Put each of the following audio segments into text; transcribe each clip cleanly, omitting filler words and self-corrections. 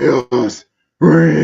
Chaos reign.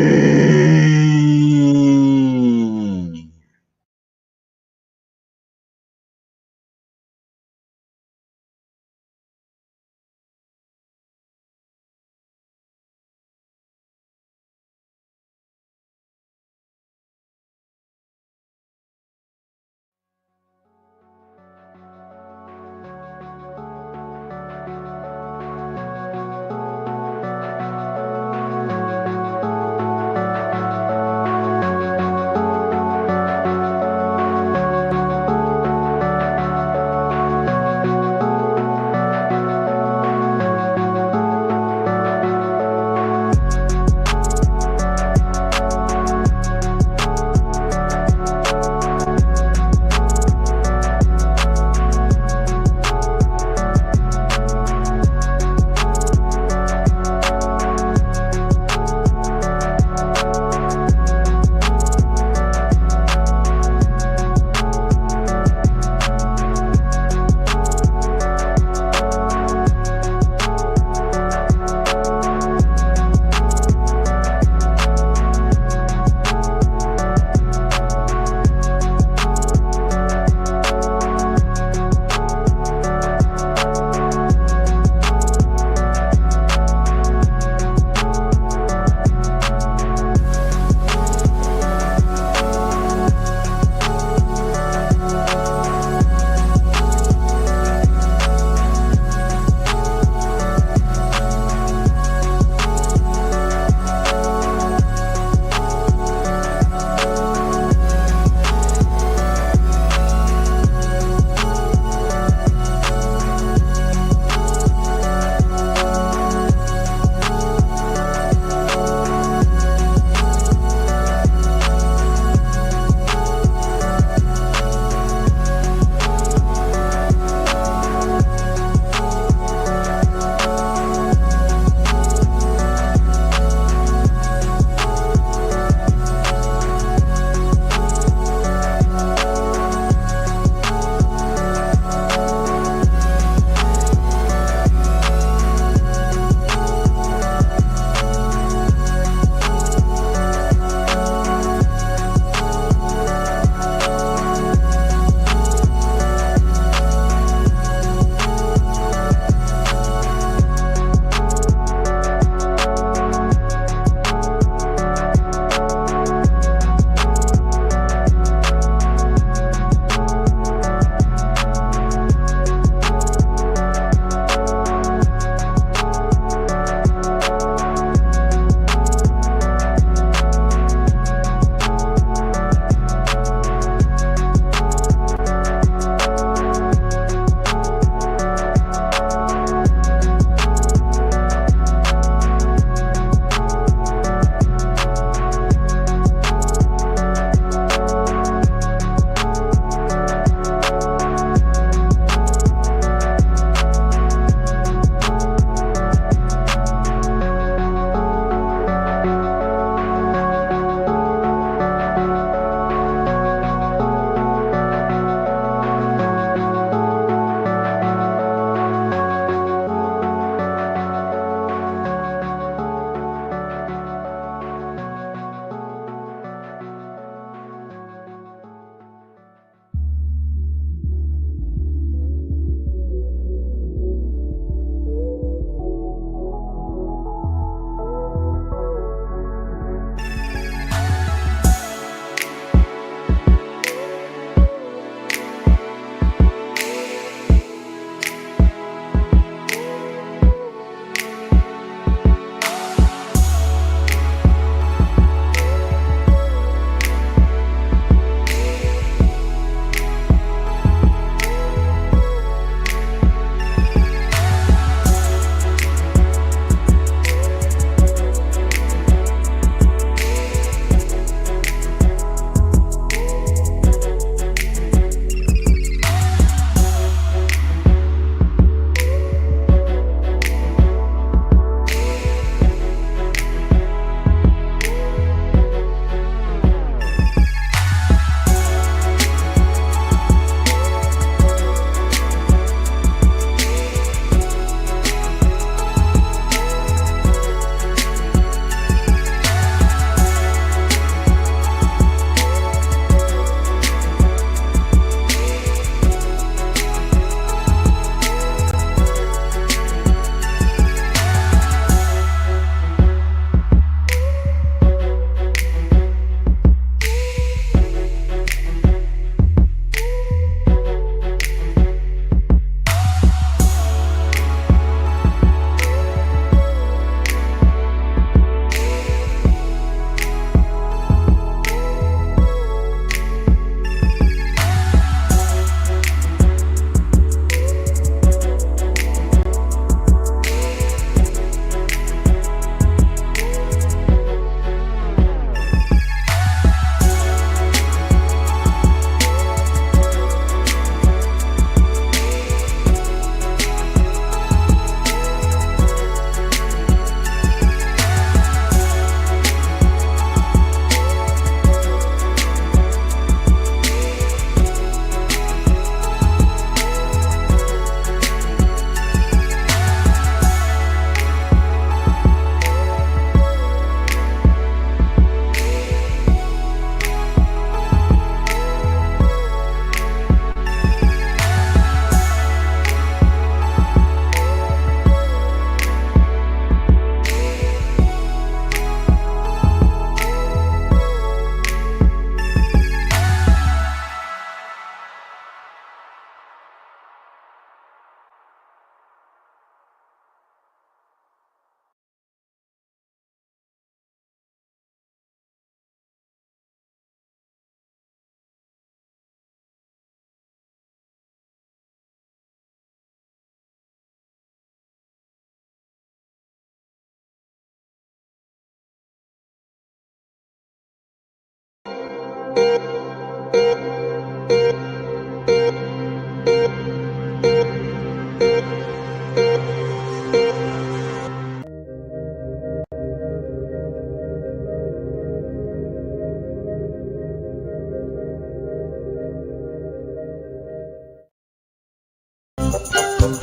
Yes.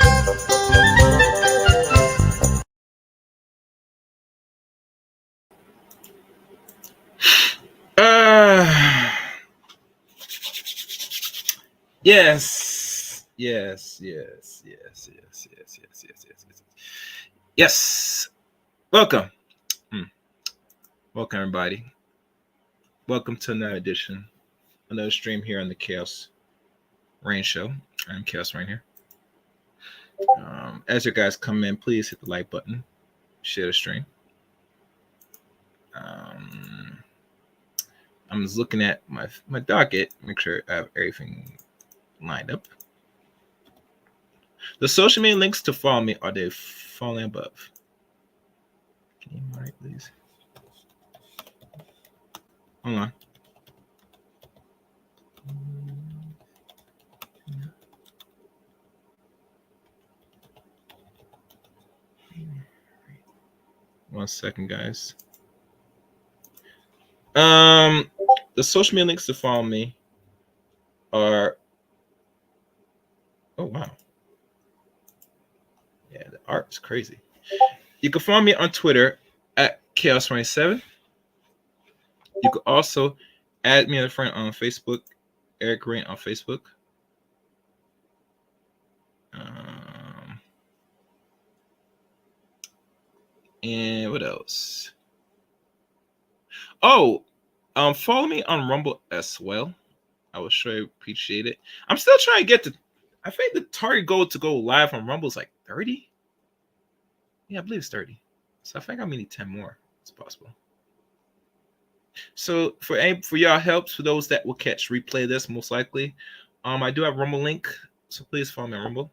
Yes. Yes. Yes. Yes. Yes. Yes. Yes. Yes. Yes. Yes. Welcome. Welcome, everybody. Welcome to another edition, another stream here on the Chaos Rain Show. I'm Chaos Rain here. As you guys come in, please hit the like button, share the stream. I'm just looking at my docket, make sure I have everything lined up. The social media links to follow me are they falling above? Can you mark, please? Hold on. One second, guys. The social media links to follow me are. Oh wow. Yeah, the art is crazy. You can follow me on Twitter at Chaos27. You can also add me as a friend on Facebook, Eric Rain on Facebook. And what else? Oh, follow me on Rumble as well. I would sure appreciate it. I'm still trying to get to. I think the target goal to go live on Rumble is like 30. Yeah, I believe it's 30. So I think I need 10 more. It's possible. So for y'all helps, for those that will catch replay this most likely, I do have Rumble link, so please follow me on Rumble.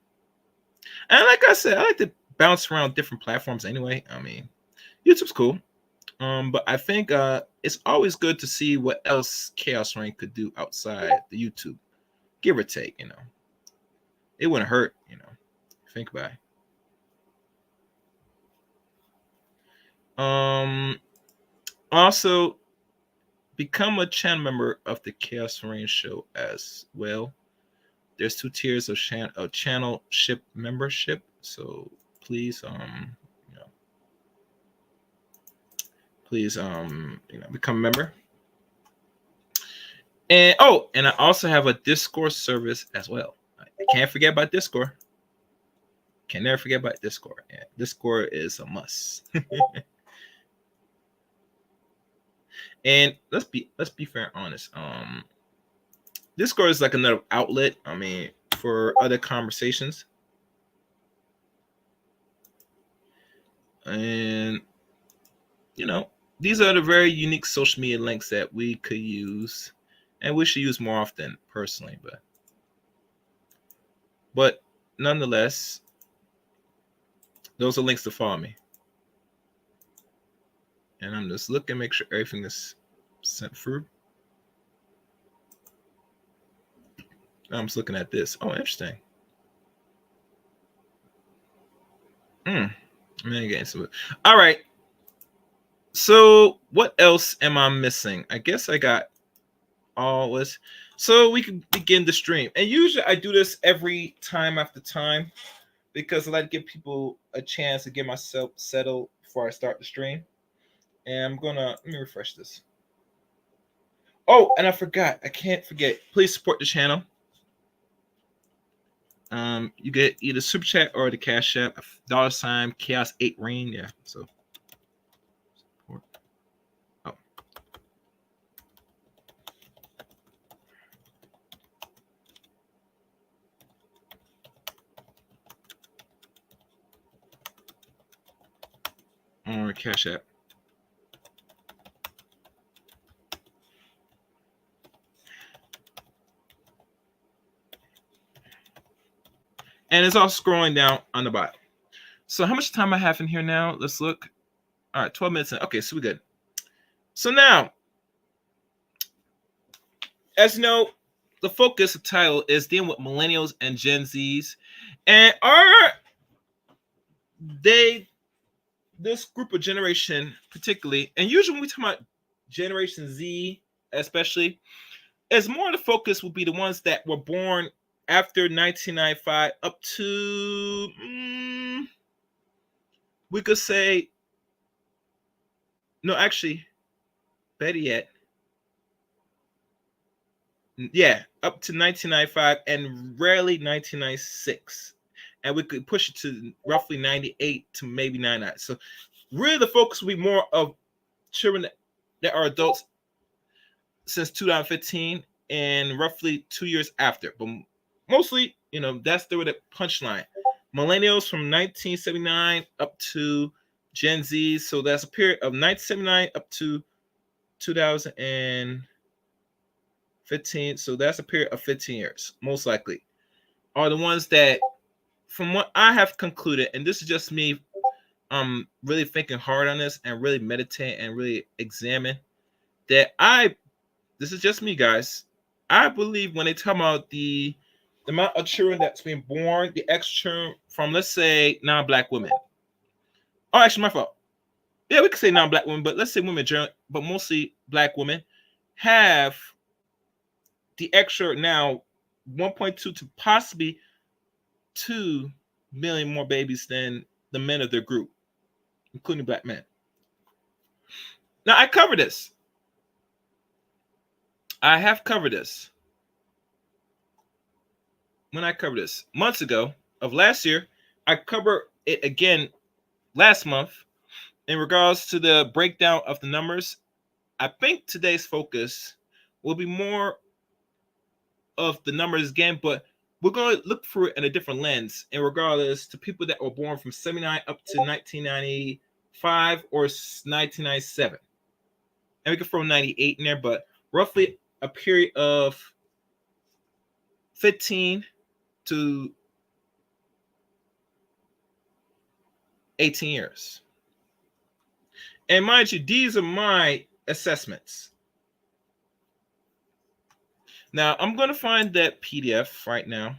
And like I said, I like to bounce around different platforms anyway. I mean, YouTube's cool, but I think it's always good to see what else Chaos Rain could do outside the YouTube, give or take. It wouldn't hurt. Think about it. Also, become a channel member of the Chaos Rain Show as well. There's 2 tiers of channel ship membership, so please please become a member. And I also have a Discord service as well. I can't forget about Discord. Can never forget about Discord. Yeah, Discord is a must. And let's be fair and honest. Discord is like another outlet, for other conversations. And these are the very unique social media links that we could use, and we should use more often, personally. But nonetheless, those are links to follow me. And I'm just looking, make sure everything is sent through. I'm just looking at this. Oh, interesting. I'm gonna get into it. All right. So what else am I missing? I guess I got all this. So we can begin the stream. And usually I do this every time after time because I like to give people a chance to get myself settled before I start the stream. And let me refresh this. Oh, and I forgot. I can't forget. Please support the channel. You get either super chat or the cash app, $ chaos 8 rain. Yeah. So support. Oh. Or cash app. And it's all scrolling down on the bottom. So how much time I have in here now? Let's look. All right, 12 minutes in. Okay, so we're good. So now, as you know, the focus of the title is dealing with millennials and Gen Zs. And this group of generation particularly, and usually when we talk about Generation Z especially, as more of the focus will be the ones that were born after 1995 up to, we could say, no, actually, better yet, yeah, up to 1995 and rarely 1996. And we could push it to roughly 98 to maybe 99. So really the focus will be more of children that are adults since 2015 and roughly 2 years after. But mostly, that's the punchline. Millennials from 1979 up to Gen Z. So that's a period of 1979 up to 2015. So that's a period of 15 years, most likely, are the ones that, from what I have concluded, and this is just me really thinking hard on this and really meditate and really examine, that this is just me, guys. I believe when they talk about the amount of children that's being born, the extra from, let's say, non-black women. Oh, actually, my fault. Yeah, we could say non-black women, but let's say women, but mostly black women, have the extra now 1.2 to possibly 2 million more babies than the men of their group, including black men. Now, I covered this. I have covered this. When I covered this months ago of last year, I covered it again last month in regards to the breakdown of the numbers. I think today's focus will be more of the numbers again, but we're going to look through it in a different lens in regards to people that were born from 79 up to 1995 or 1997. And we can throw 98 in there, but roughly a period of 15 to 18 years. And mind you, these are my assessments. Now, I'm going to find that PDF right now.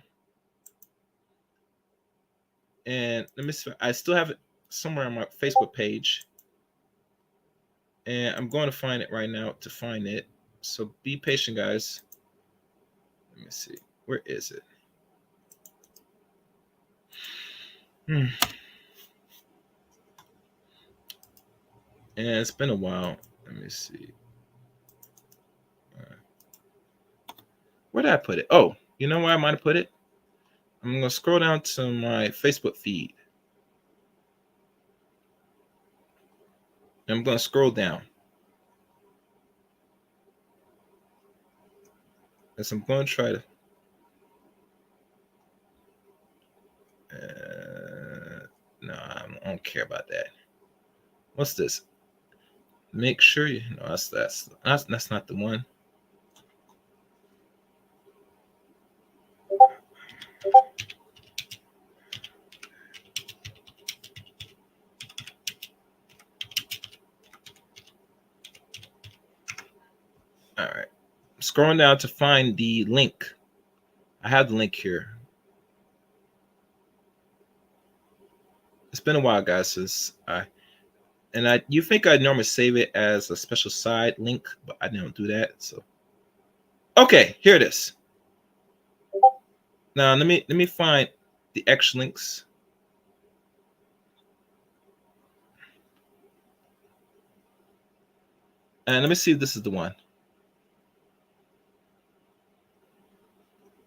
And let me see. I still have it somewhere on my Facebook page. And I'm going to find it right now to find it. So be patient, guys. Let me see. Where is it? And it's been a while. Let me see. Where did I put it? Oh, you know where I might have put it? I'm going to scroll down to my Facebook feed. And I'm going to scroll down. As I'm going to try to. No, I don't care about that. What's this? Make sure you. No, that's not the one. All right. Scrolling down to find the link. I have the link here. It's been a while, guys, since you think I'd normally save it as a special side link, but I don't do that. So, okay, here it is. Now let me find the extra links. And let me see if this is the one.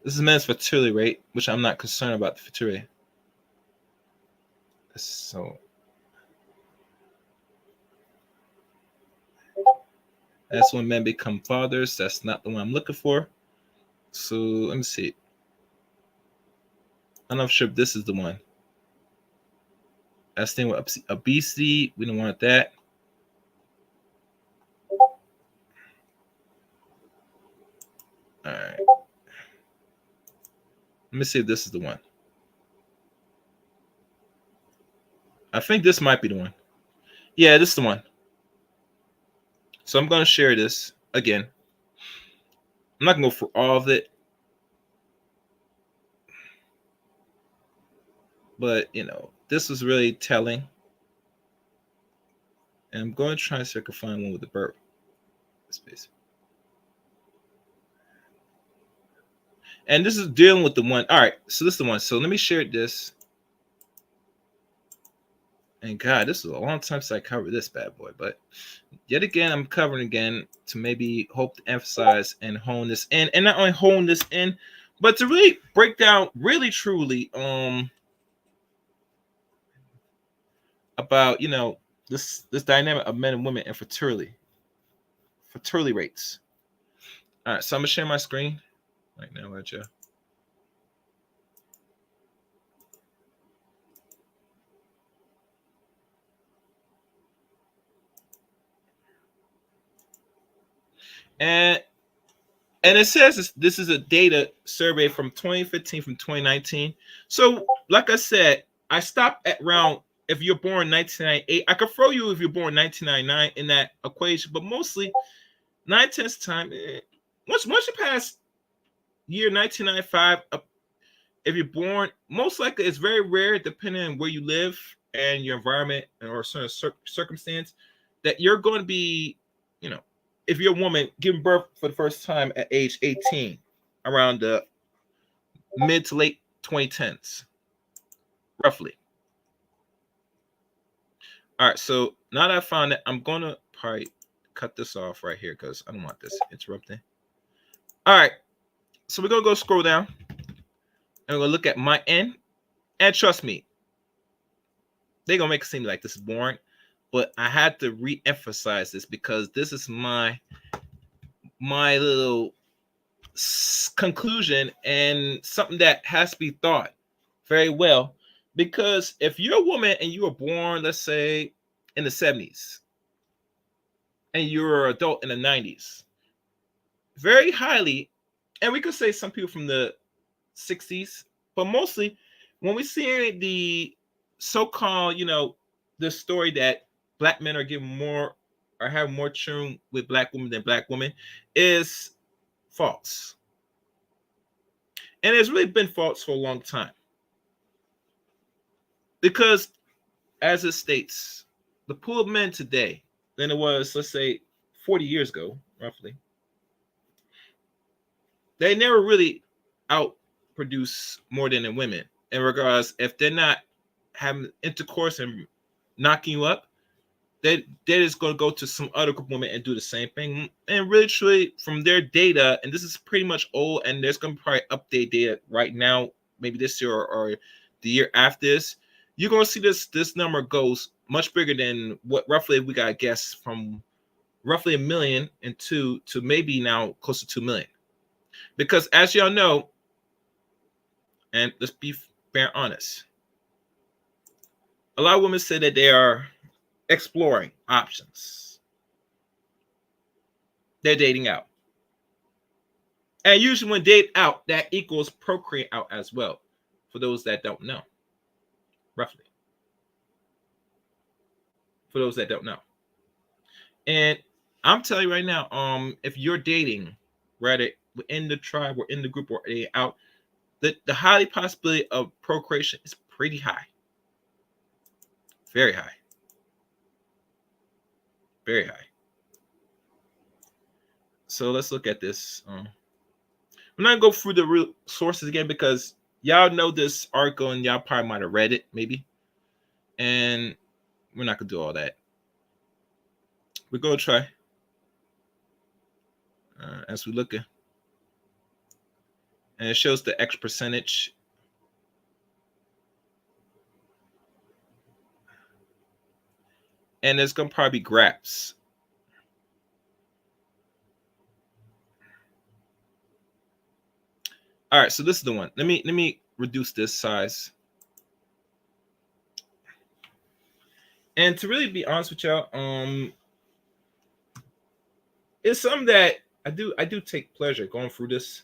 This is men's fertility rate, which I'm not concerned about the fertility. So that's when men become fathers. That's not the one I'm looking for. So let me see. I'm not sure if this is the one. That's the thing with obesity. We don't want that. All right. Let me see if this is the one. I think this might be the one. Yeah, this is the one. So I'm going to share this again. I'm not going to go for all of it. But, this was really telling. And I'm going to try to see if I can find one with the burp space. And this is dealing with the one. All right, so this is the one. So let me share this. And God, this is a long time since I covered this bad boy. But yet again, I'm covering again to maybe hope to emphasize and hone this in. And not only hone this in, but to really break down really truly about, this dynamic of men and women and fertility rates. All right, so I'm gonna share my screen right now with you. And it says this is a data survey from 2015 from 2019. So, like I said, I stopped at around if you're born 1998. I could throw you if you're born 1999 in that equation, but mostly 9/10 time. Once you pass year 1995, if you're born, most likely it's very rare, depending on where you live and your environment or a certain circumstance, that you're going to be, if you're a woman giving birth for the first time at age 18, around the mid to late 2010s, roughly. All right, so now that I found it, I'm going to probably cut this off right here because I don't want this interrupting. All right, so we're going to go scroll down and we're going to look at my end. And trust me, they're going to make it seem like this is boring, but I had to re-emphasize this because this is my little conclusion and something that has to be thought very well. Because if you're a woman and you were born, let's say, in the 70s, and you're an adult in the 90s, very highly, and we could say some people from the 60s, but mostly when we see the so-called, the story that black men are giving more or have more children with black women than black women is false. And it's really been false for a long time. Because as it states, the pool of men today than it was, let's say, 40 years ago, roughly, they never really outproduce more than the women in regards if they're not having intercourse and knocking you up, they're just going to go to some other group of women and do the same thing. And really, truly, from their data, and this is pretty much old, and there's going to probably update data right now, maybe this year or the year after this, you're going to see this number goes much bigger than what roughly we got to guess from roughly 1 million and two to maybe now close to 2 million. Because as y'all know, and let's be fair honest, a lot of women say that they are exploring options. They're dating out. And usually when date out, that equals procreate out as well, for those that don't know. Roughly. For those that don't know. And I'm telling you right now, if you're dating, whether within the tribe or in the group or out, the highly possibility of procreation is pretty high. Very high. Very high. So let's look at this. We're not gonna go through the real sources again because y'all know this article and y'all probably might have read it, maybe. And we're not gonna do all that. We're gonna try as we look at, and it shows the X percentage. And there's gonna probably be graphs. All right, so this is the one. Let me reduce this size. And to really be honest with y'all, it's something that I do take pleasure going through this.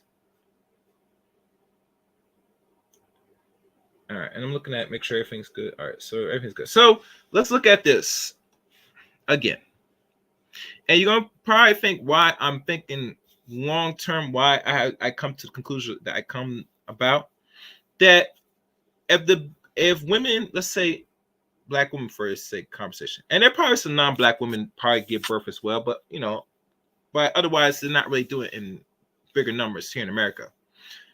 All right, and I'm looking at make sure everything's good. All right, so everything's good. So let's look at this again. And you're gonna probably think why I'm thinking long term, why I come to the conclusion that I come about that if women, let's say black women for sake conversation, and there are probably some non-black women probably give birth as well, but otherwise they're not really doing it in bigger numbers here in America.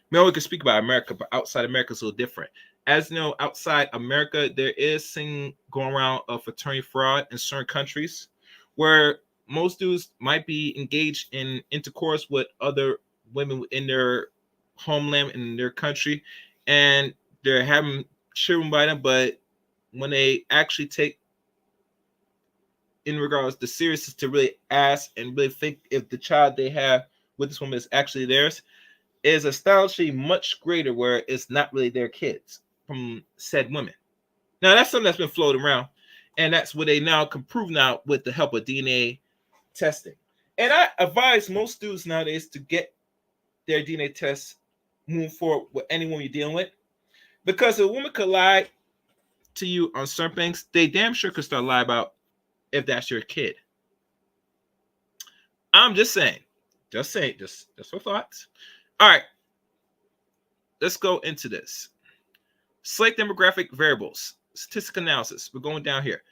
We only can speak about America, but outside America is a little different. As you know, outside America, there is thing going around of fraternity fraud in certain countries where most dudes might be engaged in intercourse with other women in their homeland in their country, and they're having children by them, but when they actually take in regards to seriousness to really ask and really think if the child they have with this woman is actually theirs, is astonishingly much greater where it's not really their kids from said women. Now that's something that's been floated around, and that's what they now can prove now with the help of DNA testing. And I advise most students nowadays to get their DNA tests moving forward with anyone you're dealing with, because a woman could lie to you on certain things, they damn sure could start lie about if that's your kid. I'm just saying, just for thoughts. All right, let's go into this. Select demographic variables, statistical analysis. We're going down here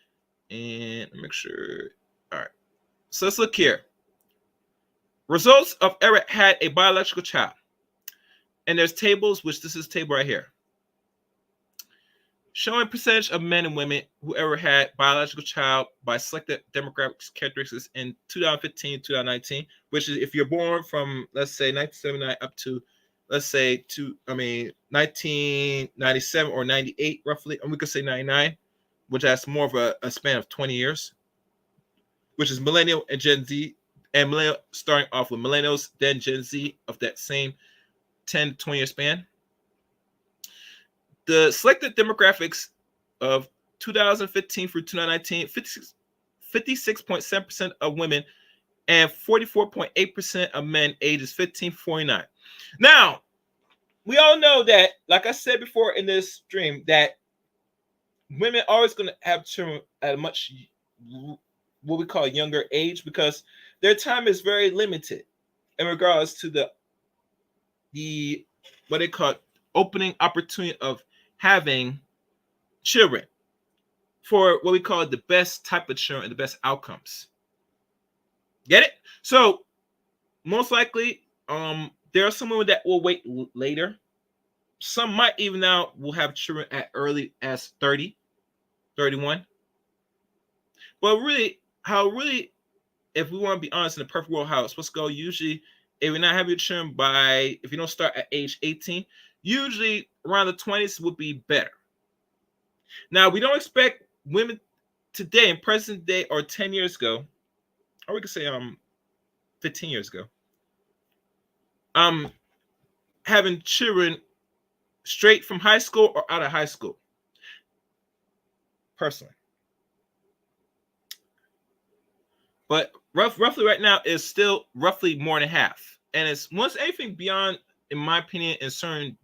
and make sure. All right, so let's look here. Results of ever had a biological child, and there's tables, which this is table right here, showing percentage of men and women who ever had biological child by selected demographic characteristics in 2015 2019, which is if you're born from, let's say, 1979 up to, let's say, 1997 or 98 roughly, and we could say 99, which has more of a span of 20 years, which is Millennial and Gen Z, and Millennial starting off with Millennials, then Gen Z of that same 10 to 20 year span. The selected demographics of 2015 through 2019, 56.7% of women and 44.8% of men ages 15 to 49. Now, we all know that, like I said before in this stream, that women are always going to have children at a much, what we call, younger age, because their time is very limited in regards to the what they call opening opportunity of having children for what we call the best type of children and the best outcomes. Get it? So most likely, there are some women that will wait later. Some might even now will have children at early as 30, 31. But really, if we want to be honest, in the perfect world, how it's supposed to go, usually, if you're not having your children by, if you don't start at age 18, usually around the 20s would be better. Now, we don't expect women today, in present day, or 10 years ago, or we could say 15 years ago, having children straight from high school or out of high school. Personally. But roughly right now is still roughly more than half. And it's once anything beyond, in my opinion, in certain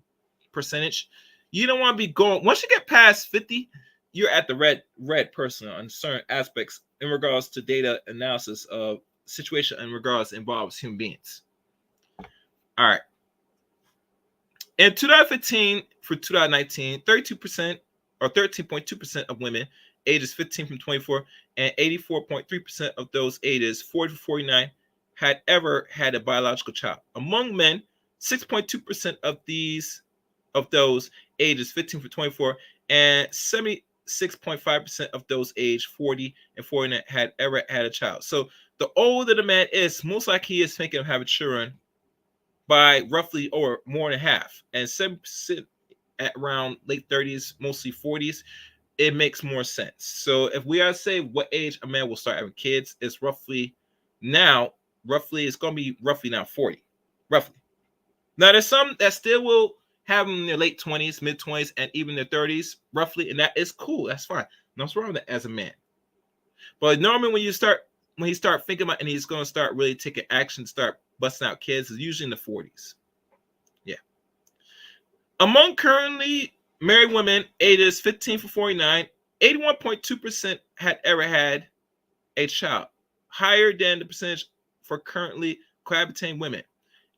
percentage, you don't want to be going, once you get past 50, you're at the red person on certain aspects in regards to data analysis of situation in regards involves human beings. All right. In 2015 for 2019, 32% or 13.2% of women ages 15 from 24 and 84.3% of those ages 40 to 49 had ever had a biological child. Among men, 6.2% of those ages 15 to 24 and 76.5% of those aged 40 and 49 had ever had a child. So the older the man is, most likely he is thinking of having children by roughly or more than half. And 7% at around late 30s, mostly 40s, it makes more sense. So if we are to say what age a man will start having kids, it's it's going to be roughly now 40, roughly. Now there's some that still will have them in their late 20s, mid 20s, and even their 30s, roughly, and that is cool. That's fine. Nothing's wrong with that as a man. But normally when he start thinking about and he's going to start really taking action, start busting out kids, is usually in the 40s. Yeah. Among currently married women ages 15 to 49, 81.2% had ever had a child, higher than the percentage for currently cohabitating women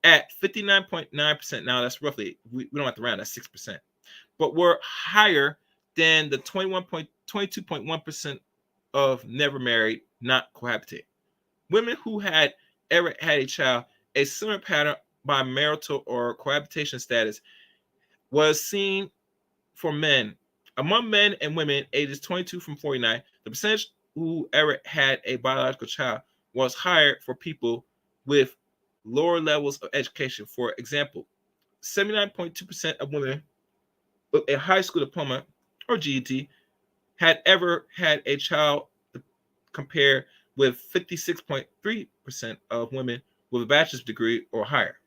at 59.9%. Now that's roughly, we don't have to round, that's 6%. But we're higher than the 22.1% of never married, not cohabitating. Women who had ever had a child, a similar pattern by marital or cohabitation status was seen for men. Among men and women ages 22 from 49, the percentage who ever had a biological child was higher for people with lower levels of education. For example, 79.2% of women with a high school diploma or GED had ever had a child, compared with 56.3% of women with a bachelor's degree or higher.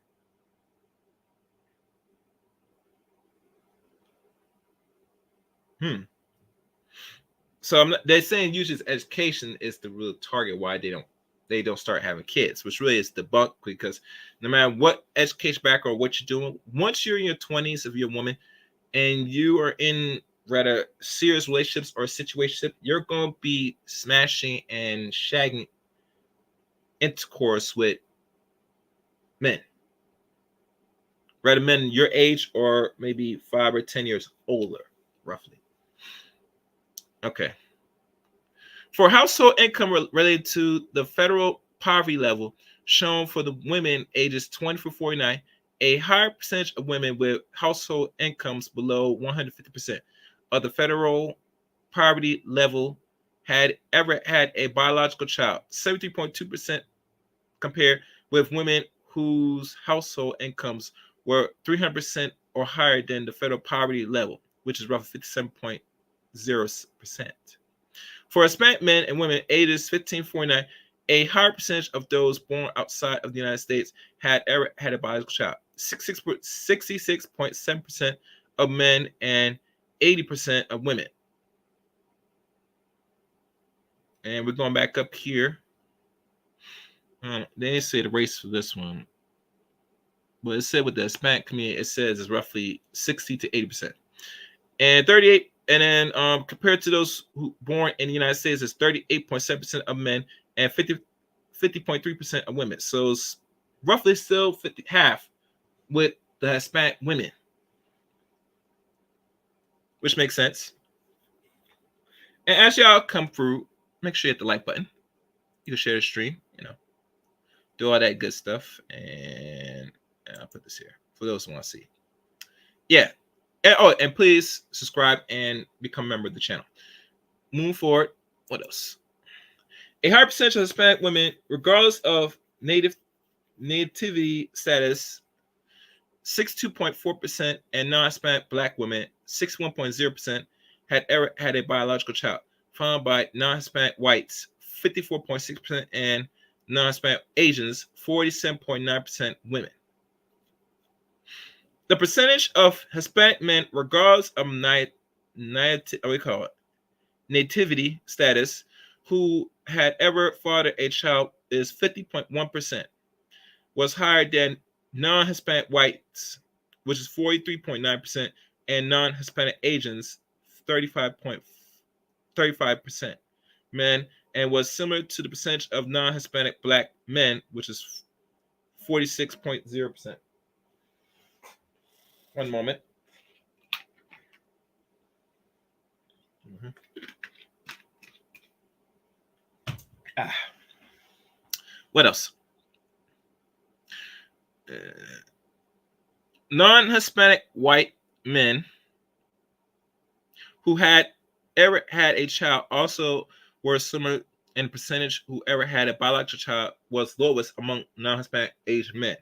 So they're saying usually education is the real target why they don't start having kids, which really is debunked, because no matter what education background or what you're doing, once you're in your 20s, if you're a woman and you are in rather serious relationships or situationship, you're going to be smashing and shagging intercourse with men, rather men your age or maybe 5 or 10 years older, roughly. Okay. For household income related to the federal poverty level shown for the women ages 20 to 49, a higher percentage of women with household incomes below 150% of the federal poverty level had ever had a biological child, 73.2%, compared with women whose household incomes were 300% or higher than the federal poverty level, which is roughly 57.0%. For Hispanic men and women ages 15 to 49, a higher percentage of those born outside of the United States had ever had a biological child. 66.7% of men and 80% of women. And we're going back up here. They didn't say the race for this one, but it said with the Hispanic community, it says it's roughly 60 to 80%. And 38, and then compared to those who born in the United States, is 38.7% of men and 50.3% of women. So it's roughly still 50, half with the Hispanic women, which makes sense. And as y'all come through, make sure you hit the like button. You can share the stream, do all that good stuff. And I'll put this here for those who want to see. Yeah. And please subscribe and become a member of the channel. Moving forward, what else? A higher percentage of Hispanic women, regardless of nativity status, 62.4%, and non-Hispanic Black women, 61.0%, had ever had a biological child, followed by non-Hispanic whites, 54.6%, and non-Hispanic Asians, 47.9% women. The percentage of Hispanic men, regardless of nativity status, who had ever fathered a child is 50.1%, was higher than non-Hispanic whites, which is 43.9%, and non-Hispanic Asians, 35% men, and was similar to the percentage of non-Hispanic Black men, which is 46.0%. One moment. What else? Non-Hispanic white men who had ever had a child also were similar in percentage. Whoever had a biological child was lowest among non-Hispanic Asian men.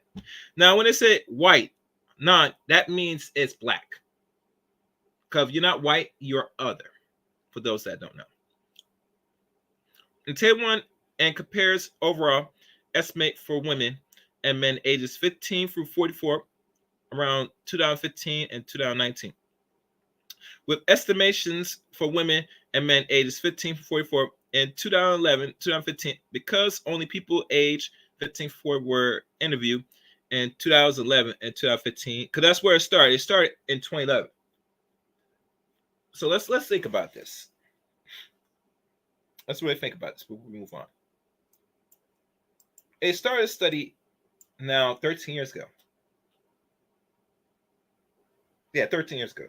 Now, when they say white, that means it's Black. Because if you're not white, you're other, for those that don't know. In table 1 and compares overall estimate for women and men ages 15 through 44 around 2015 and 2019. With estimations for women and men ages 15 to 44 in 2011, 2015, because only people age 15 to 44 were interviewed in 2011 and 2015, because that's where it started. It started in 2011. So let's think about this. Let's really think about this before we move on. It started a study now 13 years ago. Yeah, 13 years ago.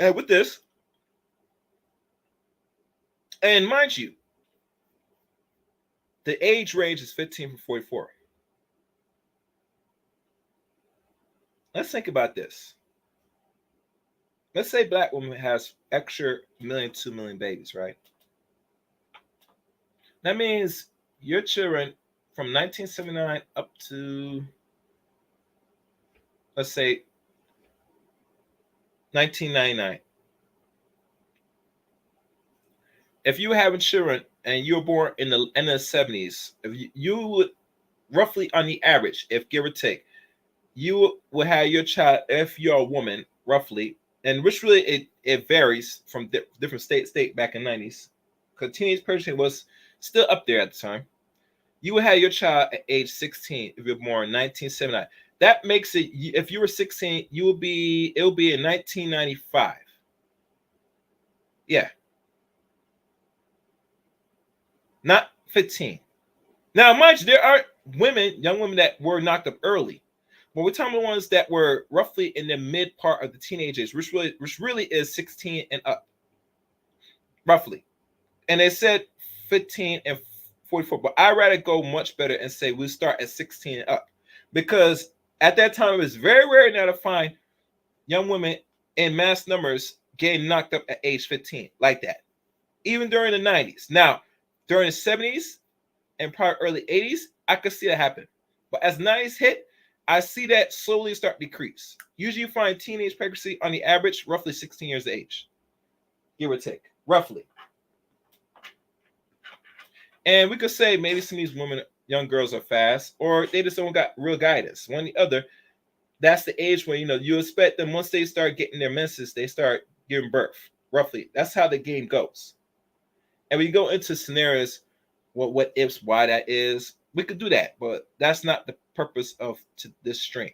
And with this, and mind you, The age range is 15 from 44. Let's think about this. Let's say black woman has extra million, 2 million babies, right? That means your children from 1979 up to, let's say, 1999. If you were having children and you were born in the end of the 70s, if you would roughly on the average, if give or take, you will have your child, if you're a woman, roughly, and which really it varies from different state back in the 90s, because teenage pregnancy was still up there at the time. You will have your child at age 16 if you're born in 1979. That makes it, if you were 16, it'll be in 1995. Yeah, not 15. Now, mind you, there are young women that were knocked up early. But we're talking about ones that were roughly in the mid part of the teenagers, which really is 16 and up, roughly. And they said 15 and 44, but I'd rather go much better and say we start at 16 and up, because at that time it was very rare now to find young women in mass numbers getting knocked up at age 15 like that, even during the 90s. Now, during the 70s and probably early 80s, I could see that happen. But as 90s hit, I see that slowly start to decrease. Usually you find teenage pregnancy on the average roughly 16 years of age, give or take, roughly. And we could say maybe some of these women, young girls, are fast, or they just don't got real guidance. One or the other, that's the age when you expect them, once they start getting their menses, they start giving birth. Roughly, that's how the game goes. And we go into scenarios, what ifs, why that is. We could do that, but that's not the purpose of this stream.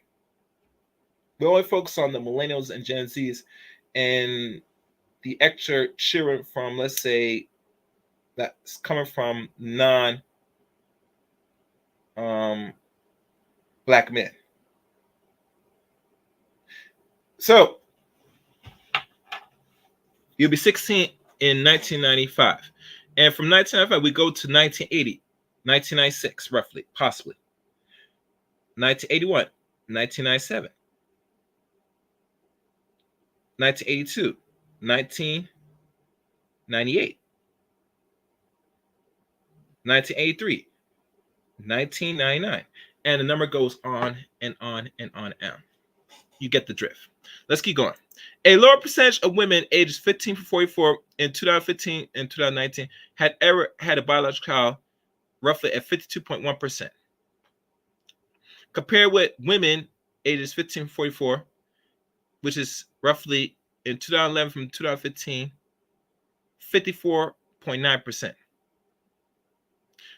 We only focus on the millennials and Gen Zs and the extra children from, let's say, that's coming from non black men. So you'll be 16 in 1995. And from 1995, we go to 1980, 1996, roughly, possibly. 1981, 1997, 1982, 1998, 1983, 1999. And the number goes on and on and on and on. You get the drift. Let's keep going. A lower percentage of women ages 15 to 44 in 2015 and 2019 had ever had a biological child, roughly at 52.1%. Compared with women ages 15 to 44, which is roughly in 2011 from 2015, 54.9%.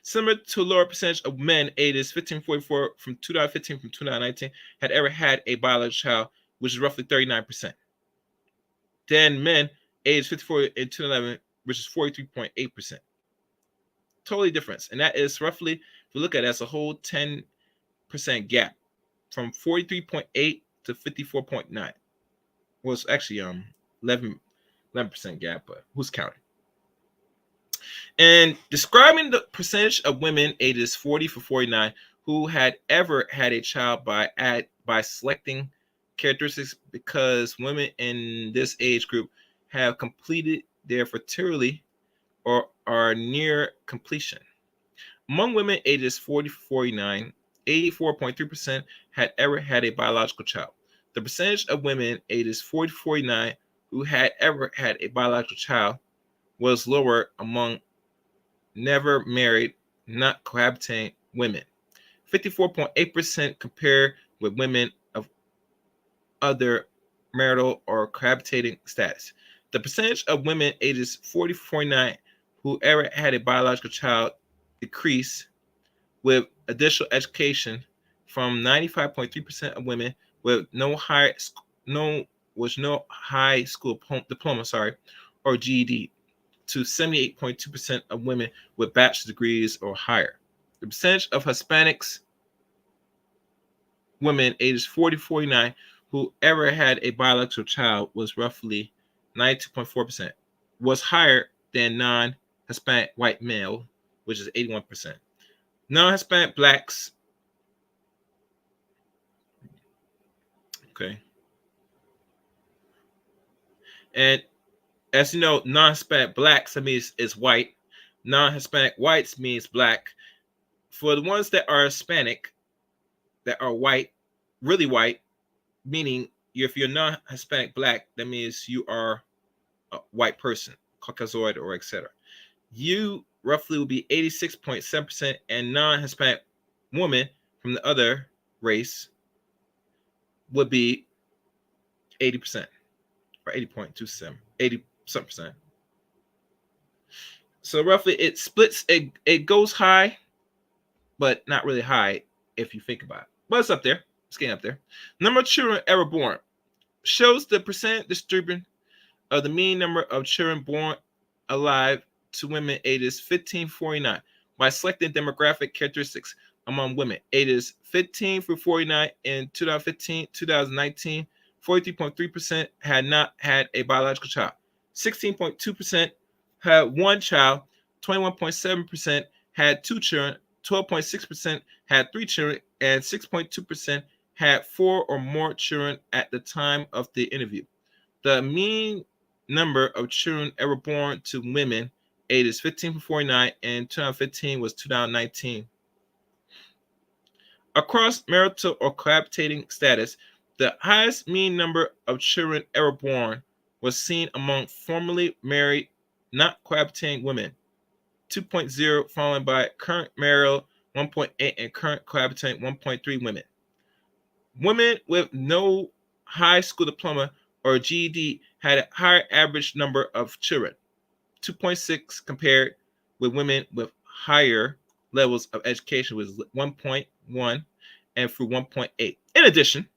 Similar to a lower percentage of men ages 15 to 44 from 2015 from 2019 had ever had a biological child, which is roughly 39%. Then men aged 54 in 2011, which is 43.8%. Totally different. And that is roughly, if you look at it, that's a whole 10% gap from 43.8 to 54.9. Well, it's actually 11% gap, but who's counting? And describing the percentage of women ages 40 to 49 who had ever had a child by selecting characteristics, because women in this age group have completed their fertility or are near completion. Among women ages 40 to 49, 84.3% had ever had a biological child. The percentage of women ages 40 to 49 who had ever had a biological child was lower among never married, not cohabitating women, 54.8% compared with women of other marital or cohabitating status. The percentage of women ages 40 to 49 who ever had a biological child decreased with additional education from 95.3% of women with no high school diploma, or GED, to 78.2% of women with bachelor's degrees or higher. The percentage of Hispanics women ages 40 to 49 who ever had a biological child was roughly 92.4%, was higher than non-Hispanic white male, which is 81%. Non-Hispanic blacks. Okay. And as you know, non-Hispanic blacks, that means is white. Non-Hispanic whites means black. For the ones that are Hispanic, that are white, really white, meaning if you're non-Hispanic black, that means you are a white person, Caucasoid or etc. You roughly will be 86.7%, and non-Hispanic woman from the other race would be 80% or 80.27, 80 some percent. So roughly it splits, it goes high, but not really high if you think about it. But it's up there. It's getting up there. Number of children ever born shows the percent distribution of the mean number of children born alive to women ages 15-49 by selecting demographic characteristics among women ages 15 through 49 in 2015-2019. 43.3% had not had a biological child. 16.2% had one child. 21.7% had two children. 12.6% had three children, and 6.2% had four or more children at the time of the interview. The mean number of children ever born to women ages 15 to 49 in 2015 was 2019. Across marital or cohabitating status, the highest mean number of children ever born was seen among formerly married, not cohabitating women, 2.0, followed by current marital, 1.8, and current cohabitating, 1.3 women. Women with no high school diploma or GED had a higher average number of children, 2.6, compared with women with higher levels of education was 1.1 and through 1.8. In addition,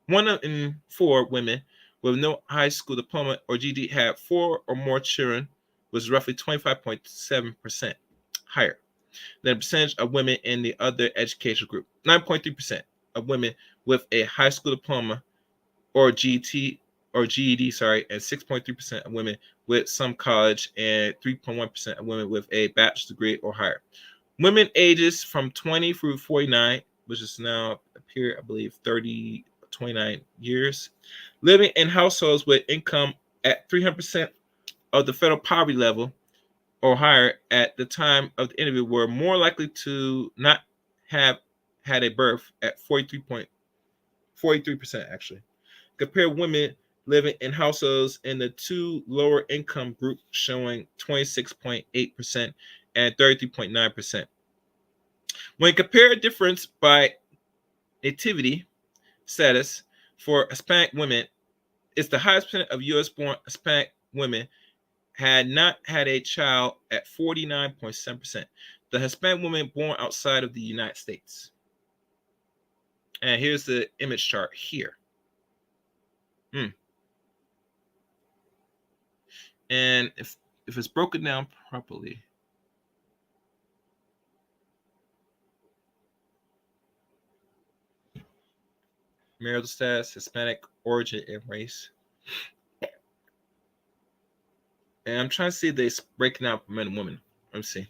1 in 4 women with no high school diploma or GED had 4 or more children, was roughly 25.7% higher than the percentage of women in the other education group. 9.3% of women with a high school diploma or GED, and 6.3% of women with some college, and 3.1% of women with a bachelor's degree or higher. Women ages from 20 through 49, which is now a period, I believe, 29 years, living in households with income at 300% of the federal poverty level or higher at the time of the interview were more likely to not have had a birth at 43% actually. Compare women living in households in the two lower income groups showing 26.8% and 33.9%. When compared difference by nativity status for Hispanic women, it's the highest percent of U.S. born Hispanic women had not had a child at 49.7%. The Hispanic women born outside of the United States. And here's the image chart here. And if it's broken down properly, marital status, Hispanic origin, and race. And I'm trying to see if they're breaking out for men and women. Let me see.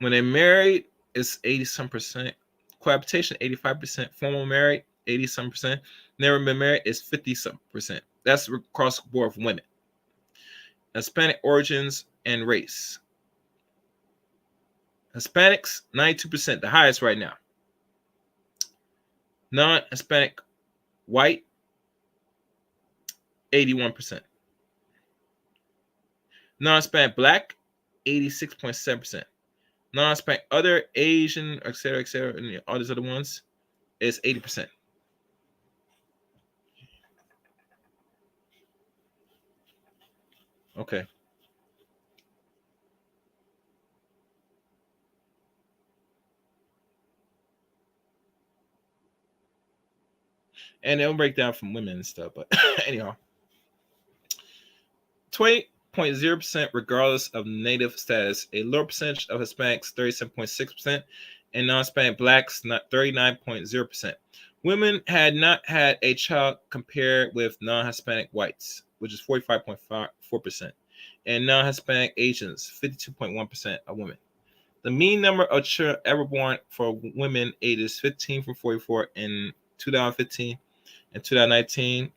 When they're married, it's 80-some percent. Cohabitation, 85%. Formal married, 80-some percent. Never been married is 50-some percent. That's across the board for women. Hispanic origins and race. Hispanics, 92%, the highest right now. Non-Hispanic white, 81%. Non-Hispanic black, 86.7%. Non-Hispanic other, Asian, etc., and all these other ones is 80%. Okay. And it'll break down from women and stuff, but anyhow. 20.0% regardless of native status. A lower percentage of Hispanics, 37.6%, and non-Hispanic blacks, not 39.0%. Women had not had a child compared with non-Hispanic whites, which is 45.4%, and non-Hispanic Asians, 52.1% of women. The mean number of children ever born for women ages 15 through 44 in 2015 and 2019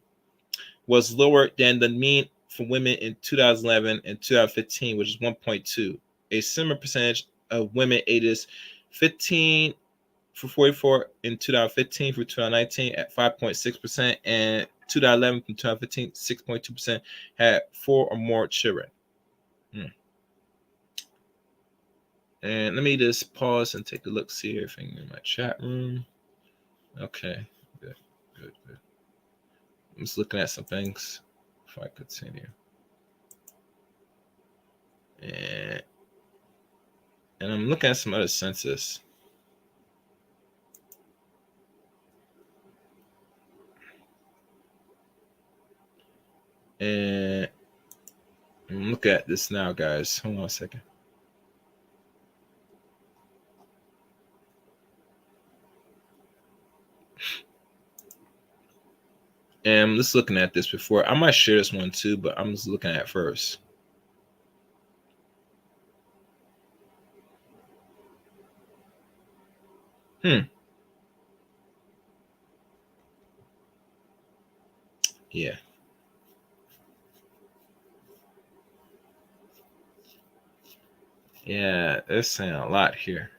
was lower than the mean for women in 2011 and 2015, which is 1.2. A similar percentage of women ages 15 for 44 in 2015 through 2019 at 5.6%, and 2011 from 2015, 6.2% had 4 or more children. And let me just pause and take a look, see everything in my chat room. Okay, good. I'm just looking at some things before I continue. And I'm looking at some other census. And look at this now, guys. Hold on a second. And I'm just looking at this before. I might share this one too, but I'm just looking at it first. Yeah. Yeah, they're saying a lot here.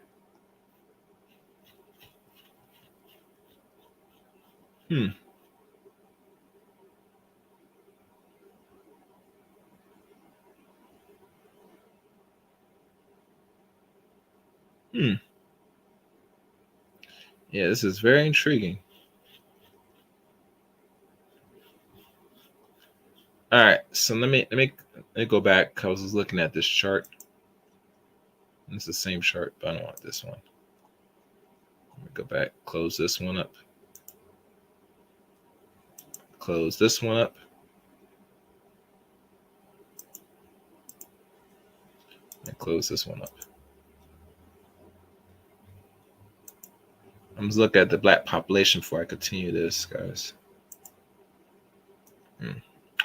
Yeah, this is very intriguing. All right, so let me go back. I was looking at this chart. It's the same chart, but I don't want this one. Let me go back, close this one up. Close this one up. And close this one up. I'm just looking at the black population before I continue this, guys. All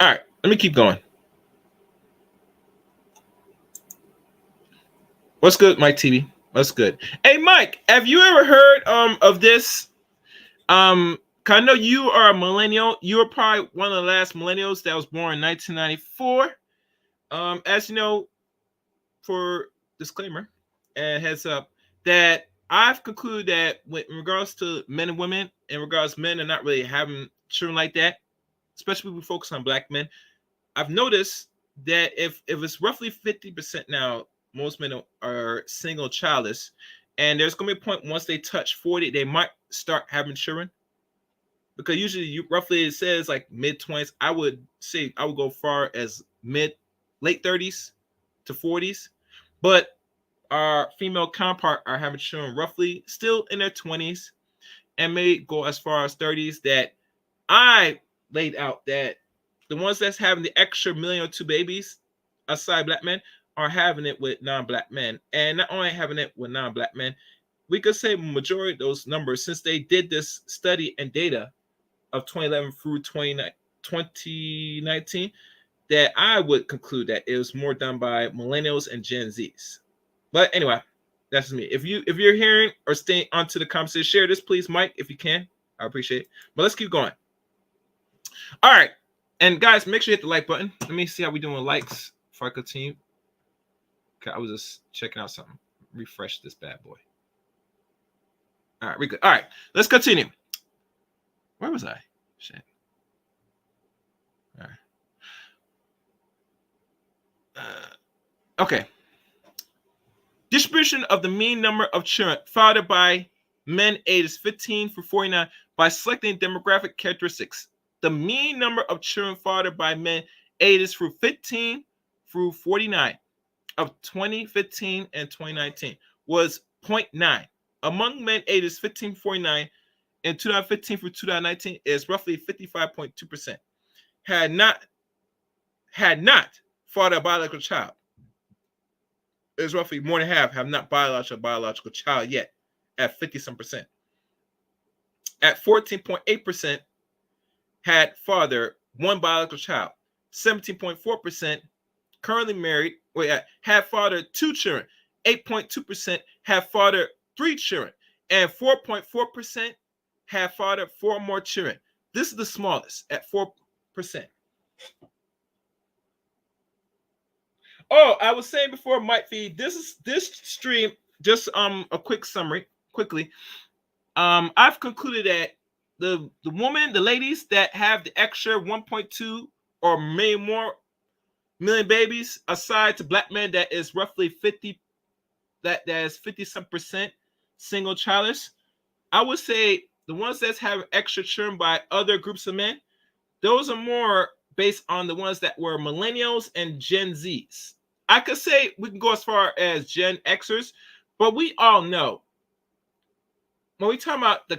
right, let me keep going. What's good, Mike TV? What's good? Hey, Mike, have you ever heard of this? I know you are a millennial. You were probably one of the last millennials that was born in 1994. As you know, for disclaimer and heads up, that I've concluded that in regards to men and women, in regards to men are not really having children like that, especially when we focus on black men. I've noticed that if it's roughly 50% now, most men are single, childless, and there's going to be a point once they touch 40, they might start having children. Because usually, roughly it says like mid 20s. I would say I would go far as late 30s to 40s, but our female counterpart are having children roughly still in their 20s, and may go as far as 30s. That I laid out that the ones that's having the extra million or two babies, aside black men, are having it with non-black men, and not only having it with non-black men, we could say majority of those numbers, since they did this study and data of 2011 through 2019, that I would conclude that it was more done by millennials and Gen Zs. But anyway, that's me. If you're hearing or staying onto the conversation, share this, please, Mike, if you can. I appreciate it. But let's keep going. All right. And guys, make sure you hit the like button. Let me see how we doing with likes before I continue. Okay, I was just checking out something. Refresh this bad boy. All right, we good. All right, let's continue. Where was I? Shit. All right. Okay. Distribution of the mean number of children fathered by men ages 15 through 49 by selecting demographic characteristics. The mean number of children fathered by men ages through 15 through 49 of 2015 and 2019 was 0.9. Among men ages 15 to 49 in 2015 through 2019 is roughly 55.2%. Had not fathered a biological child. Is roughly more than half have not biological child yet, at 50-some%. At 14.8%, had fathered one biological child. 17.4% currently married. Had fathered two children. 8.2% have fathered 3 children, and 4.4% have fathered 4 more children. This is the smallest at 4%. Oh, I was saying before, Mike Feed, this stream, just a quick summary, quickly. I've concluded that the ladies that have the extra 1.2 or maybe more million babies, aside to black men that is roughly 50, that is 50 some percent single childless, I would say the ones that have extra children by other groups of men, those are more based on the ones that were millennials and Gen Zs. I could say we can go as far as Gen Xers, but we all know when we talk about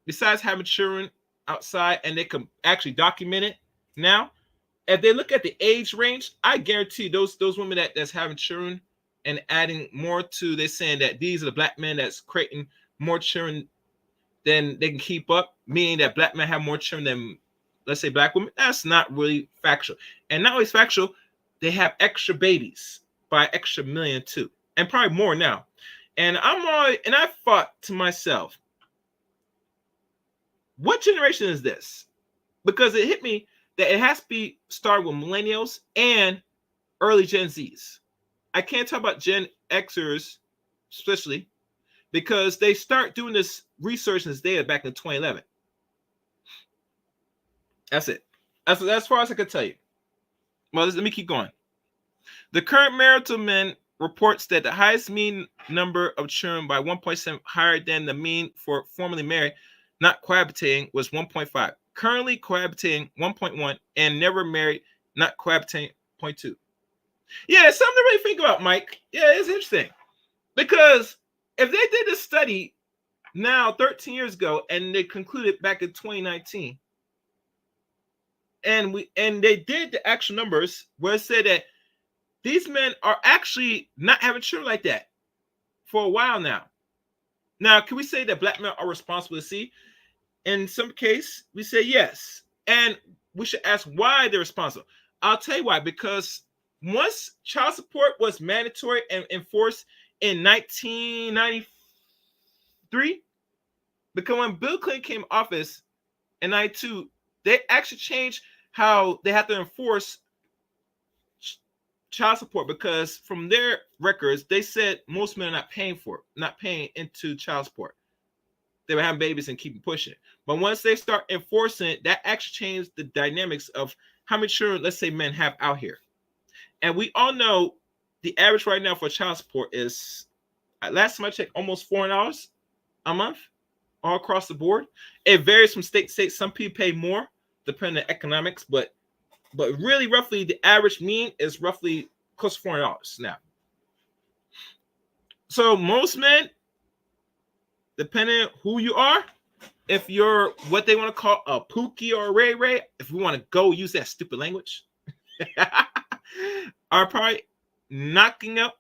besides having children outside and they can actually document it now, if they look at the age range, I guarantee those women that's having children and adding more to, they're saying that these are the black men that's creating more children than they can keep up, meaning that black men have more children than, let's say, black women. That's not really factual. And not always factual, they have extra babies by extra million too, and probably more now. And I thought to myself, what generation is this? Because it hit me that it has to be started with millennials and early Gen Zs. I can't talk about Gen Xers, especially, because they start doing this research and this data back in 2011. That's it. That's as far as I can tell you. Well, let me keep going. The current marital men reports that the highest mean number of children by 1.7 higher than the mean for formerly married, not cohabitating, was 1.5. Currently cohabitating 1.1 and never married, not cohabitating 0.2. Yeah, it's something to really think about, Mike. Yeah, it's interesting. Because if they did this study now 13 years ago and they concluded back in 2019, and they did the actual numbers where it said that these men are actually not having children like that for a while now. Now, can we say that black men are responsible to see? In some case, we say yes. And we should ask why they're responsible. I'll tell you why. Because once child support was mandatory and enforced in 1993, because when Bill Clinton came to office in 92, they actually changed how they have to enforce child support, because from their records, they said most men are not paying into child support. They were having babies and keeping pushing. But once they start enforcing it, that actually changed the dynamics of how many children, let's say, men have out here. And we all know the average right now for child support is, last time I checked, almost $400 a month all across the board. It varies from state to state. Some people pay more depending on economics, but really roughly the average mean is roughly close to $400 now. So most men, depending on who you are, if you're what they want to call a Pookie or a Ray Ray, if we want to go use that stupid language, are probably knocking up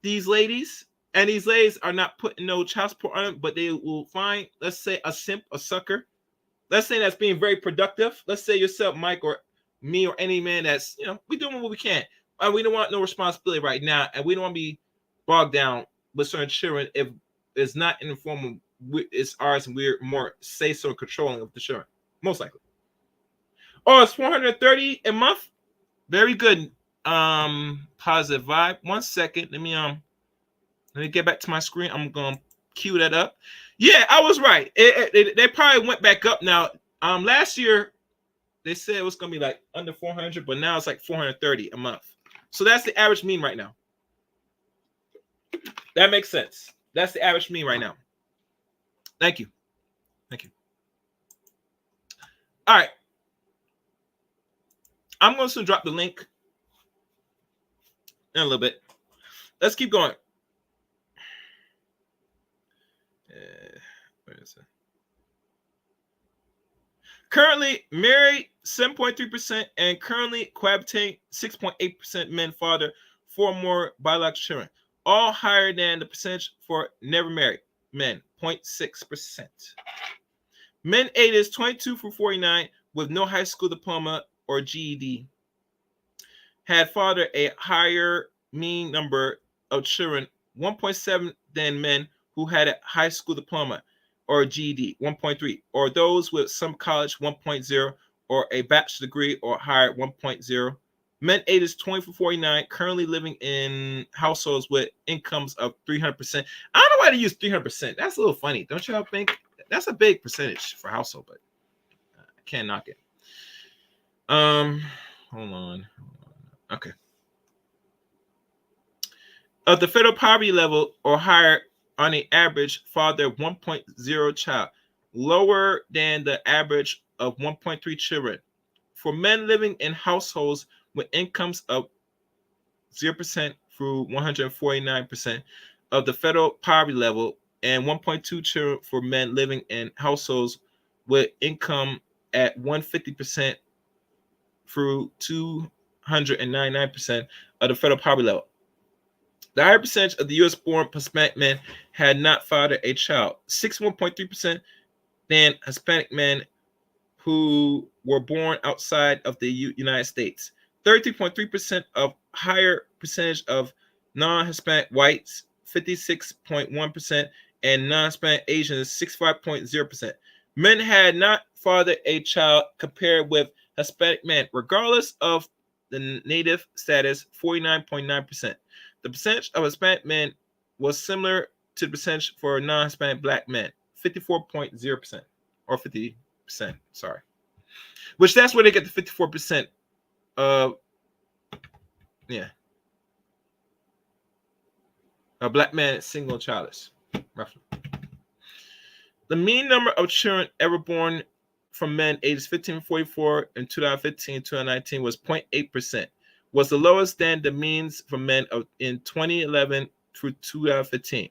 these ladies. And these ladies are not putting no child support on them, but they will find, let's say, a simp, a sucker. Let's say that's being very productive. Let's say yourself, Mike, or me, or any man that's, we're doing what we can. And we don't want no responsibility right now. And we don't want to be bogged down with certain children if it's not in the form of it's ours and we're more say-so and controlling of the children. Most likely. Oh, it's $430 a month? Very good. Positive vibe. 1 second. Let me get back to my screen. I'm gonna cue that up. Yeah, I was right. They probably went back up now. Last year they said it was gonna be like under 400, but now it's like 430 a month. So that's the average mean right now. That makes sense. That's the average mean right now. Thank you. All right. I'm going to drop the link in a little bit. Let's keep going. Where is it? Currently married 7.3% and currently cohabitating 6.8% men father 4 more biological children, all higher than the percentage for never married men, 0.6%. Men ages 22 through 49 with no high school diploma or GED had fathered a higher mean number of children, 1.7 than men who had a high school diploma or a GED, 1.3, or those with some college, 1.0, or a bachelor's degree or higher, 1.0. Men ages 20 to 49 currently living in households with incomes of 300%. I don't know why they use 300%. That's a little funny. Don't y'all think? That's a big percentage for household, but I can't knock it. Hold on. Okay. Of the federal poverty level or higher on the average, father 1.0 child, lower than the average of 1.3 children. For men living in households with incomes of 0% through 149% of the federal poverty level, and 1.2 children for men living in households with income at 150% through 299% of the federal poverty level. The higher percentage of the U.S. born Hispanic men had not fathered a child, 61.3% than Hispanic men who were born outside of the United States. 33.3% of higher percentage of non-Hispanic whites, 56.1%, and non-Hispanic Asians, 65.0%. Men had not fathered a child compared with Hispanic men, regardless of the native status, 49.9%. The percentage of Hispanic men was similar to the percentage for non-Hispanic black men, 54.0%, or 50%, sorry. Which that's where they get the 54% of, a black man single and childless, roughly. The mean number of children ever born from men ages 15 to 44 in 2015 and 2019 was 0.8%, was the lowest than the means for men in 2011 through 2015.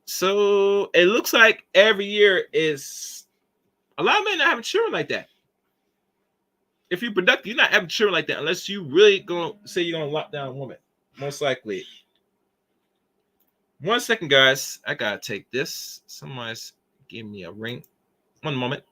So it looks like every year is a lot of men not having children like that. If you're productive, you're not having children like that unless you really gonna say you're gonna lock down a woman. Most likely. 1 second, guys. I gotta take this. Somebody's giving me a ring. 1 moment.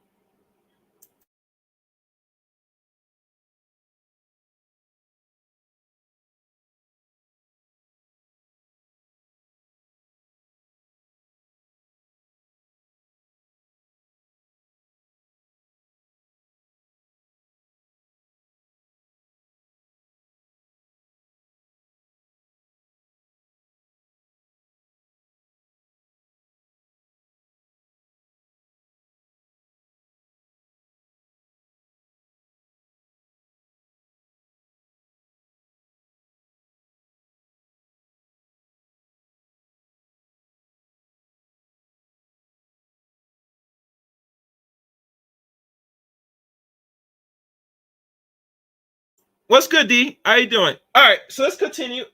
What's good, D? How you doing? All right, so let's continue.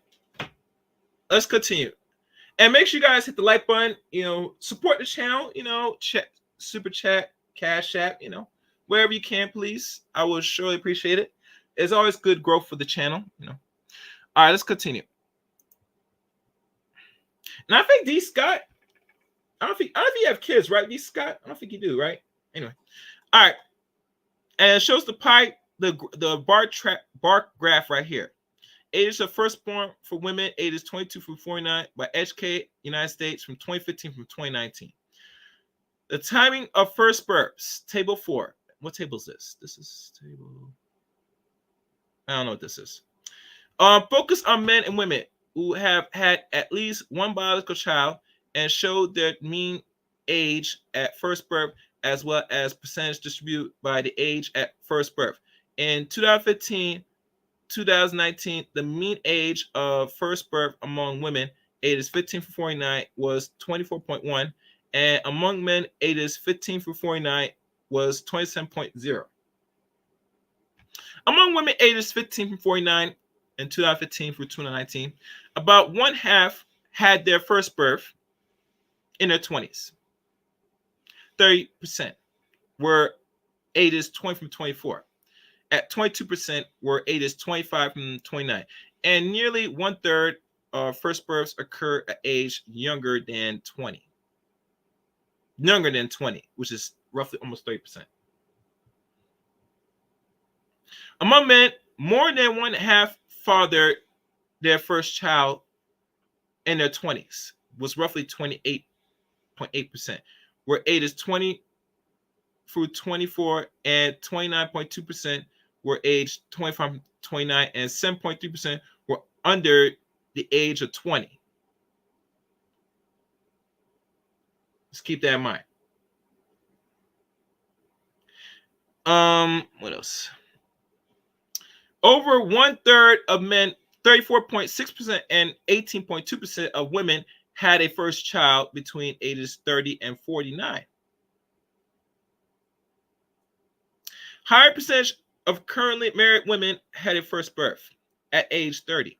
And make sure you guys hit the like button, support the channel, chat, super chat, cash app, wherever you can, please. I will surely appreciate it. It's always good growth for the channel. All right, let's continue. And I think D Scott, I don't think you have kids, right? D Scott, I don't think you do, right? Anyway, all right, and it shows the bar graph right here. Ages of firstborn for women ages 22 through 49 by Educate United States from 2015 from 2019. The timing of first births, table 4. What table is this? This is table. I don't know what this is. Focus on men and women who have had at least one biological child and showed their mean age at first birth as well as percentage distributed by the age at first birth. In 2015, 2019, the mean age of first birth among women ages 15 to 49 was 24.1, and among men ages 15 to 49 was 27.0. Among women ages 15 to 49 in 2015 through 2019, about one half had their first birth in their 20s. 30% were ages 20 from 24. At 22% were ages 25 from 29. And nearly 1/3 of first births occur at age younger than 20. Younger than 20, which is roughly almost 30%. Among men, more than one half fathered their first child in their 20s was roughly 28.8%, where ages 20 through 24 and 29.2% were aged 25 to 29, and 7.3% were under the age of 20. Let's keep that in mind. What else? Over 1/3 of men, 34.6%, and 18.2% of women had a first child between ages 30 and 49. Higher percentage of currently married women had a first birth at age 30,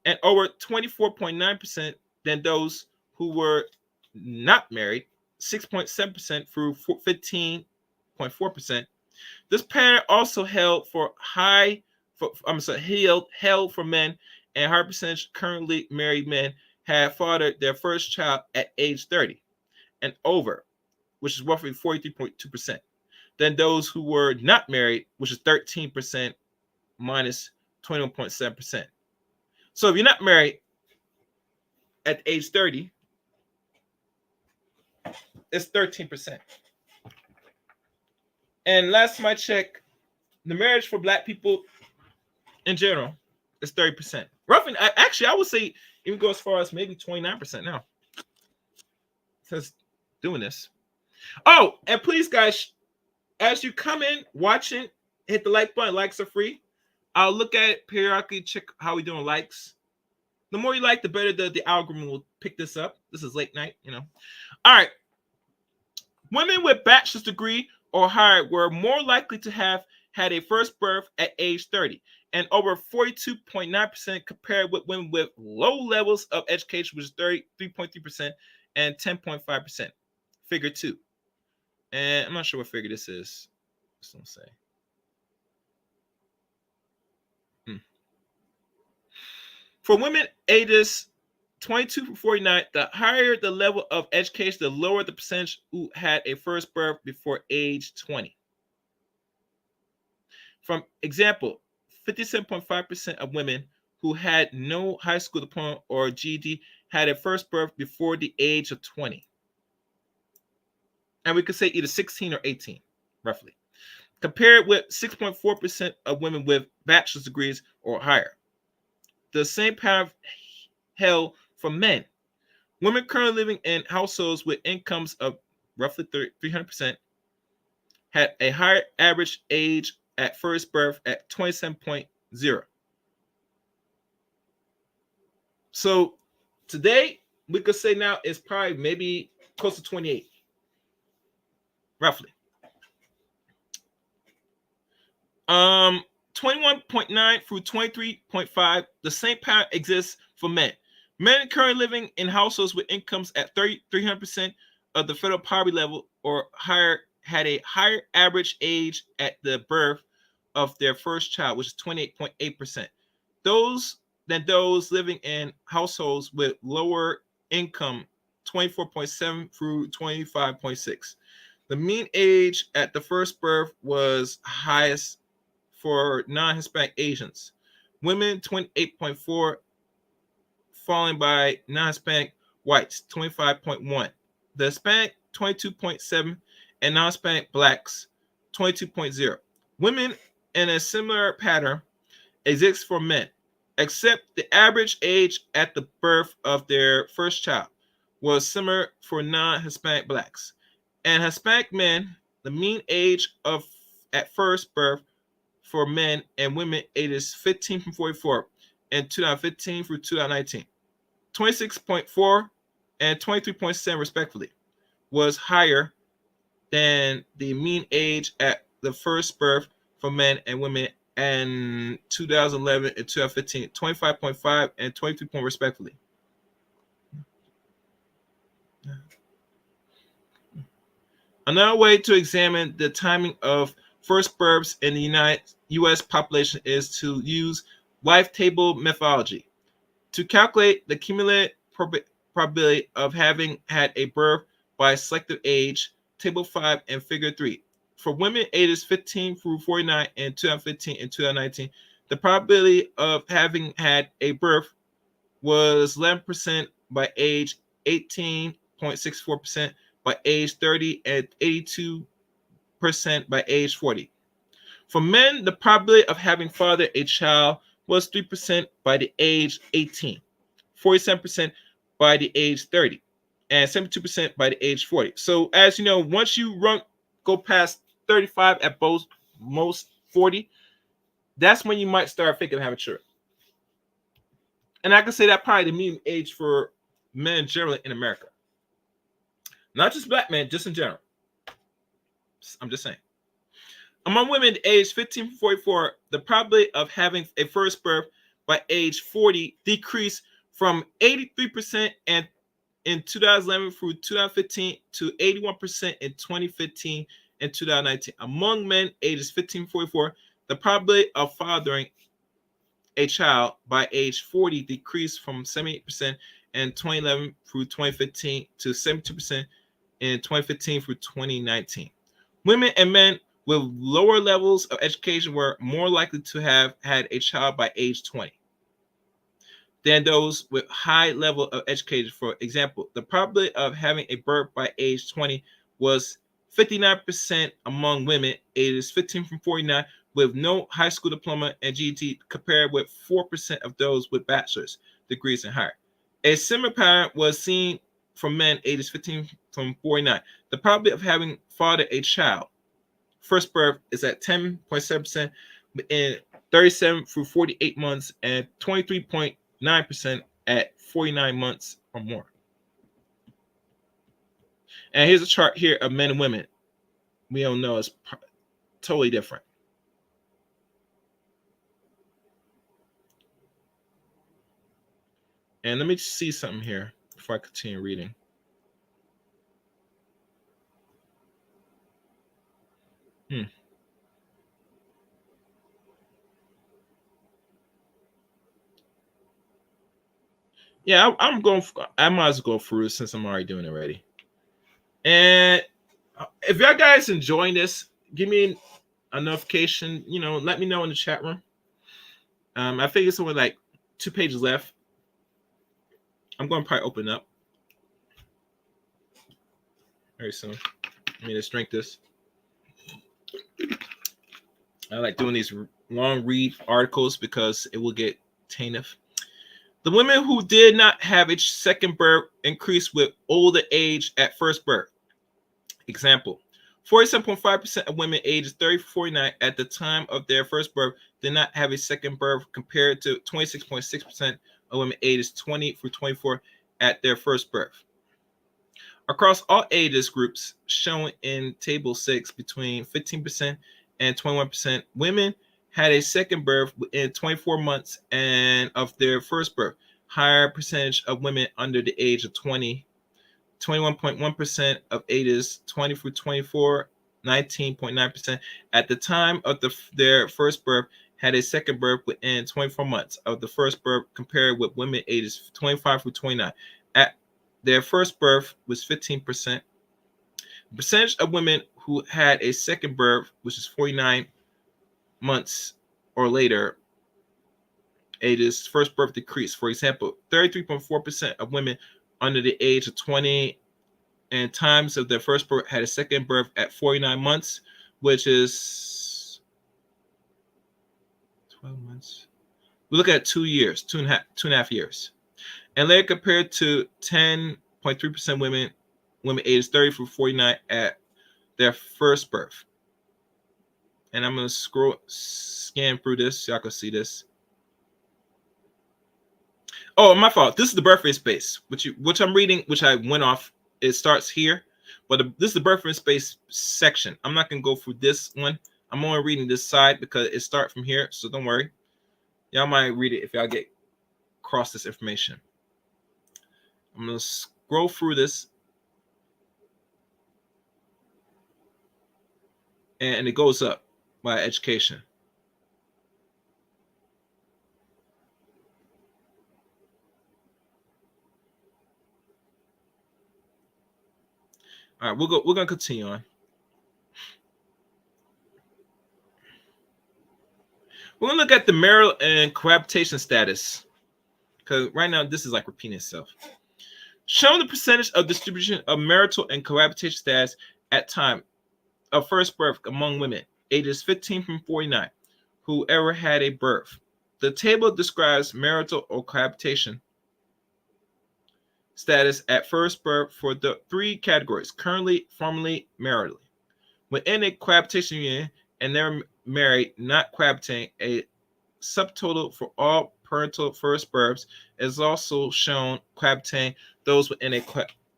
and over 24.9% than those who were not married, 6.7% through 15.4%. This pattern also held for men, and higher percentage currently married men had fathered their first child at age 30 and over, which is roughly 43.2%, than those who were not married, which is 13% minus 21.7%. So if you're not married at age 30, it's 13%. And last time I checked, the marriage for Black people in general is 30%. Roughly, I would say even go as far as maybe 29% now. Since doing this. Oh, and please, guys, as you come in watching, hit the like button. Likes are free. I'll look at it periodically, check how we're doing likes. The more you like, the better the algorithm will pick this up. This is late night, you know. All right. Women with bachelor's degree or higher were more likely to have had a first birth at age 30, and over 42.9% compared with women with low levels of education, which is 33.3% and 10.5%. Figure 2. And I'm not sure what figure this is. Just don't say. For women ages 22 to 49, the higher the level of education, the lower the percentage who had a first birth before age 20. From example, 57.5% of women who had no high school diploma or GED had a first birth before the age of 20. And we could say either 16 or 18, roughly. Compared with 6.4% of women with bachelor's degrees or higher. The same pattern held for men. Women currently living in households with incomes of roughly 300% had a higher average age at first birth at 27.0. So today, we could say now it's probably maybe close to 28, roughly. 21.9 through 23.5, the same pattern exists for men. Men currently living in households with incomes at 300% of the federal poverty level or higher had a higher average age at the birth of their first child, which is 28.8%. Those living in households with lower income, 24.7 through 25.6. The mean age at the first birth was highest for non-Hispanic Asians. Women, 28.4, followed by non-Hispanic whites, 25.1. The Hispanic, 22.7, and non-Hispanic blacks, 22.0. Women in a similar pattern exists for men, except the average age at the birth of their first child was similar for non-Hispanic blacks. And Hispanic men, the mean age of at first birth for men and women ages 15 from 44 in 2015 through 2019, 26.4 and 23.7 respectively, was higher than the mean age at the first birth for men and women in 2011 and 2015, 25.5 and 23 respectively. Another way to examine the timing of first births in the U.S. population is to use life table methodology to calculate the cumulative probability of having had a birth by selective age, Table 5 and Figure 3. For women ages 15 through 49 in 2015 and 2019, the probability of having had a birth was 11% by age 18.64% by age 30, and 82% by age 40. For men, the probability of having fathered a child was 3% by the age 18, 47% by the age 30, and 72% by the age 40. So as you know, once you go past 35 at both most 40, that's when you might start thinking of having children. And I can say that probably the median age for men generally in America. Not just black men, just in general. I'm just saying. Among women aged 15 to 44, the probability of having a first birth by age 40 decreased from 83% in 2011 through 2015 to 81% in 2015 and 2019. Among men ages 15 to 44, the probability of fathering a child by age 40 decreased from 78% in 2011 through 2015 to 72% in 2015 through 2019. Women and men with lower levels of education were more likely to have had a child by age 20 than those with high level of education. For example, the probability of having a birth by age 20 was 59% among women ages 15 from 49 with no high school diploma and GED, compared with 4% of those with bachelor's degrees and higher. A similar pattern was seen for men ages 15 from 49. The probability of having fathered a child first birth is at 10.7% in 37 through 48 months and 23.9% at 49 months or more. And here's a chart here of men and women. We don't know, it's totally different. And let me see something here before I continue reading. Yeah, I'm going. I might as well go through it since I'm already doing it already. And if y'all guys enjoying this, give me a notification. Let me know in the chat room. I think it's only like 2 pages left. I'm going to probably open up very soon. Let me just drink this. I like doing these long read articles because it will get tainted. The women who did not have a second birth increased with older age at first birth. Example, 47.5% of women ages 30 to 49 at the time of their first birth did not have a second birth, compared to 26.6% of women ages 20 through 24 at their first birth. Across all ages groups shown in Table 6, between 15% and 21%, women had a second birth within 24 months and of their first birth. Higher percentage of women under the age of 20, 21.1% of ages 20 through 24, 19.9% at the time of their first birth had a second birth within 24 months of the first birth, compared with women ages 25 through 29. At their first birth was 15%. The percentage of women who had a second birth, which is 49 months or later, ages first birth decreased. For example, 33.4% of women under the age of 20 and times of their first birth had a second birth at 49 months, which is 12 months. We look at 2 years, two and a half years. And later, compared to 10.3% women ages 30 through 49 at their first birth. And I'm going to scan through this so y'all can see this. Oh, my fault. This is the birth rate space, which I'm reading, which I went off. It starts here, but this is the birth rate space section. I'm not going to go through this one. I'm only reading this side because it starts from here, so don't worry. Y'all might read it if y'all get across this information. I'm going to scroll through this. And it goes up by education. All right, we're gonna continue on. We're gonna look at the marital and cohabitation status, because right now this is like repeating itself. Showing the percentage of distribution of marital and cohabitation status at time of first birth among women ages 15 from 49 who ever had a birth. The table describes marital or cohabitation status at first birth for the three categories: currently, formerly, maritally. Within a cohabitation union and they're married, not cohabitating, a subtotal for all parental first births is also shown cohabitating those within a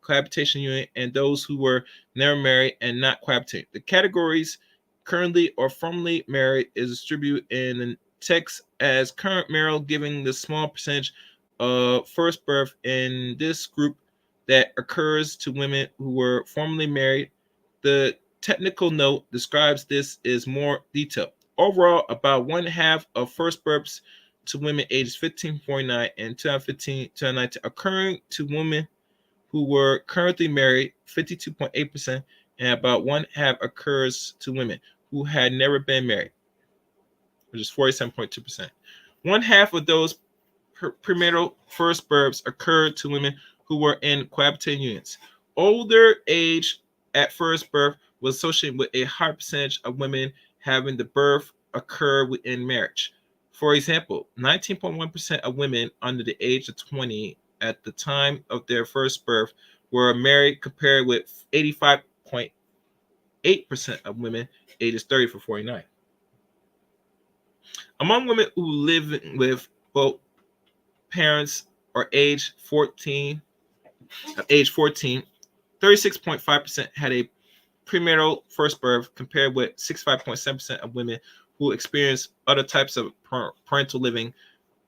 cohabitation union and those who were never married and not cohabitating. The categories currently or formerly married is distributed in the text as current marital, giving the small percentage of first birth in this group that occurs to women who were formerly married. The technical note describes this is more detailed. Overall, about one half of first births to women ages 15 to 49 and 2015 to 2019 occurring to women who were currently married, 52.8%, and about one half occurs to women who had never been married, which is 47.2%. One half of those premarital first births occurred to women who were in cohabitating unions. Older age at first birth was associated with a higher percentage of women having the birth occur within marriage. For example, 19.1% of women under the age of 20 at the time of their first birth were married, compared with 85.8% of women ages 30 to 49. Among women who live with both parents are age 14, 36.5% had a premarital first birth, compared with 65.7% of women who experience other types of parental living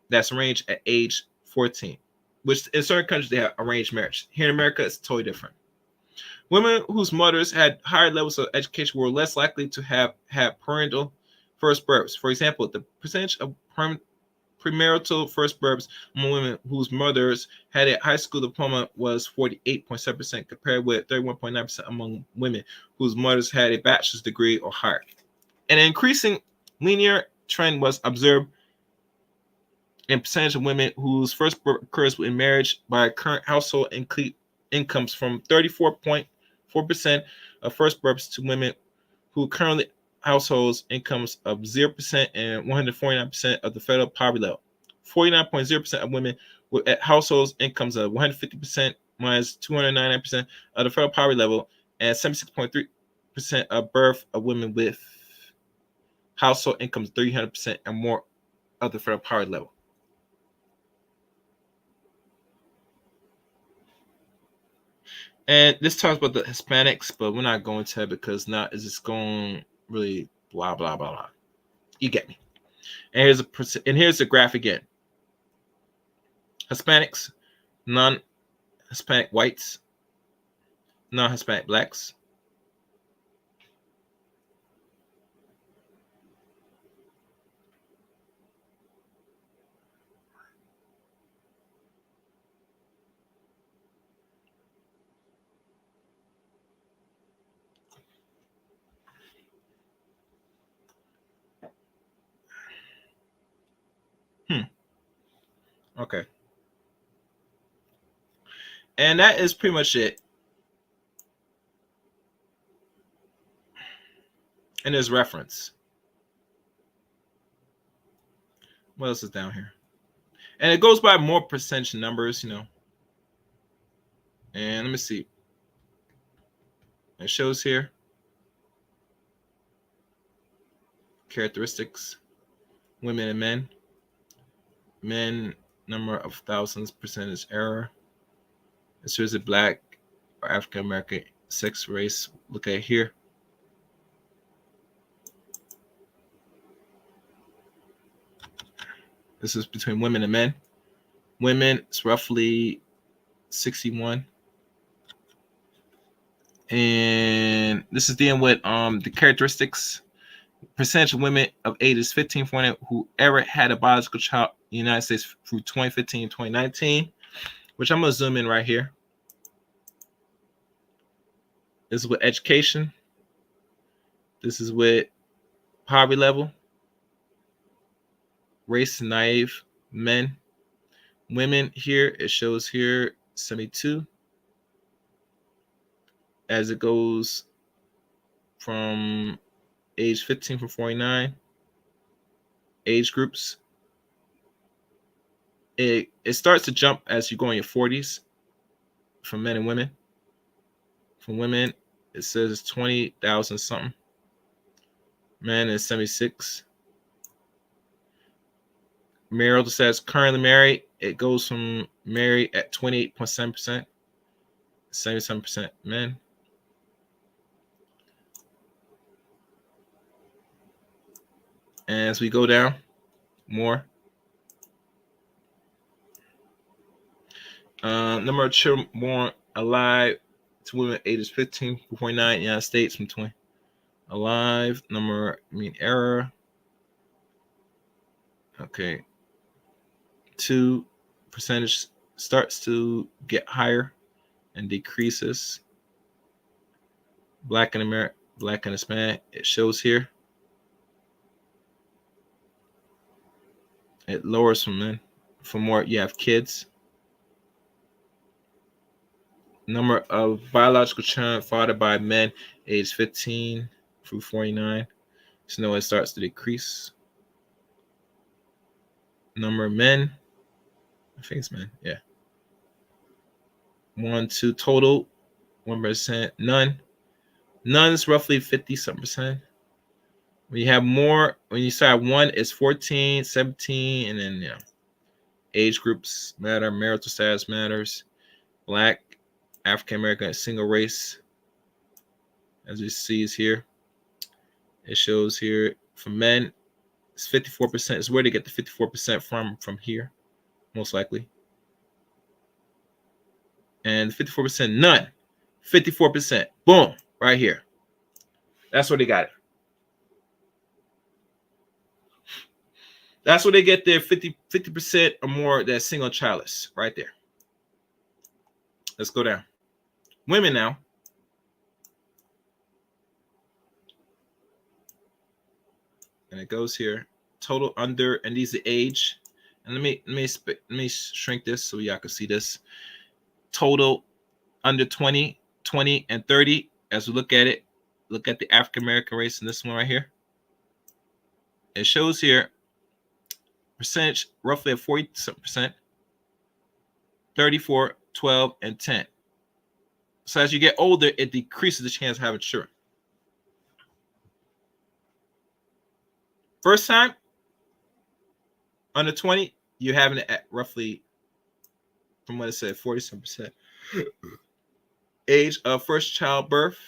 that's arranged at age 14, which in certain countries they have arranged marriage. Here in America, it's totally different. Women whose mothers had higher levels of education were less likely to have had parental first births. For example, the percentage of premarital first births among women whose mothers had a high school diploma was 48.7%, compared with 31.9% among women whose mothers had a bachelor's degree or higher. An increasing linear trend was observed in percentage of women whose first birth occurs in marriage by current household incomes, from 34.4% of first births to women who currently households incomes of 0% and 149% of the federal poverty level. 49.0% of women with households incomes of 150% minus 299% of the federal poverty level, and 76.3% of birth of women with household incomes 300% and more of the federal poverty level. And this talks about the Hispanics, but we're not going to it because not is just going really blah blah blah blah. You get me. And here's a graph again. Hispanics, non-Hispanic whites, non-Hispanic blacks. Okay. And that is pretty much it. And there's reference. What else is down here? And it goes by more percentage numbers, And let me see. It shows here characteristics, women and men. Men, number of thousands, percentage error. It shows it black or African American, sex, race. Look at here. This is between women and men. Women, it's roughly 61. And this is dealing with the characteristics. Percentage of women of ages 15 to 40 who ever had a biological child in the United States through 2015 and 2019, which I'm going to zoom in right here. This is with education. This is with poverty level, race naive men, Women here, it shows here 72 as it goes from age 15 from 49 age groups. It starts to jump as you go in your 40s for men and women. For women, it says it's 20,000 something. Men is 76. Marital status currently married. It goes from married at 28.7%, 77% men. And as we go down more, number of children born alive to women ages 15 to 49 in the United States from 20. Alive, error. Okay. 2 percentage starts to get higher and decreases. Black and Hispanic, it shows here. It lowers from men. For more, you have kids. Number of biological children fathered by men age 15 through 49. So now it starts to decrease. Number of men, I think it's men, yeah. 1, 2 total, 1%, none. None is roughly 50-something%. When you have more, when you start 1, it's 14, 17, and then age groups matter, marital status matters. Black, African American, single race, as you see is here. It shows here for men, it's 54%. It's where they get the 54% from here, most likely. And 54% none. 54%. Boom. Right here. That's where they got it. That's where they get their 50% or more that single childless. Right there. Let's go down. Women now. And it goes here. Total under, and these are age. And let me shrink this so y'all can see this. Total under 20, 20, and 30. As we look at it, look at the African American race in this one right here. It shows here percentage roughly at 40%, 34, 12, and 10. So as you get older, it decreases the chance of having children. First time, under 20, you're having it at roughly, from what it said, 40-some%. Age of first childbirth,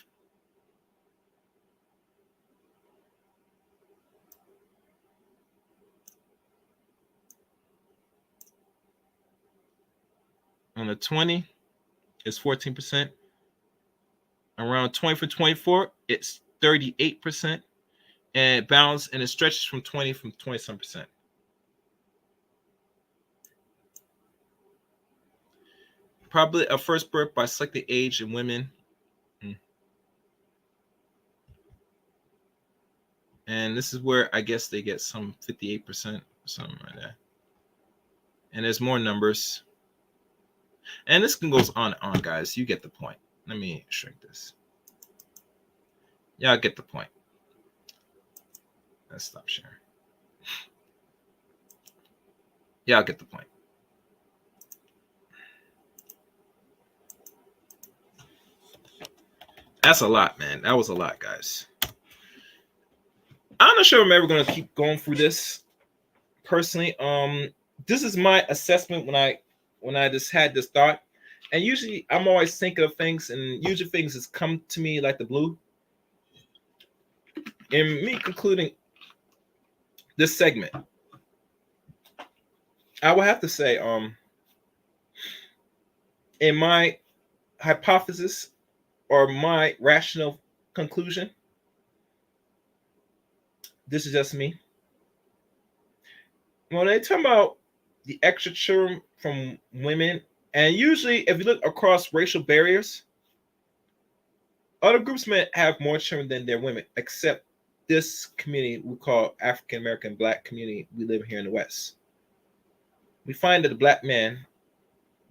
on the 20 is 14%. Around 20 for 24, it's 38%. And it balances and it stretches from 20-some%. Probably a first birth by selected age in women. And this is where I guess they get some 58%, something like that. And there's more numbers. And this can goes on and on, guys. You get the point. Let me shrink this. Y'all get the point. Let's stop sharing. Y'all get the point. That's a lot, man. That was a lot, guys. I'm not sure I'm ever gonna keep going through this personally. This is my assessment when I just had this thought. And usually I'm always thinking of things, and usually things just come to me like the blue. In me concluding this segment, I would have to say, in my hypothesis or my rational conclusion, this is just me. When they talk about the extra children from women, and usually if you look across racial barriers, other groups may have more children than their women, except this community we call African American Black community we live here in the West. we find that the black man,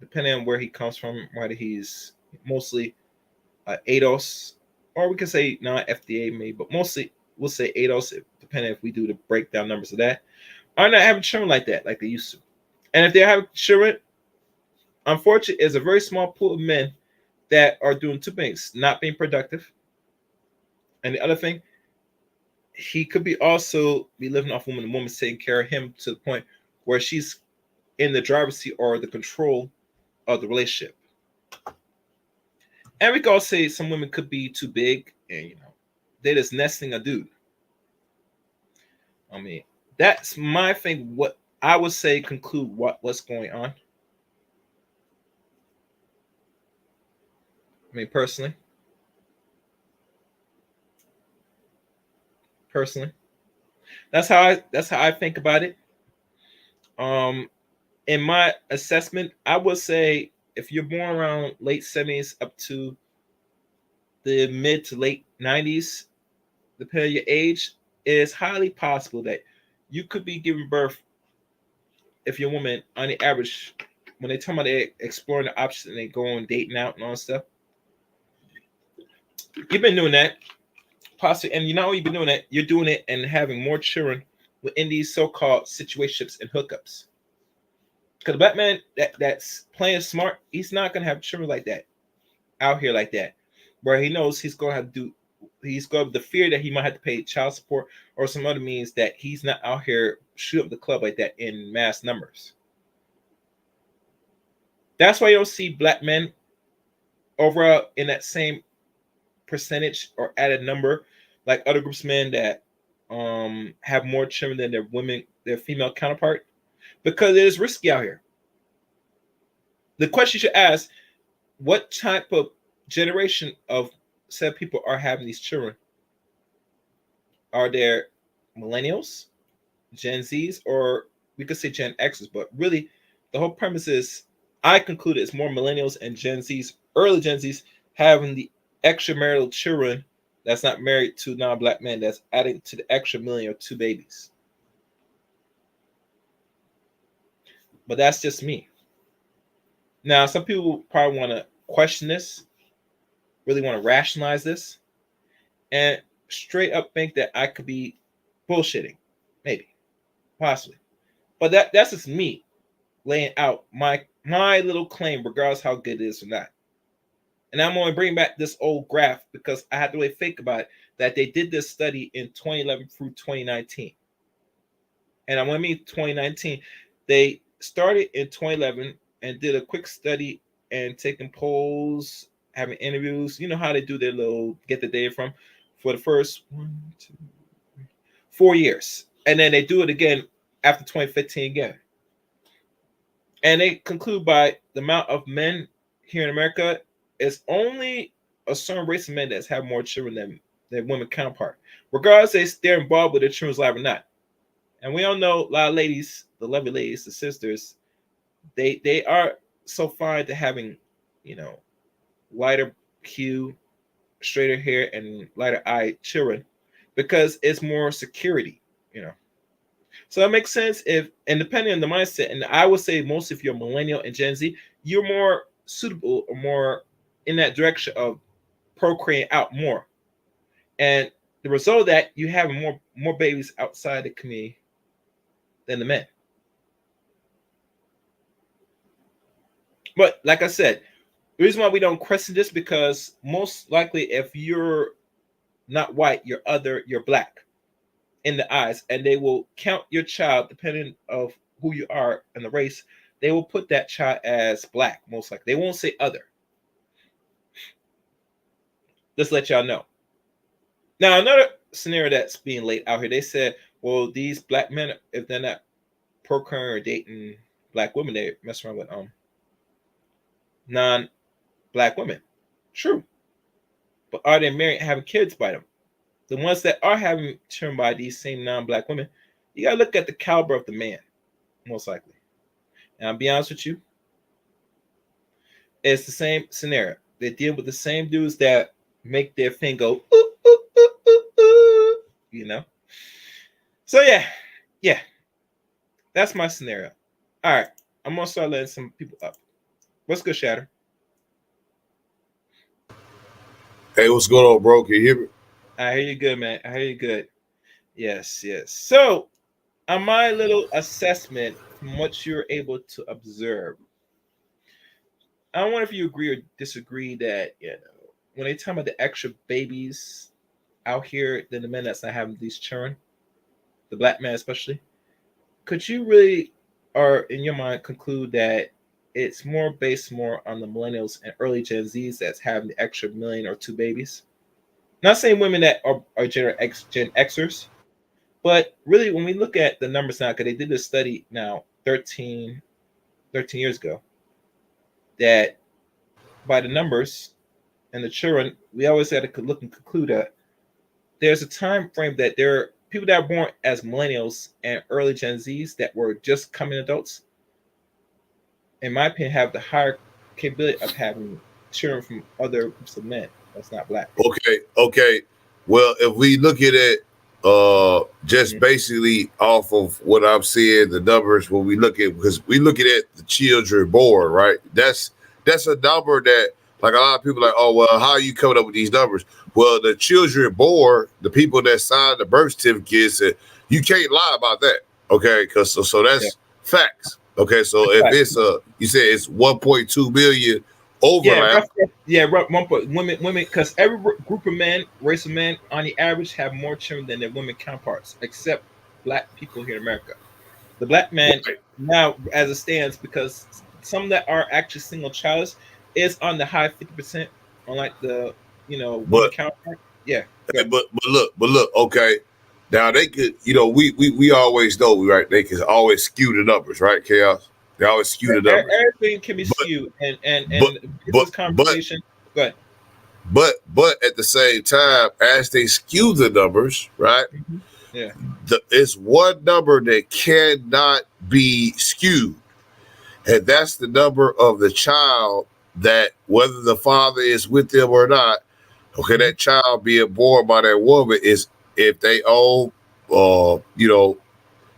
depending on where he comes from, whether he's mostly ADOS, or we can say non-FDA maybe, but mostly we'll say ADOS, depending if we do the breakdown numbers of that, are not having children like that, like they used to. And if they're having children, unfortunately, it's a very small pool of men that are doing two things: not being productive, and the other thing, he could be also be living off woman. The woman's taking care of him to the point where she's in the driver's seat or the control of the relationship. And we can also say some women could be too big, and they're just nesting a dude. I mean, that's my thing. What I would say conclude what's going on. I mean, personally, that's how I think about it. Um, in my assessment, I would say if you're born around late 70s up to the mid to late 90s, depending on your age, it's highly possible that you could be giving birth, if you're a woman, on the average, when they talk about they exploring the options and they go on dating out and all that stuff, you've been doing that, possibly, and you not only been doing that, you're doing it and having more children within these so-called situationships and hookups. Because the black man that's playing smart, he's not gonna have children like that out here like that, where he knows he's gonna have to do. He's got the fear that he might have to pay child support or some other means that he's not out here shoot up the club like that in mass numbers. That's why you don't see black men overall in that same percentage or added number like other groups of men that have more children than their women, their female counterpart, because it is risky out here. The question you should ask: what type of generation of said people are having these children? Are there millennials, Gen Zs, or we could say Gen Xs? But really, the whole premise is I concluded it's more millennials and Gen Zs, early Gen Zs, having the extramarital children that's not married to non-black men, that's adding to the extra million or two babies. But that's just me. Now, some people probably want to question this, really want to rationalize this, and straight up think that I could be bullshitting. Maybe, possibly. But that's just me laying out my little claim, regardless how good it is or not. And I'm going to bring back this old graph because I had to really think about it, that they did this study in 2011 through 2019. And I want to mean 2019. They started in 2011 and did a quick study and taking polls, having interviews. You know how they do their little get the data from for the first 4 years. And then they do it again after 2015 again. And they conclude by the amount of men here in America is only a certain race of men that's have more children than their women counterpart, regardless if they're involved with their children's life or not. And we all know a lot of ladies, the lovely ladies, the sisters, they are so fine to having, lighter hue, straighter hair, and lighter eyed children because it's more security. So that makes sense and depending on the mindset, and I would say most if you're millennial and Gen Z, you're more suitable or more in that direction of procreating out more. And the result of that, you have more babies outside the community than the men. But like I said, the reason why we don't question this because most likely if you're not white, you're black in the eyes, and they will count your child depending of who you are and the race. They will put that child as black, most likely. They won't say other. Just let y'all know. Now, another scenario that's being laid out here, they said, well, these black men, if they're not procreating or dating black women, they mess around with non-black women. True. But are they married and having kids by them? The ones that are having children by these same non-black women, you gotta look at the caliber of the man, most likely. And I'll be honest with you, it's the same scenario. They deal with the same dudes that make their thing go ooh, ooh, ooh, ooh, ooh. So yeah, that's my scenario. All right. I'm gonna start letting some people up. What's good, Shatter? Hey, what's going on, bro? Can you hear me? I hear you good, man. I hear you good. Yes, yes. So, on my little assessment from what you're able to observe, I don't wonder if you agree or disagree that when they talk about the extra babies out here than the men that's not having these children, the black man especially, could you really, or in your mind, conclude that it's more based more on the millennials and early Gen Zs that's having the extra million or two babies? Not saying women that are Gen Xers, but really when we look at the numbers now, because they did this study now 13 years ago, that by the numbers and the children, we always had to look and conclude that there's a time frame that there are people that are born as millennials and early Gen Zs that were just coming adults, in my opinion, have the higher capability of having children from other groups of men that's not black. Okay. Well, if we look at it just basically off of what I'm seeing, the numbers when we look at, because we looking at the children born, right? That's a number that like a lot of people are like, oh well, how are you coming up with these numbers? Well, the children born, the people that signed the birth certificates, you can't lie about that. Okay, because so that's facts. Okay, so if it's you say it's 1.2 million overlap. Women, because every group of men, race of men, on the average, have more children than their women counterparts, except black people here in America. The black man now, as it stands, because some that are actually single childless, is on the high 50%, unlike the women counterpart. Yeah, but look, okay. Now they could, we always know, right? They can always skew the numbers, right? Chaos. They always skew the numbers. Everything can be skewed, and this conversation. Go ahead. But at the same time, as they skew the numbers, right? Mm-hmm. Yeah, it's one number that cannot be skewed, and that's the number of the child that, whether the father is with them or not, okay, that child being born by that woman is if they owe,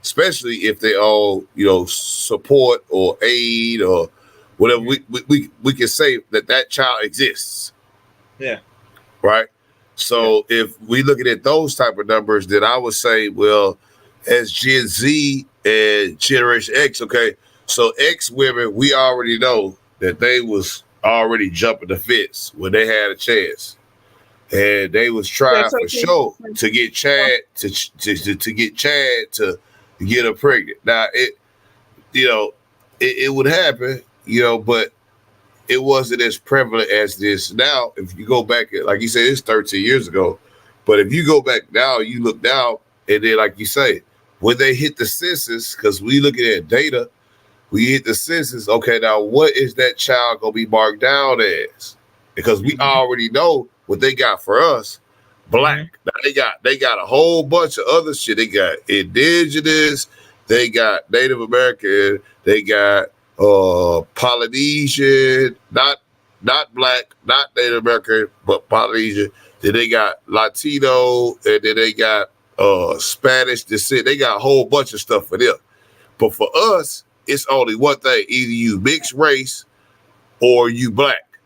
especially if they owe, support or aid or whatever, we can say that child exists. Yeah. Right. So if we looking at those type of numbers, then I would say, well, as Gen Z and Generation X, okay, so X women, we already know that they was already jumping the fence when they had a chance. And they was trying for sure to get Chad to get Chad to get her pregnant. Now it would happen, but it wasn't as prevalent as this now. If you go back, like you said, it's 13 years ago, but if you go back now, you look now, and then like you say, when they hit the census, because we looking at data, we hit the census. Okay, now what is that child gonna be marked down as? Because we already know what they got for us, black. Now they got a whole bunch of other shit. They got indigenous, they got Native American, they got Polynesian, not black, not Native American, but Polynesian. Then they got Latino, and then they got Spanish descent. They got a whole bunch of stuff for them. But for us, it's only one thing: either you mixed race or you black.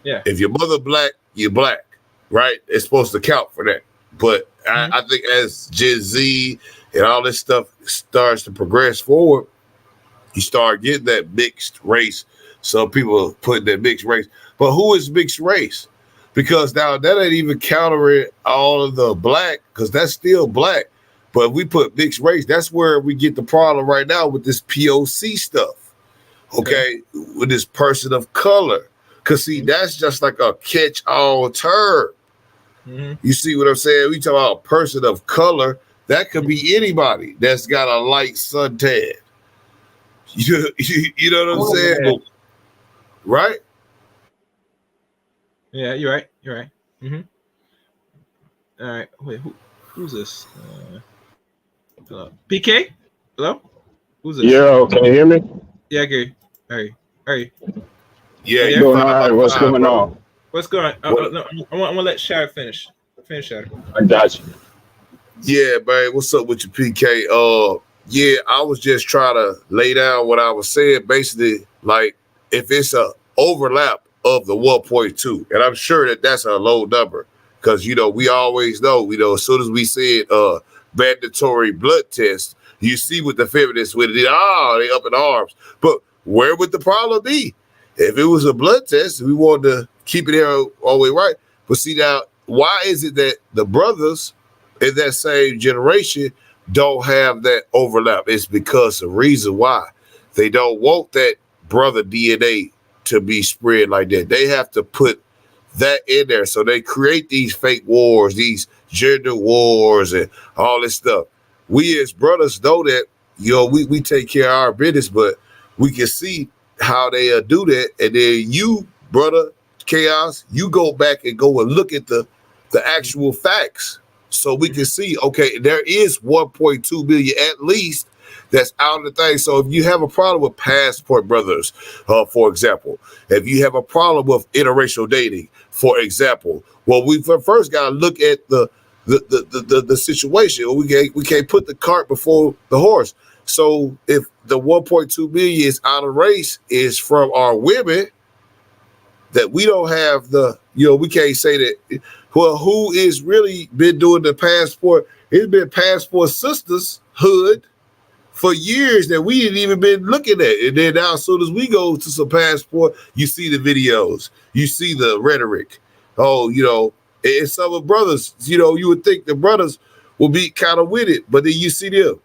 Yeah. If your mother black, you're black, right? It's supposed to count for that. But I think as Gen Z and all this stuff starts to progress forward, you start getting that mixed race. Some people put that mixed race. But who is mixed race? Because now that ain't even countering all of the black, because that's still black. But if we put mixed race, that's where we get the problem right now with this POC stuff. Okay? With this person of color. Because, see, that's just like a catch-all term. You see what I'm saying? We talk about a person of color. That could be anybody that's got a light suntan. You know what I'm saying? But, right? Yeah, you're right. You're right. All right. Wait, who's this? Hello. PK? Hello? Who's this? Yeah, can you hear me? Yeah, I hear you. Hey. Yeah, you're doing all right. What's going on? What's going on? No, I'm gonna let Shad finish. Finish, Shad. I got you. Yeah, man. What's up with your PK? Yeah, I was just trying to lay down what I was saying. Basically, like if it's a overlap of the 1.2, and I'm sure that that's a low number because we always know, as soon as we said mandatory blood test, you see what the feminists with it. They up in arms. But where would the problem be? If it was a blood test, we wanted to keep it there all the way right. But see now, why is it that the brothers in that same generation don't have that overlap? It's because the reason why they don't want that brother DNA to be spread like that. They have to put that in there. So they create these fake wars, these gender wars and all this stuff. We as brothers know that, we take care of our business, but we can see how they do that. And then you, brother Chaos, you go back and go and look at the actual facts. So we can see, okay, there is 1.2 million at least that's out of the thing. So if you have a problem with passport brothers, for example, if you have a problem with interracial dating, for example, well, we first got to look at the situation. We can't put the cart before the horse. So if the 1.2 million is out of race is from our women, that we don't have we can't say that. Well, who is really been doing the passport? It's been passport sisters hood for years that we didn't even been looking at. And then now, as soon as we go to some passport, you see the videos, you see the rhetoric. Oh, and some of brothers, you would think the brothers will be kind of with it, but then you see them.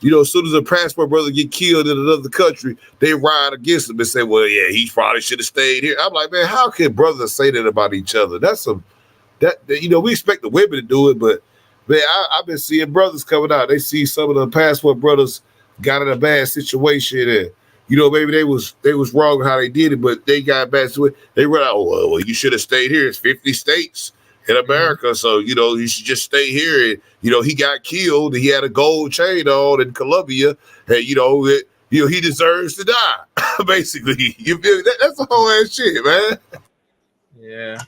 As soon as a passport brother get killed in another country, they ride against them and say, well, yeah, he probably should have stayed here. I'm like, man, how can brothers say that about each other? That's we expect the women to do it, but man, I've been seeing brothers coming out. They see some of the passport brothers got in a bad situation, and maybe they was wrong how they did it, but they got bad situation. They run out, well, you should have stayed here. It's 50 states in America, so you should just stay here. And he got killed. He had a gold chain on in Colombia, and he deserves to die. Basically, you feel me? That's the whole ass shit, man. Yeah.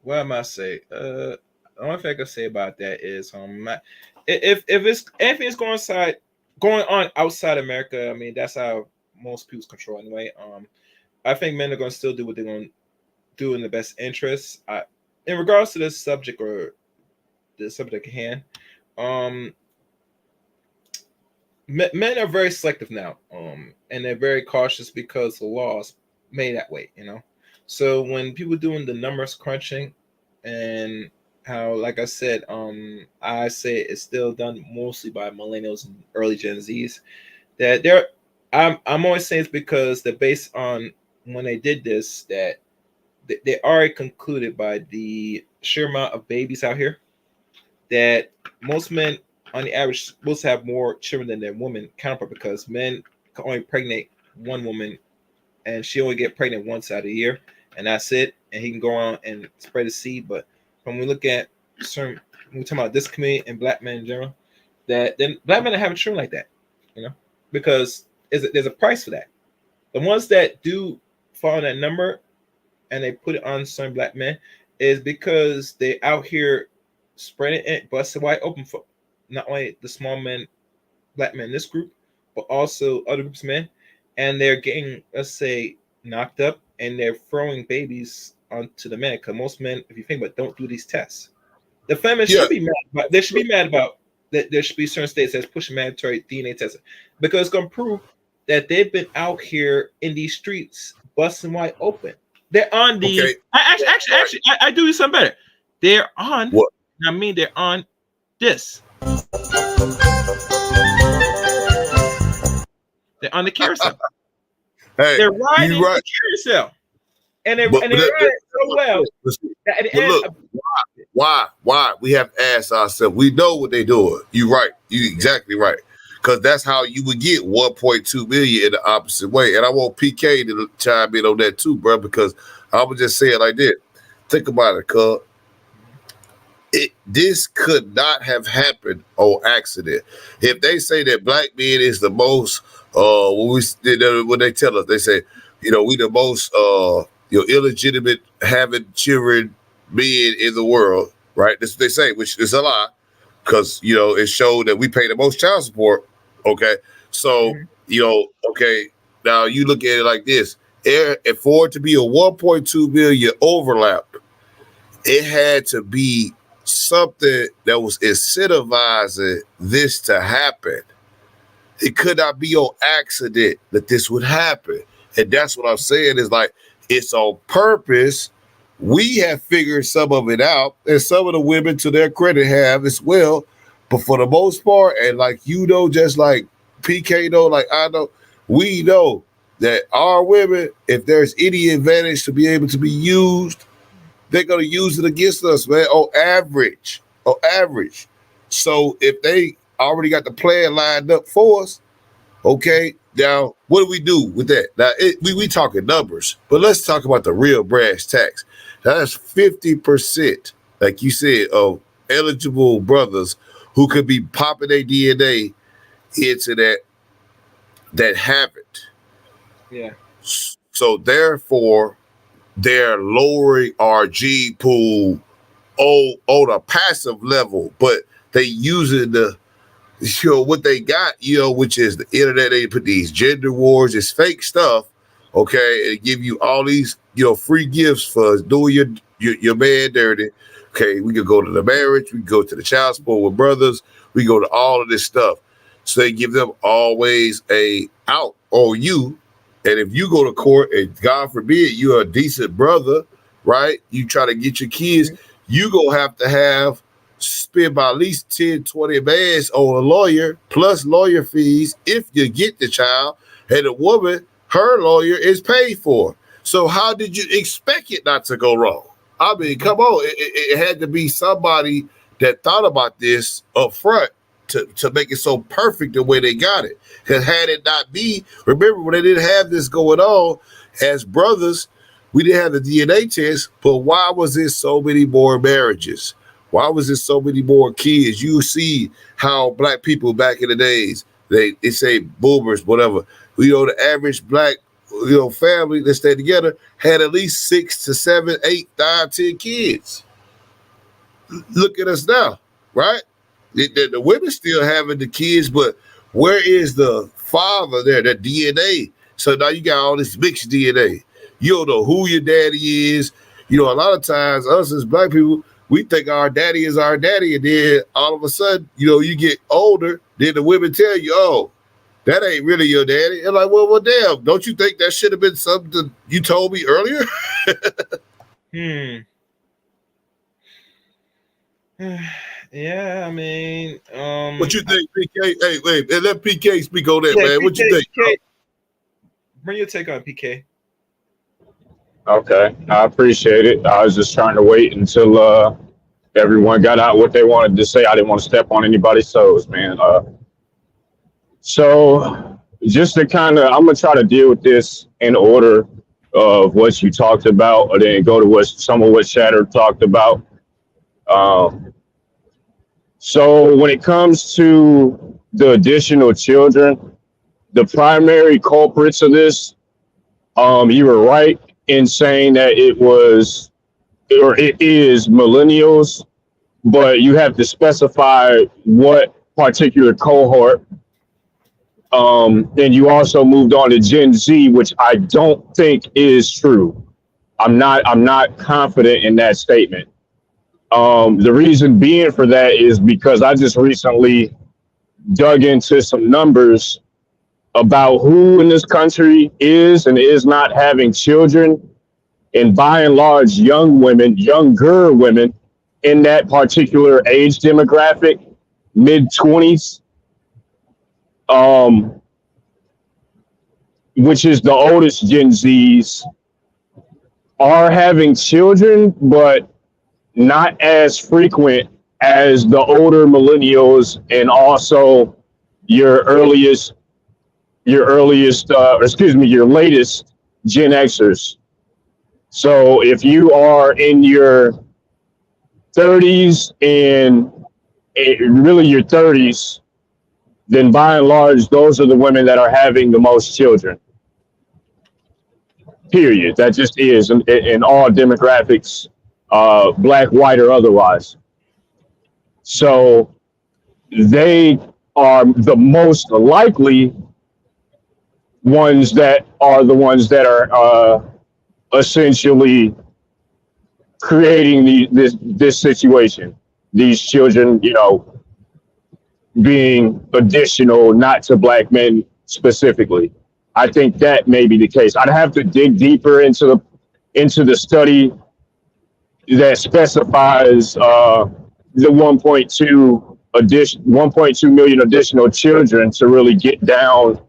What am I say? The only thing I can say about that is, if it's anything is going on outside America, I mean that's how most people's control anyway. I think men are going to still do what they're going to do in the best interest. In regards to this subject or the subject at hand, men are very selective now, and they're very cautious because the law is made that way, So when people doing the numbers crunching, and how, like I said, I say it's still done mostly by millennials and early Gen Zs. That I'm always saying it's because they're based on when they did this that they already concluded by the sheer amount of babies out here that most men on the average supposed to have more children than their woman counterpart, because men can only pregnate one woman and she only get pregnant once out of the year, and that's it. And he can go on and spread the seed. But when we look at when we're talking about this community and black men in general, that then black men are having children like that, because there's a price for that. The ones that do fall in that number and they put it on certain black men is because they out here spreading it, busted wide open for not only the small men, black men in this group, but also other groups of men. And they're getting, let's say, knocked up, and they're throwing babies onto the men. Because most men, if you think about it, don't do these tests. The feminists should be mad, but they should be mad about that. There should be certain states that's pushing mandatory DNA testing, because it's going to prove that they've been out here in these streets busting wide open. They're on the. Okay. Actually, I do something better. They're on. What? I mean, they're on this. They're on the carousel. Hey, they're riding the carousel, and they ride it so well. That at the end, why? We have to ask ourselves. We know what they're doing. You're right. You exactly right. Because that's how you would get 1.2 million in the opposite way. And I want PK to chime in on that too, bro, because I would just say it like this. Think about it, cuz. This could not have happened on accident. If they say that black men is the most, when they tell us, they say, we the most illegitimate having children men in the world, right? That's what they say, which is a lie. because it showed that we pay the most child support. Okay, so okay, now you look at it like this: for it to be a 1.2 billion overlap, it had to be something that was incentivizing this to happen. It could not be on accident that this would happen. And that's what I'm saying is like, it's on purpose. We have figured some of it out, and some of the women, to their credit, have as well. But for the most part, and like just like PK know, like I know, we know that our women, if there's any advantage to be able to be used, they're going to use it against us, man, on average. On average. So if they already got the plan lined up for us, okay, now what do we do with that? Now, we talking numbers, but let's talk about the real brass tacks. That's 50%, like you said, of eligible brothers who could be popping their DNA into that habit. Yeah. So therefore, they're lowering our G pool on a passive level, but they using what they got, which is the internet. They put these gender wars, this fake stuff, okay, and give you all these, free gifts for doing your man dirty. Okay, we could go to the marriage, we could go to the child support with brothers, we go to all of this stuff. So they give them always a out on you. And if you go to court and God forbid you're a decent brother, right? You try to get your kids, you gonna have spend by at least 10, 20 bands on a lawyer plus lawyer fees if you get the child. And the woman, her lawyer is paid for. So how did you expect it not to go wrong? I mean, come on. It had to be somebody that thought about this up front to make it so perfect the way they got it. Because had it not be, remember when they didn't have this going on, as brothers, we didn't have the DNA test, but why was there so many more marriages? Why was there so many more kids? You see how black people back in the days, they say boomers, whatever. The average black family that stayed together had at least 6 to 7, 8, 9, 10 kids. Look at us now, right? The women still having the kids, but where is the father there, that DNA? So now you got all this mixed DNA. You don't know who your daddy is. A lot of times us as black people, we think our daddy is our daddy, and then all of a sudden, you get older, then the women tell you, oh, that ain't really your daddy. And like, well, damn, don't you think that should have been something you told me earlier? Yeah, I mean, what you think, PK? Hey, wait, and let PK speak on that, man. What you think? PK, bring your take on PK. Okay, I appreciate it. I was just trying to wait until everyone got out what they wanted to say. I didn't want to step on anybody's toes, man. So just to kind of, I'm gonna try to deal with this in order of what you talked about, or then go to some of what Shatter talked about. So when it comes to the additional children, the primary culprits of this, you were right in saying that it is millennials, but you have to specify what particular cohort. And you also moved on to Gen Z, which I don't think is true. I'm not confident in that statement. The reason being for that is because I just recently dug into some numbers about who in this country is and is not having children. And by and large, younger women in that particular age demographic, mid-20s, which is the oldest Gen Zs, are having children, but not as frequent as the older millennials and also your latest Gen Xers. So if you are in your 30s and really your 30s, then by and large, those are the women that are having the most children. Period. That just is in all demographics, black, white, or otherwise. So they are the most likely ones that are the ones that are essentially creating this situation. These children, being additional, not to black men specifically. I think that may be the case. I'd have to dig deeper into the study that specifies the 1.2 million additional children to really get down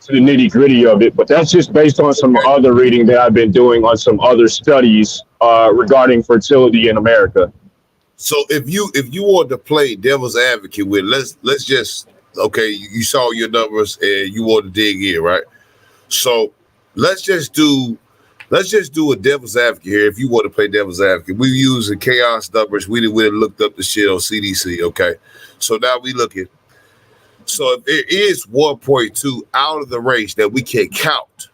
to the nitty gritty of it. But that's just based on some Okay. other reading that I've been doing on some other studies regarding fertility in America. So if you want to play devil's advocate with, let's just okay, you saw your numbers and you want to dig in, right? So let's just do a devil's advocate here. If you want to play devil's advocate, we using chaos numbers. We didn't looked up the shit on CDC. Okay, so now we looking. So if there is 1.2 out of the range that we can count,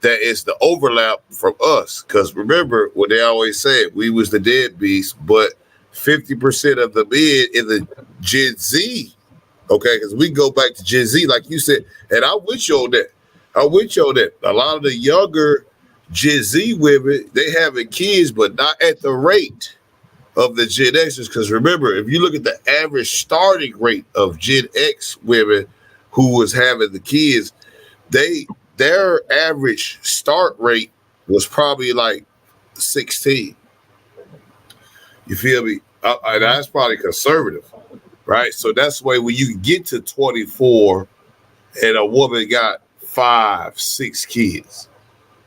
that is the overlap from us. Because remember what they always said, we was the deadbeats, but 50% of the men in the Gen Z, okay, because we go back to Gen Z, like you said, and I'm with you on that. I'm with you on that. A lot of the younger Gen Z women, they having kids, but not at the rate of the Gen Xers. Because remember, if you look at the average starting rate of Gen X women who was having the kids, their average start rate was probably like 16. You feel me? And that's probably conservative, right? So that's the way when you get to 24 and a woman got 5, 6 kids.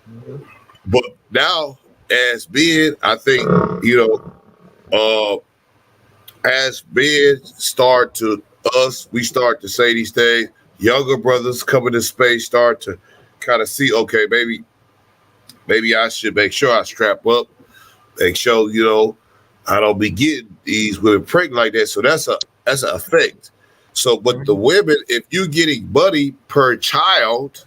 Mhm. But now, as men, I think, as men we start to say these things, younger brothers coming to space start to kind of see, okay, maybe I should make sure I strap up, make sure, I don't be getting these women pregnant like that. So that's an effect. So, but the women, if you're getting money per child,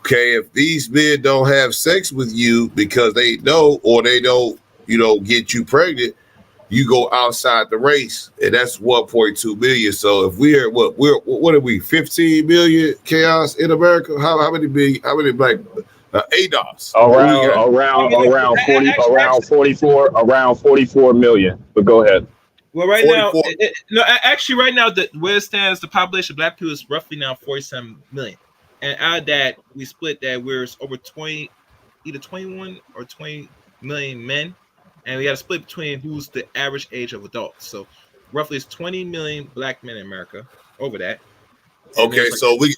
okay, if these men don't have sex with you because they know or they don't, get you pregnant, you go outside the race, and that's 1.2 million. So if what are we, 15 million chaos in America? How many black ADOS? What we got? Around 44 million. But go ahead. Well, right now, 44. actually, right now, where it stands, the population of black people is roughly now 47 million, and out of that, we split that we're over 20, either 21 or 20 million men, and we got to split between who's the average age of adults. So, roughly, it's 20 million black men in America. Over that, and Okay, there's like so we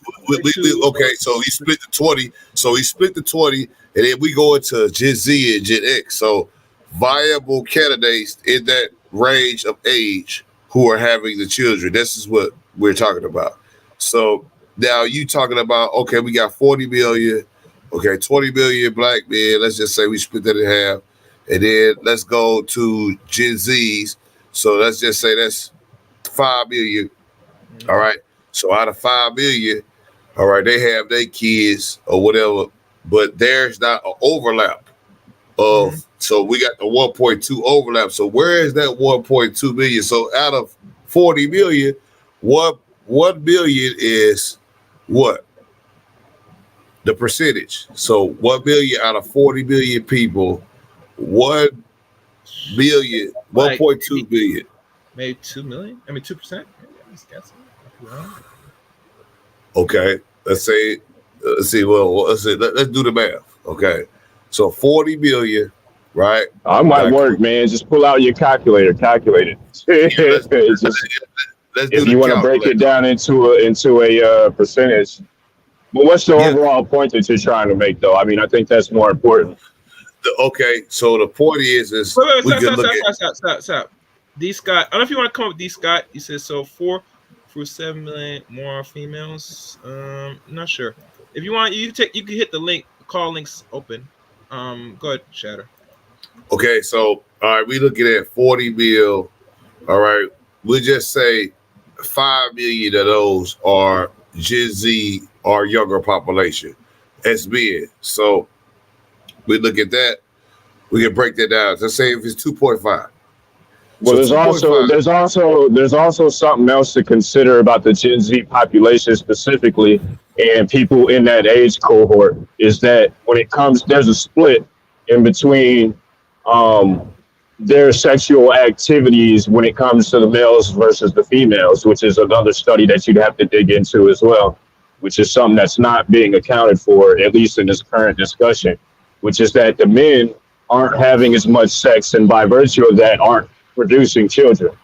okay, so he split the 20. So he split the 20, and then we go into Gen Z and Gen X. So viable candidates in that range of age who are having the children. This is what we're talking about. So now you talking about, okay, we got 40 million, okay, 20 million black men. Let's just say we split that in half. And then let's go to Gen Zs. So let's just say that's 5 million. All right. So out of 5 million, all right, they have their kids or whatever, but there's not an overlap of. So we got the 1.2 overlap. So where is that 1.2 million? So out of 40 million, 1 million is what? The percentage. So 1 million out of 40 million people, 1 billion, like 1.2 billion. maybe 2 million. I mean 2%. Okay, let's say, let's see. Well, let's see. Let's do the math. Okay, so 40 million, right? I might work, man. Just pull out your calculator. Calculate it. Yeah, let's It's just do if the you want to break calculator. it down into a percentage. But what's the Yeah. overall point that you're trying to make, though? I mean, I think that's more important. Okay, so the point is Wait, we can look at. stop. D Scott, I don't know if you want to come up with D Scott. You said so 4 through 7 million more females. Not sure. If you want, you can hit the link. Call links open. Go ahead, Shatter. Okay, so all right, we looking at 40 mil. All right, we'll just say 5 million of those are Gen Z or younger population as men. So we look at that. We can break that down. Let's say if it's 2.5. Well, So 2.5. there's also something else to consider about the Gen Z population specifically, and people in that age cohort is that when it comes, there's a split in between um, their sexual activities when it comes to the males versus the females, which is another study that you'd have to dig into as well, which is something that's not being accounted for, at least in this current discussion, which is that the men aren't having as much sex and by virtue of that aren't producing children.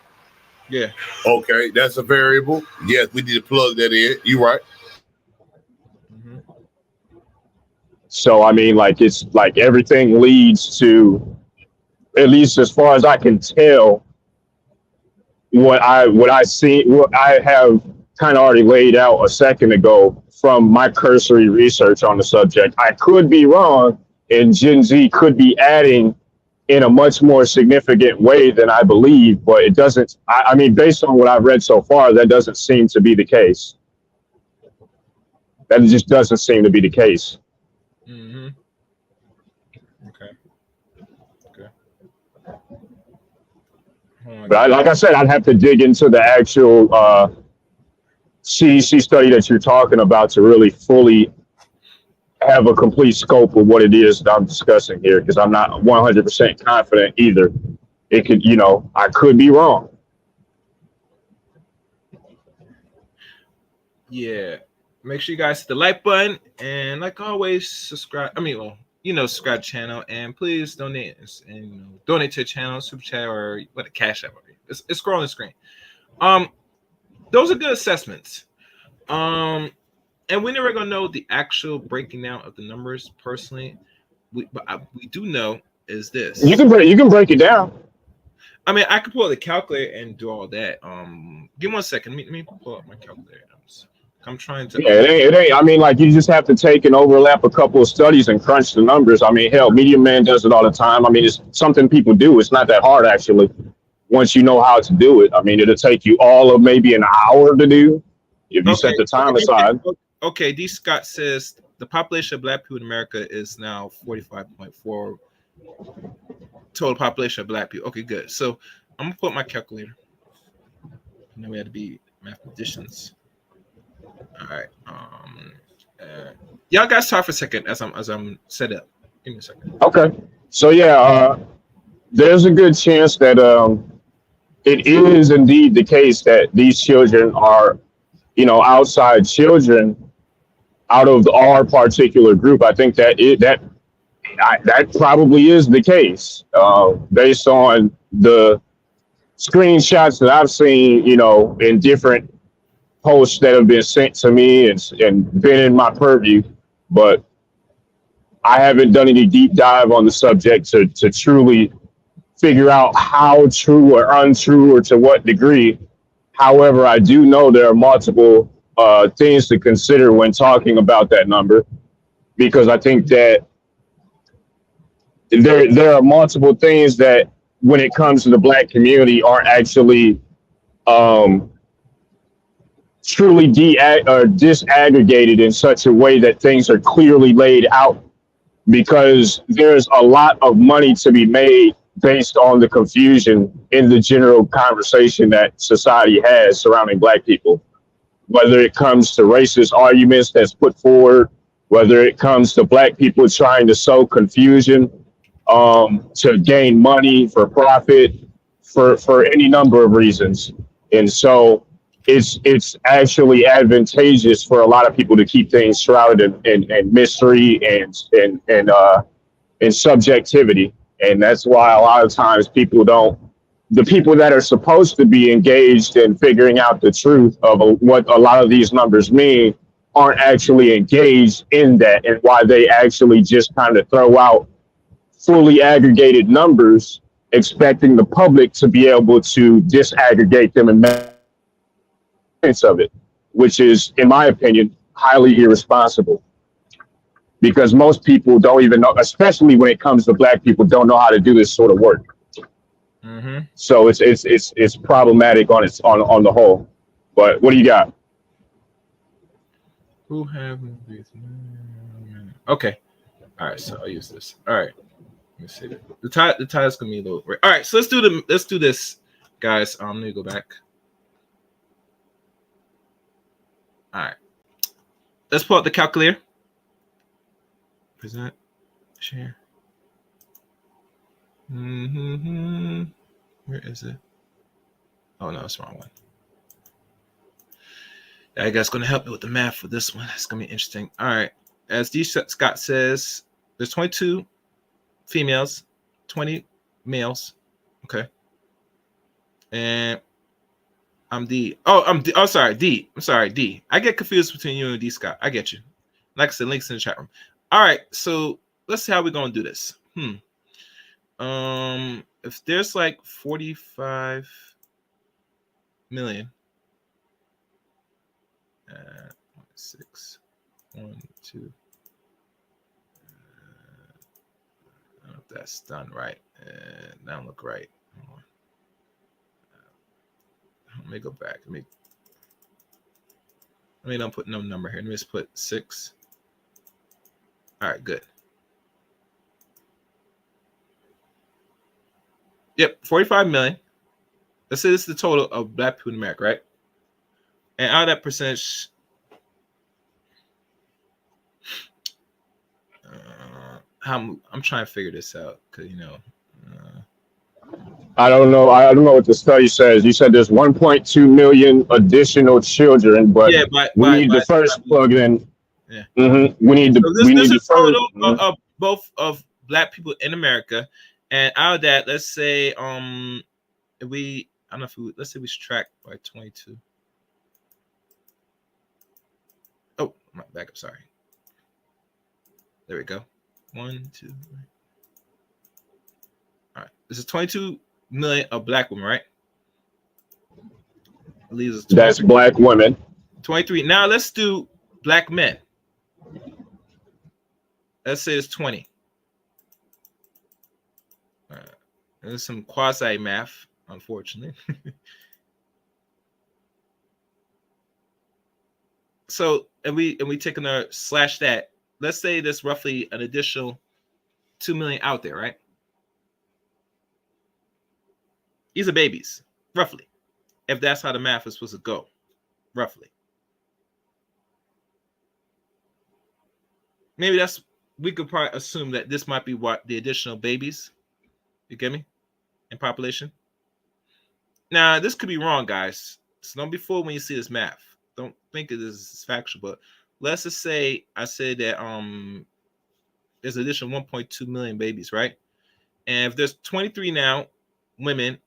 Yeah. Okay, that's a variable. Yes, we need to plug that in. You right. Mm-hmm. So I mean, like it's like everything leads to, at least as far as I can tell, what I have kind of already laid out a second ago from my cursory research on the subject. I could be wrong, and Gen Z could be adding in a much more significant way than I believe, but it doesn't. I mean, based on what I've read so far, that doesn't seem to be the case. That just doesn't seem to be the case. Mm-hmm. Okay. Okay. But like I said, I'd have to dig into the actual CDC study that you're talking about to really fully have a complete scope of what it is that I'm discussing here, because I'm not 100% confident either. It could, I could be wrong. Yeah. Make sure you guys hit the like button and, like always, subscribe. I mean, well, subscribe to the channel, and please donate and donate to the channel, super chat, or what a cash app. It's scrolling the screen. Those are good assessments. And we're never gonna know the actual breaking down of the numbers personally. But we do know is this. You can break it down. I mean, I could pull out the calculator and do all that. Give me 1 second. Let me pull up my calculator. I'm trying to. Yeah, it ain't. I mean, like you just have to take and overlap a couple of studies and crunch the numbers. I mean, hell, Medium Man does it all the time. I mean, it's something people do. It's not that hard actually. Once you know how to do it, I mean, it'll take you all of maybe an hour to do if you set the time aside. Okay, D. Scott says the population of Black people in America is now 45.4 total population of Black people. Okay, good. So I'm gonna put my calculator. Now we had to be mathematicians. All right. Y'all guys talk for a second as I'm set up. Give me a second. Okay. So yeah, there's a good chance that it is indeed the case that these children are, outside children out of our particular group. I think that that probably is the case, based on the screenshots that I've seen, in different posts that have been sent to me and been in my purview. But I haven't done any deep dive on the subject to truly figure out how true or untrue or to what degree. However, I do know there are multiple things to consider when talking about that number, because I think that there are multiple things that, when it comes to the Black community, are actually truly disaggregated in such a way that things are clearly laid out, because there's a lot of money to be made based on the confusion in the general conversation that society has surrounding Black people, whether it comes to racist arguments that's put forward, whether it comes to Black people trying to sow confusion to gain money for profit, for any number of reasons. And so it's actually advantageous for a lot of people to keep things shrouded in mystery and subjectivity. And that's why a lot of times the people that are supposed to be engaged in figuring out the truth of what a lot of these numbers mean aren't actually engaged in that, and why they actually just kind of throw out fully aggregated numbers, expecting the public to be able to disaggregate them and make sense of it, which is, in my opinion, highly irresponsible. Because most people don't even know, especially when it comes to Black people, don't know how to do this sort of work. Mm-hmm. So it's problematic on the whole. But what do you got? Who have movies? Okay. All right. So I'll use this. All right. Let me see. The title's gonna be a little. All right. So let's do this. guys. Let me go back. All right. Let's pull up the calculator. Present. Share. Where is it? Oh no, it's the wrong one. I guess going to help me with the math for this one. It's going to be interesting. All right. As D. Scott says, there's 22 females, 20 males. Okay. And I'm D. Oh, I'm D. Oh, sorry, D. I'm sorry, D. I get confused between you and D. Scott. I get you. Like I said, links in the chat room. All right. So let's see how we're going to do this. If there's like 45 million. 6, 1, 2. I don't know if that's done right. That don't look right. Let me go back. Let me don't put no number here. Let me just put 6. All right, good. Yep, 45 million. Let's say this is the total of black people in America, right? And out of that percentage, I'm trying to figure this out because I don't know. I don't know what the study says. You said there's 1.2 million additional children, but yeah, we need to first plug in. Yeah, we need to. So we need to first. Of both of black people in America, and out of that, let's say let's say we subtract by 22. Oh, my back up. Sorry. There we go. 1, 2, 3. All right. This is 22 million of black women, right? Leaves us That's black women. 23. Now let's do black men. Let's say it's 20. There's some quasi math, unfortunately. So, and we take another slash that. Let's say there's roughly an additional 2 million out there, right? These are babies, roughly. If that's how the math is supposed to go, roughly. Maybe we could probably assume that this might be what the additional babies, you get me, in population. Now, this could be wrong, guys. So don't be fooled when you see this math. Don't think it is factual, but let's just say I said that there's an additional 1.2 million babies, right? And if there's 23 now women,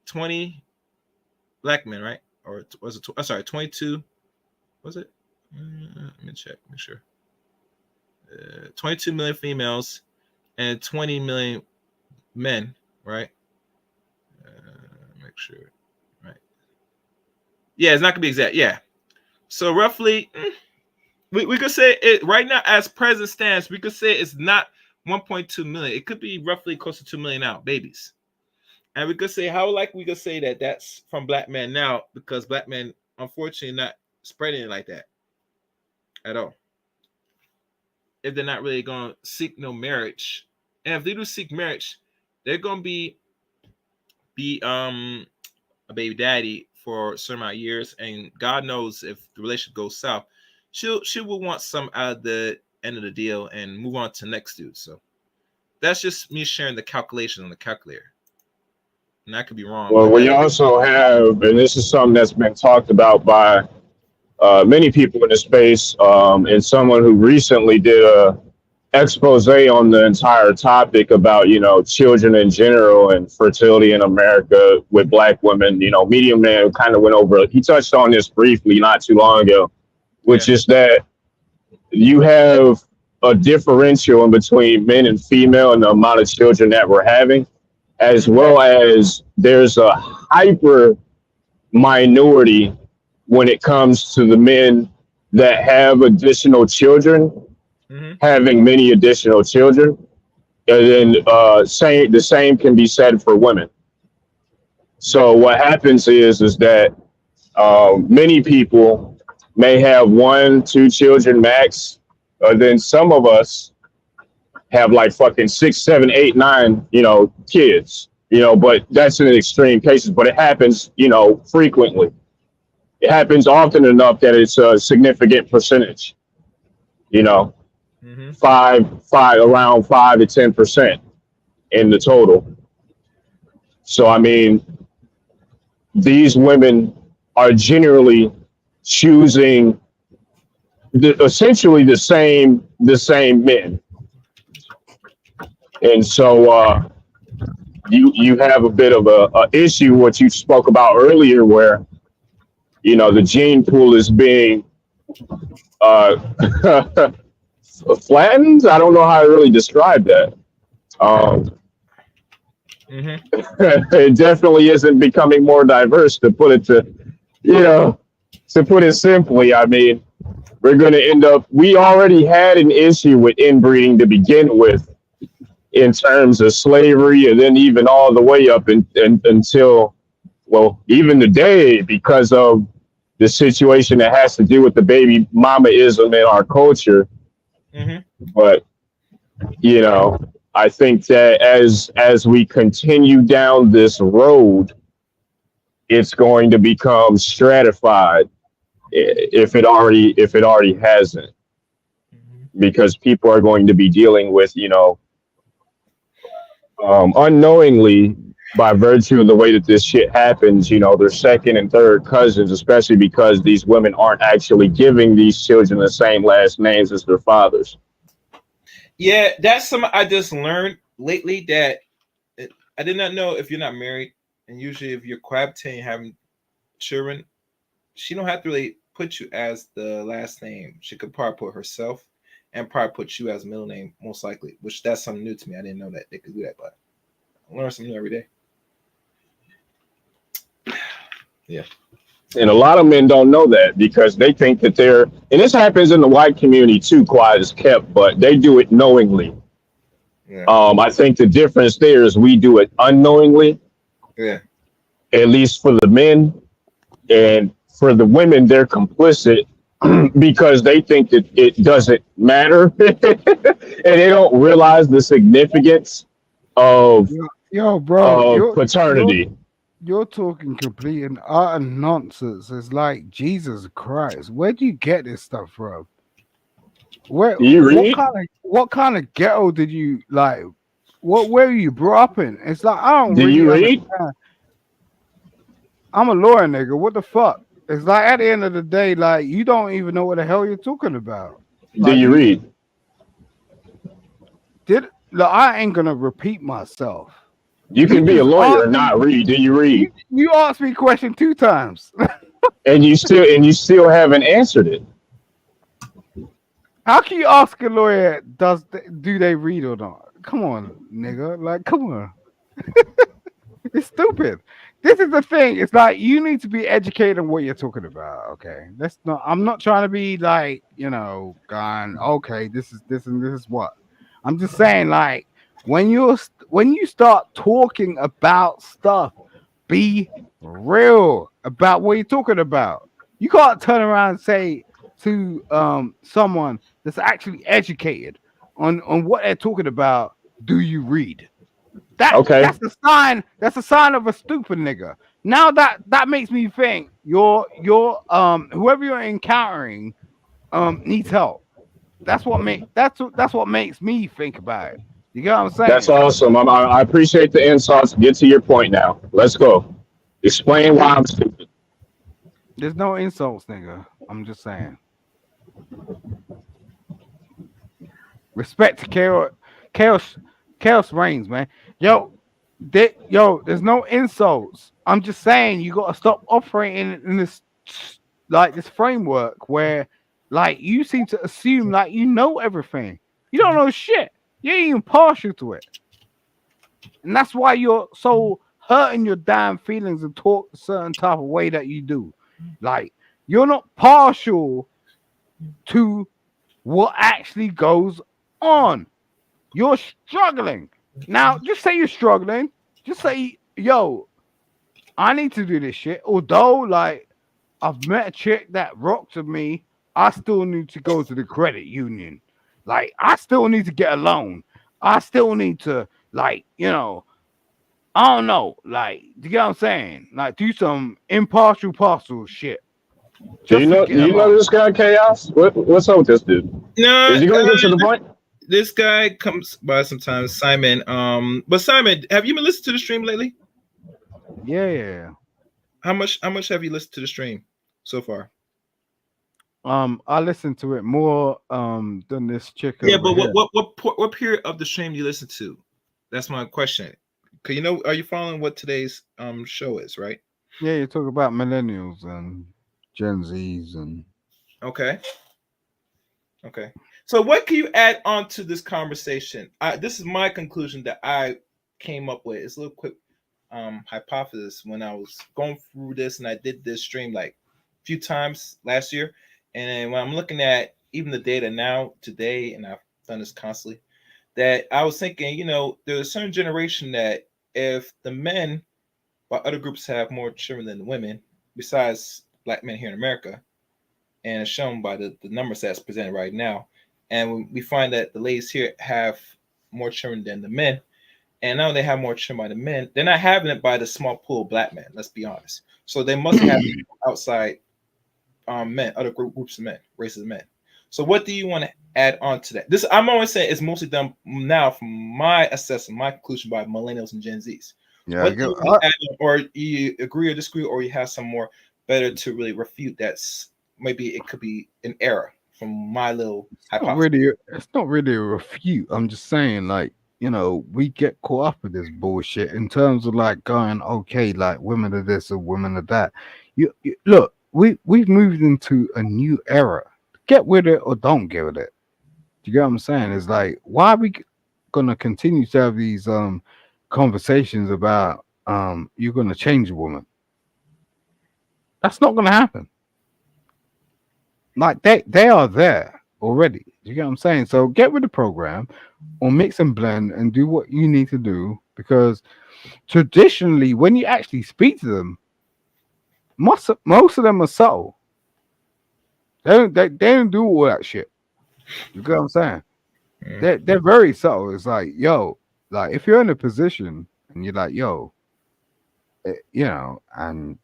20 black men, right? Or was it? Sorry, 22. Was it? Let me check. Make sure. 22 million females and 20 million men, right? Make sure, right? Yeah, it's not gonna be exact. Yeah. So roughly, we could say it right now as present stands. We could say it's not 1.2 million. It could be roughly close to 2 million now babies. And we could say we could say that that's from black men now because black men unfortunately not spreading it like that at all. If they're not really going to seek no marriage, and if they do seek marriage, they're going to be a baby daddy for a certain amount of years, and God knows if the relationship goes south, she will want some out of the end of the deal and move on to the next dude. So that's just me sharing the calculation on the calculator. And I could be wrong. Well, we also have, and this is something that's been talked about by many people in the space, and someone who recently did a expose on the entire topic about, children in general and fertility in America with black women. Medium Man kind of went over, he touched on this briefly not too long ago, which is that you have a differential in between men and female and the amount of children that we're having, as well as there's a hyper minority when it comes to the men that have additional children, having many additional children. And then the same can be said for women. So what happens is that many people may have 1, 2 children max. Then some of us have like fucking 6, 7, 8, 9, kids. But that's in extreme cases. But it happens, frequently. It happens often enough that it's a significant percentage. You know, Mm-hmm. around 5 to 10% in the total. So I mean, these women are generally choosing essentially the same men, and so you have a bit of a issue what you spoke about earlier, where the gene pool is being uh, flattened. I don't know how to really describe that. Um, Mm-hmm. it definitely isn't becoming more diverse, to put it you know to put it simply. I mean, we're going to end up. We already had an issue with inbreeding to begin with, in terms of slavery, and then even all the way up until, well, even today, because of the situation that has to do with the baby mamaism in our culture. Mm-hmm. But I think that as we continue down this road, it's going to become stratified, if it already hasn't, because people are going to be dealing with, unknowingly, by virtue of the way that this shit happens, their second and third cousins, especially because these women aren't actually giving these children the same last names as their fathers. Yeah, that's some I just learned lately that I did not know if you're not married, and usually if you're cohabitating having children, she don't have to really put you as the last name. She could probably put herself and probably put you as middle name, most likely. Which that's something new to me. I didn't know that they could do that, but I learn something new every day. Yeah. And a lot of men don't know that, because they think that and this happens in the white community too, quiet as kept, but they do it knowingly. Yeah. I think the difference there is we do it unknowingly, Yeah. at least for the men. And for the women, they're complicit because they think that it doesn't matter and they don't realize the significance of Yo, bro, paternity. you're talking complete and utter nonsense. It's like Jesus Christ. Where do you get this stuff from? Where Do you read? what kind of ghetto did you like? Where were you brought up in? It's like I don't Do really you read? understand. I'm a lawyer, nigga. What the fuck? It's like at the end of the day, like you don't even know what the hell you're talking about. Do Like you read? look, I ain't gonna repeat myself. You You can be a just lawyer asked and me. not read. Do you read? You asked me a question 2 times. And you still haven't answered it. How can you ask a lawyer? Do they read or not? Come on, nigga. Like, come on. It's stupid. This is the thing. It's like you need to be educated on what you're talking about. Okay, that's not. I'm not trying to be like going. Okay, this is this and this is what. I'm just saying, like when you start talking about stuff, be real about what you're talking about. You can't turn around and say to someone that's actually educated on what they're talking about, do you read? Okay. That's the sign. That's a sign of a stupid nigga. Now that makes me think whoever you're encountering needs help. That's what makes me think about it. You get what I'm That's saying? awesome. I appreciate the insights. Get to your point now. Let's go. Explain why I'm stupid. There's no insults, nigga. I'm just saying. Respect to chaos reigns, man. There's no insults. I'm just saying you gotta stop operating in this this framework where like you seem to assume like you know everything. You don't know shit. You ain't even partial to it. And that's why you're so hurting your damn feelings and talk a certain type of way that you do. Like you're not partial to what actually goes on. You're struggling. Now, just say you're struggling. Just say, yo, I need to do this shit. Although, like, I've met a chick that rocks with me, I still need to go to the credit union. Like, I still need to get a loan. I still need to, like, I don't know. Like, you get what I'm saying? Like, do some impartial parcel shit just to Do get you know along. this guy Chaos? What's up with this dude? No, Is he going to get to the point? this guy comes by sometimes, Simon. But Simon, have you been listening to the stream lately? Yeah. How much have you listened to the stream so far? I listen to it more than this chick Yeah, over but what here. what what what period of the stream do you listen to? That's my question. Cause are you following what today's show is, right? Yeah, you talk about millennials and Gen Zs and Okay. Okay. So what can you add on to this conversation? This is my conclusion that I came up with. It's a little quick hypothesis when I was going through this, and I did this stream like a few times last year. And then when I'm looking at even the data now today, and I've done this constantly, that I was thinking, there's a certain generation that if the men, while other groups have more children than the women, besides black men here in America, and it's shown by the numbers that's presented right now. And we find that the ladies here have more children than the men. And now they have more children by the men. They're not having it by the small pool of black men, let's be honest. So they must have outside men, other groups of men, races of men. So what do you want to add on to that? This I'm always saying it's mostly done now from my assessment, my conclusion by millennials and Gen Zs. yeah, What do you want to add on, or you agree or disagree, or you have some more better to really refute that's maybe it could be an error from my little hypothesis. it's not really a refute. I'm just saying, like, we get caught up with this bullshit in terms of like going, okay, like women are this or women are that. You look, we've moved into a new era. Get with it or don't get with it. Do you get what I'm saying? It's like, why are we gonna continue to have these conversations about you're gonna change a woman? That's not gonna happen. Like they are there already. Do you get what I'm saying? So get with the program or mix and blend and do what you need to do, because traditionally when you actually speak to them, most of them are subtle. They don't do all that shit. You get what I'm saying? Mm. They're very subtle. It's like, yo, like if you're in a position and you're like, yo, and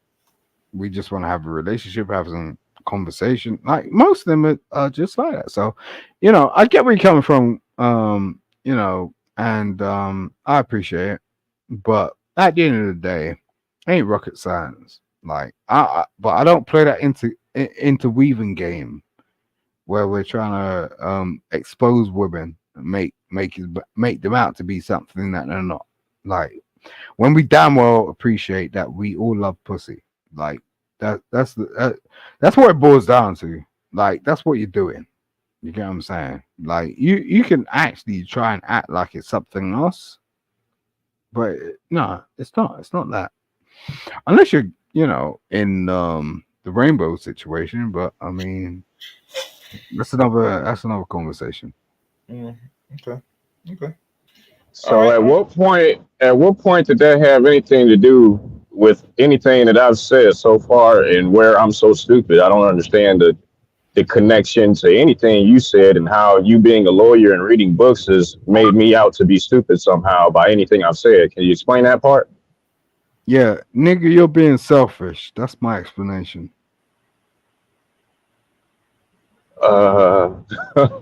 we just want to have a relationship, have some conversation. Like most of them are just like that. So, I get where you're coming from. And I appreciate it. But at the end of the day, ain't rocket science. Like but I don't play that interweaving game where we're trying to expose women and make them out to be something that they're not. Like when we damn well appreciate that we all love pussy. Like that's what it boils down to. Like that's what you're doing. You get what I'm saying? Like you can actually try and act like it's something else, but no, it's not. It's not that. Unless you're, in the rainbow situation. But I mean, that's another conversation. Mm. Okay. Okay. All So right. at what point did that have anything to do with anything that I've said so far and where I'm so stupid? I don't understand the connection to anything you said and how you being a lawyer and reading books has made me out to be stupid somehow by anything I've said. Can you explain that part? Yeah, nigga, you're being selfish. That's my explanation. Uh,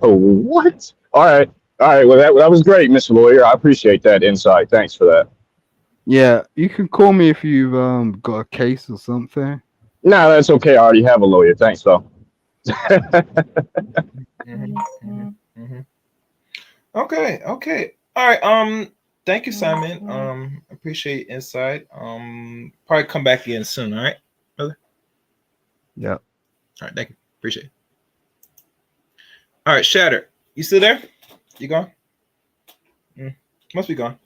what? All right. All right. Well, that was great, Mr. Lawyer. I appreciate that insight. Thanks for that. Yeah, you can call me if you've got a case or something. No, that's okay. I already have a lawyer. Thanks, though. Mhm, mhm, mhm. Okay. Okay. All right. Thank you, Simon. Appreciate your insight. Probably come back again soon. All right, brother. Yeah. All right. Thank you. Appreciate it. All right, Shatter. You still there? You gone? Must be gone.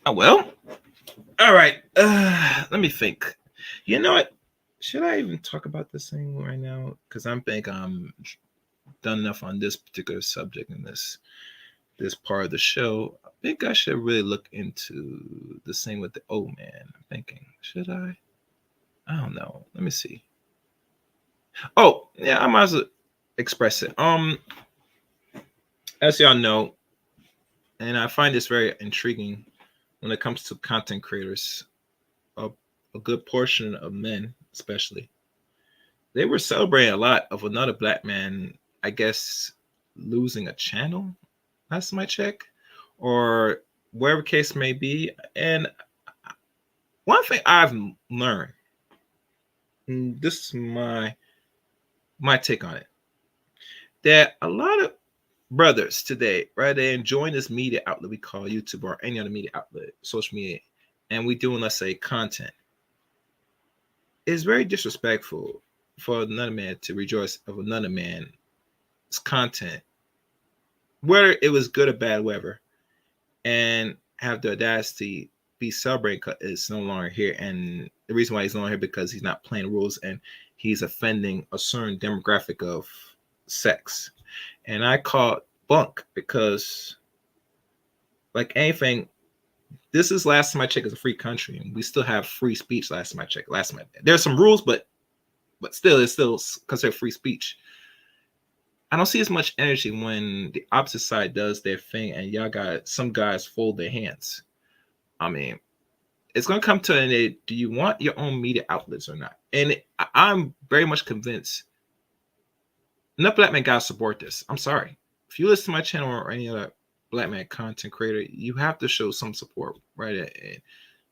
Oh well. All right. Let me think. You know what? Should I even talk about this thing right now? Because I'm think I'm done enough on this particular subject in this part of the show. I think I should really look into the same with the old man. I'm thinking, should I? I don't know. Let me see. Oh, yeah, I might as well express it. As y'all know, and I find this very intriguing. when it comes to content creators, a, a good portion of men, especially, they were celebrating a lot of another black man, I guess, losing a channel. That's my check, or wherever case may be. And one thing I've learned, and this is my take on it, that a lot of brothers today, right, they enjoying this media outlet we call YouTube or any other media outlet, social media, and we doing, let's say, content. It's very disrespectful for another man to rejoice of another man's content, whether it was good or bad, whatever, and have the audacity be celebrating because it's no longer here. And the reason why he's no longer here because he's not playing rules and he's offending a certain demographic of sex. And I call it bunk because, like anything, this is last time I checked is a free country, and we still have free speech. Last time I checked, there's some rules, but still, it's still considered free speech. I don't see as much energy when the opposite side does their thing, and y'all got some guys fold their hands. I mean, it's gonna come to an end. Do you want your own media outlets or not? And I'm very much convinced enough black men gotta support this. I'm sorry. If you listen to my channel or any other black man content creator, you have to show some support, right? And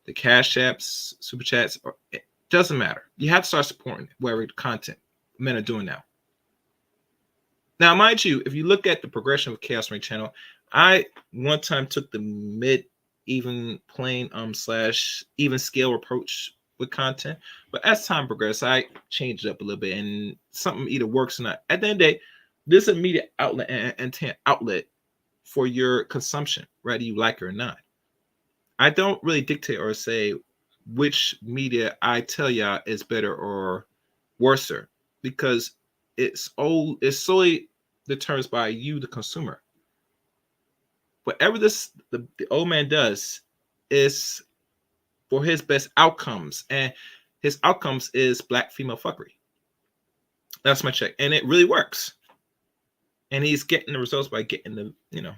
the cash apps, super chats, it doesn't matter. You have to start supporting whatever content men are doing now. Now, mind you, if you look at the progression of Chaos Ring channel, I one time took the mid-even plane / even scale approach with content, but as time progressed, I changed it up a little bit, and something either works or not. At the end of the day, this is a media outlet and intent outlet for your consumption, whether you like it or not. I don't really dictate or say which media I tell y'all is better or worser, because it's solely determined by you, the consumer. Whatever the old man does is for his best outcomes, and his outcomes is black female fuckery. That's my check, and it really works. And he's getting the results by getting the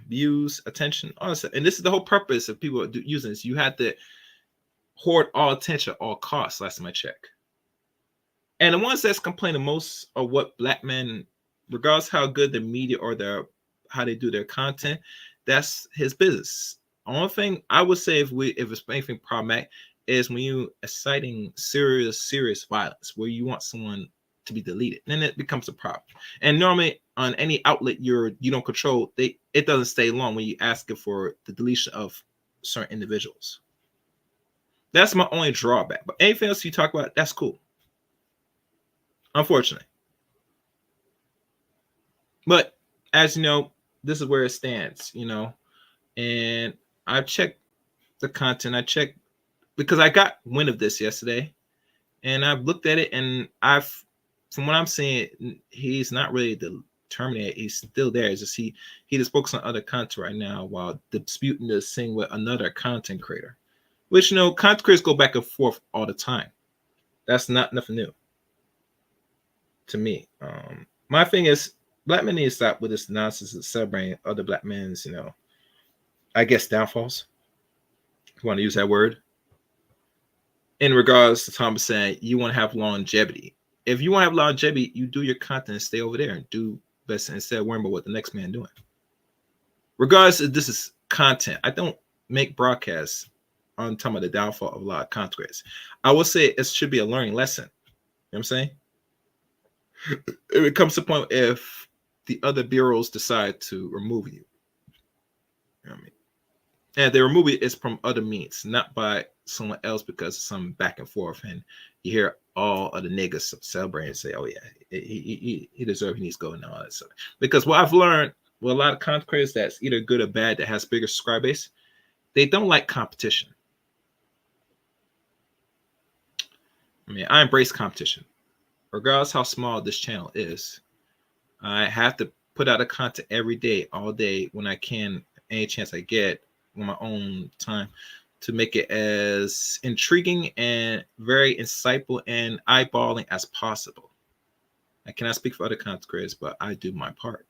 views, attention, all that stuff. And this is the whole purpose of people using this. You have to hoard all attention at all costs. Last time I checked. And the ones that's complaining most are what black men, regardless how good the media or how they do their content, that's his business. Only thing I would say if it's anything problematic is when you inciting serious violence, where you want someone to be deleted, then it becomes a problem. And normally on any outlet you don't control, it doesn't stay long when you ask it for the deletion of certain individuals. That's my only drawback. But anything else you talk about, that's cool. Unfortunately. But as you know, this is where it stands, and I've checked the content. I checked because I got wind of this yesterday, and I've looked at it, and from what I'm seeing, he's not really terminated. He's still there. It's just he just focuses on other content right now while disputing this thing with another content creator, which content creators go back and forth all the time. That's nothing new to me. My thing is, black men need to stop with this nonsense of celebrating other black men's, I guess, downfalls. If you want to use that word. In regards to Thomas saying you want to have longevity. If you want to have longevity, you do your content and stay over there and do best instead of worrying about what the next man doing. Regardless if this is content, I don't make broadcasts on talking about the downfall of a lot of content creators. I will say it should be a learning lesson. You know what I'm saying? If it comes to the point if the other bureaus decide to remove you. You know what I mean? And they remove it is from other means, not by someone else because of some back and forth. And you hear all of the niggas celebrate and say, oh, yeah, he deserves, he needs to go and all that stuff. Because what I've learned with a lot of content creators that's either good or bad that has bigger subscriber base, they don't like competition. I mean, I embrace competition. Regardless how small this channel is, I have to put out a content every day, all day, when I can, any chance I get, on my own time, to make it as intriguing and very insightful and eyeballing as possible. I cannot speak for other content creators, but I do my part.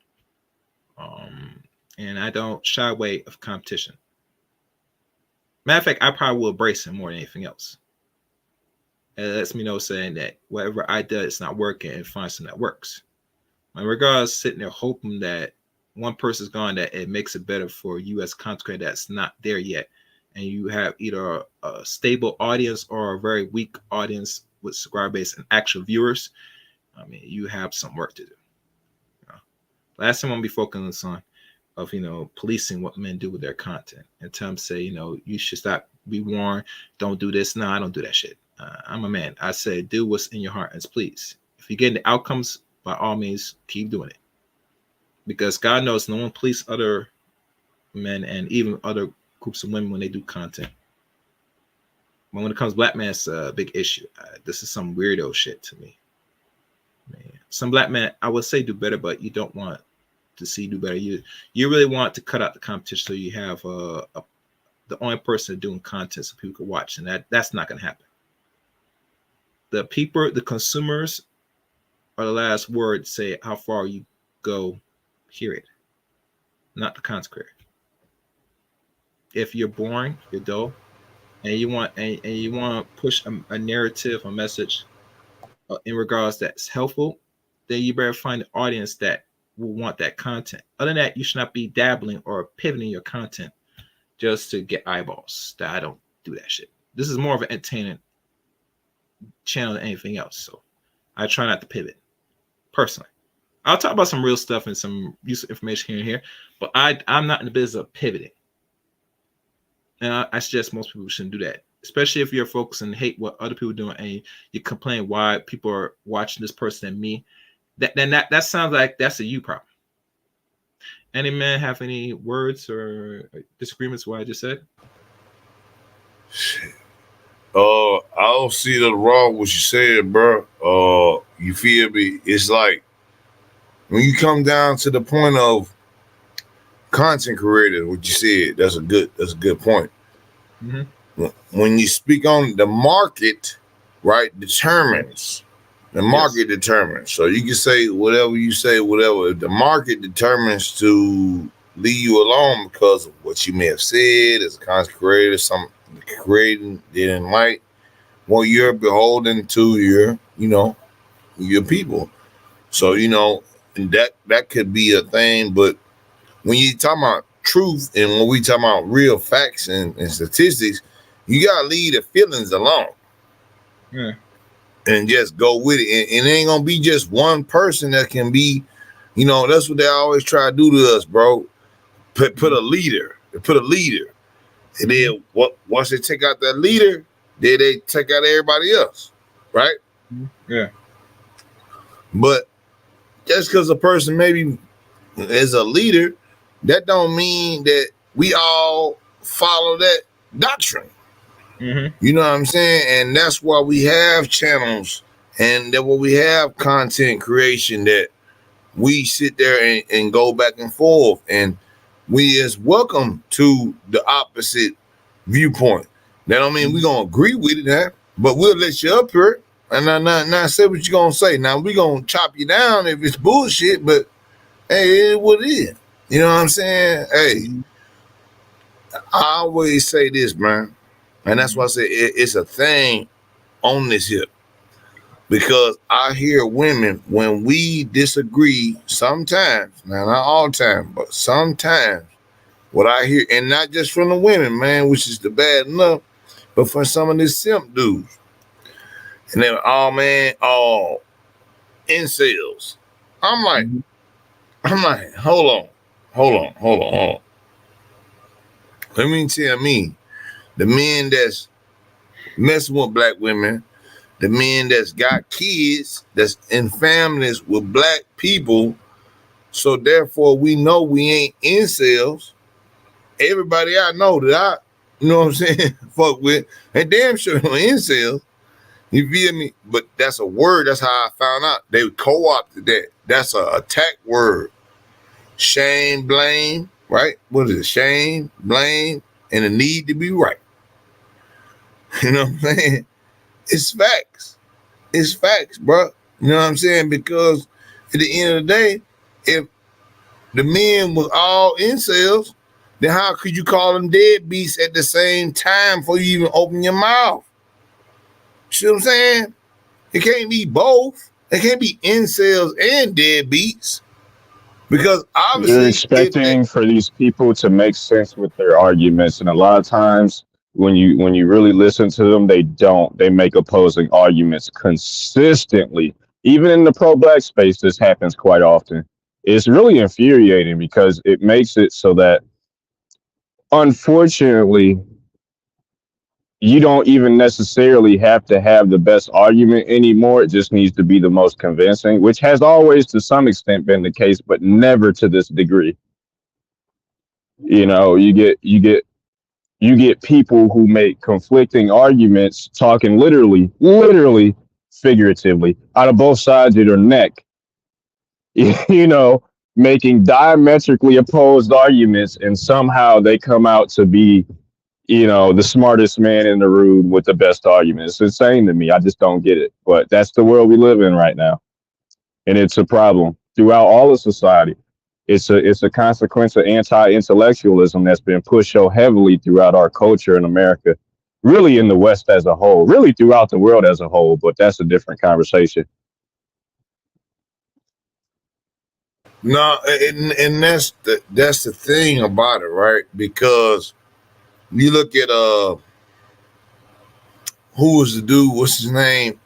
And I don't shy away of competition. Matter of fact, I probably will embrace him more than anything else. And it lets me know saying that whatever I do, it's not working, and find something that works. In regards sitting there hoping that one person's gone, that it makes it better for you as content creator that's not there yet, and you have either a stable audience or a very weak audience with subscriber base and actual viewers. I mean, you have some work to do. Last thing I'm gonna be focusing on of policing what men do with their content, and tell them say you should stop, be warned, don't do this. No, I don't do that shit. I'm a man. I say do what's in your heart and please. If you're getting the outcomes, by all means, keep doing it. Because God knows no one police other men and even other groups of women when they do content. But when it comes to black men, it's a big issue. This is some weirdo shit to me. Man. Some black men, I would say, do better, but you don't want to see do better. You really want to cut out the competition so you have the only person doing content so people can watch, and that's not going to happen. The people, the consumers, are the last word to say how far you go, period. Not the content creator. If you're boring, you're dull, and you want to push a narrative, a message in regards that's helpful, then you better find an audience that will want that content. Other than that, you should not be dabbling or pivoting your content just to get eyeballs. I don't do that shit. This is more of an entertainment channel than anything else. So I try not to pivot personally. I'll talk about some real stuff and some useful information here and here, but I'm not in the business of pivoting. And I suggest most people shouldn't do that, especially if you're focusing and hate what other people are doing and you complain why people are watching this person and me. That sounds like that's a you problem. Any man have any words or disagreements with what I just said? Shit. I don't see nothing wrong with what you said, bro. You feel me? It's like when you come down to the point of content creator, what you said, that's a good point. Mm-hmm. When you speak on the market, right, determines. The market determines. So you can say whatever you say, whatever. If the market determines to leave you alone because of what you may have said as a content creator, some creating didn't like, well, you're beholden to your people. So, that could be a thing. But when you talk about truth and when we talk about real facts and statistics, you got to leave the feelings alone. Yeah. And just go with it. And it ain't going to be just one person that can be, that's what they always try to do to us, bro. Put a leader. And then once they take out that leader, then they take out everybody else, right? Yeah. But just because a person maybe is a leader, that don't mean that we all follow that doctrine. Mm-hmm. You know what I'm saying? And that's why we have channels and that why we have content creation, that we sit there and go back and forth, and we is welcome to the opposite viewpoint. That don't mean we're going to agree with it, huh? But we'll let you up here and now say what you're going to say. Now we're going to chop you down if it's bullshit, but hey, it is what it is. You know what I'm saying? Hey, I always say this, man. And that's why I say it's a thing on this hip. Because I hear women, when we disagree sometimes, now not all the time, but sometimes, what I hear, and not just from the women, man, which is the bad enough, but from some of these simp dudes. And they're all incels. I'm like, hold on. Let me tell me, the men that's messing with black women, the men that's got kids, that's in families with black people, so therefore we know we ain't incels. Everybody I know that you know what I'm saying, fuck with, and damn sure no incels. You feel me? But that's a word. That's how I found out. They co-opted that. That's an attack word. Shame, blame, right? What is it? Shame, blame, and the need to be right. You know what I'm saying? It's facts. It's facts, bro. You know what I'm saying? Because at the end of the day, if the men was all incels, then how could you call them deadbeats at the same time before you even open your mouth? See what I'm saying? It can't be both. It can't be incels and deadbeats. Because You're obviously expecting for these people to make sense with their arguments, and a lot of times when you really listen to them, they don't. They make opposing arguments consistently. Even in the pro-black space, this happens quite often. It's really infuriating because it makes it so that, unfortunately, you don't even necessarily have to have the best argument anymore. It just needs to be the most convincing, which has always to some extent been the case, but never to this degree. You know, you get people who make conflicting arguments talking literally, figuratively out of both sides of their neck, you know, making diametrically opposed arguments, and somehow they come out to be, you know, the smartest man in the room with the best argument. It's insane to me. I just don't get it. But that's the world we live in right now. And it's a problem throughout all of society. It's a consequence of anti-intellectualism that's been pushed so heavily throughout our culture in America, really in the West as a whole, really throughout the world as a whole, but that's a different conversation. no, and that's the thing about it, right? Because you look at who was the dude? What's his name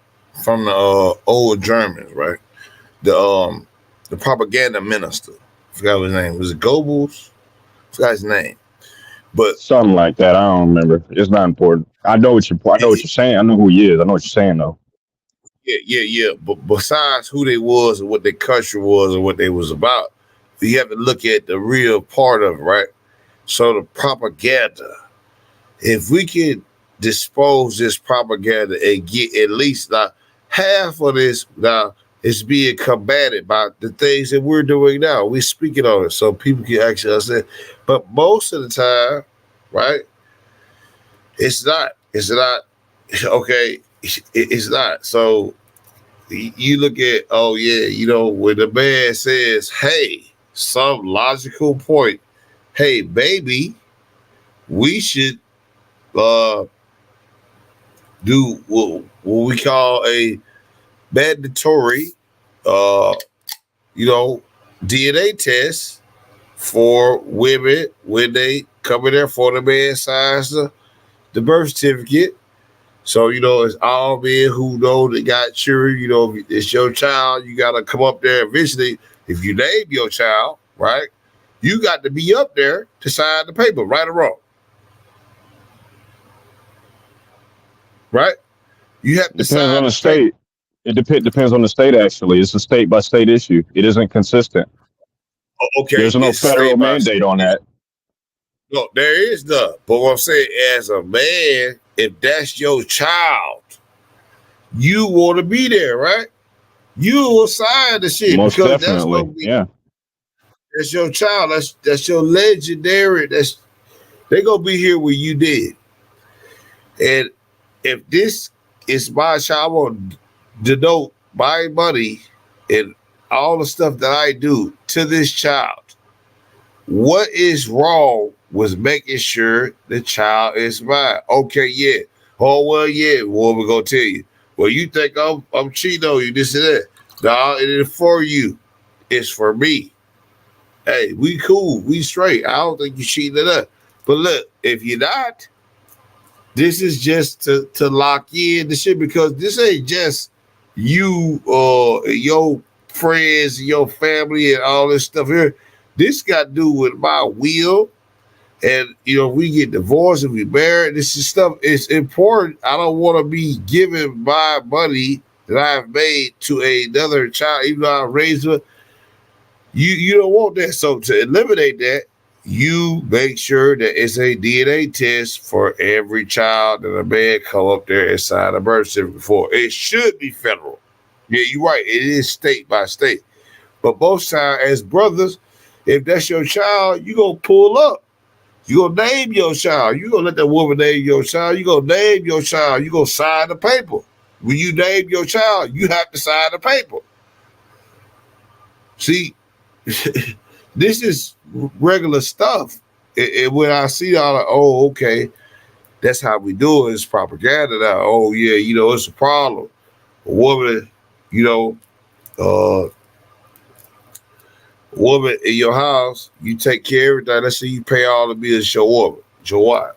from the old Germans, right? The propaganda minister. I forgot what his name was. It Goebbels? I forgot his name. But Something like that. I don't remember. It's not important. I know what you're saying. I know who he is. I know what you're saying though. yeah. But besides who they was and what their culture was and what they was about, you have to look at the real part of it, right? So the propaganda. If we could dispose this propaganda and get at least like half of this now is being combated by the things that we're doing now. We're speaking on it so people can actually understand. But most of the time, right, it's not. It's not okay. It's not. So you look at, oh yeah, you know, when the man says, hey, some logical point, hey, baby, we should do what we call a mandatory, uh, you know, DNA test for women when they come in there for the man signs the birth certificate. So, you know, it's all men who know they got children, you know, if it's your child, you got to come up there eventually. If you name your child, right, you got to be up there to sign the paper, right or wrong. Right? You have to Depends sign on the the paper. state. It depends on the state. Actually, it's a state by state issue. It isn't consistent. Okay, There's no it's federal state by mandate state. on that. No, there is none. But what I'm saying, as a man, if that's your child, you want to be there, right? You will sign the shit Most because that's definitely. gonna be Yeah. that's your child. That's your legendary. They're gonna be here when you did. And if this is my child, I want to denote my money and all the stuff that I do to this child. What is wrong with making sure the child is mine? Okay, yeah. Oh well, yeah. What we gonna tell you? Well, you think I'm cheating on you, this and that. No, it is for you. It's for me. Hey, we cool. We straight. I don't think you cheating at us. But look, if you're not, this is just to lock in the shit because this ain't just you or your friends, your family, and all this stuff here. This got to do with my will. And you know, we get divorced and we married. This is stuff. It's important. I don't want to be giving my money that I've made to another child, even though I raised her. You don't want that. So to eliminate that, you make sure that it's a DNA test for every child that a man come up there and sign a birth certificate for. It should be federal. Yeah, you're right. It is state by state. But most times, as brothers, if that's your child, you gonna pull up. You gonna name your child. You gonna let that woman name your child. You gonna name your child. You gonna sign the paper. When you name your child, you have to sign the paper. See, this is regular stuff. And when I see all like, oh, okay, that's how we do it. It's propaganda now. Oh yeah, it's a problem. A woman, you know, uh, woman in your house, you take care of everything. Let's say you pay all the bills, show woman, your wife.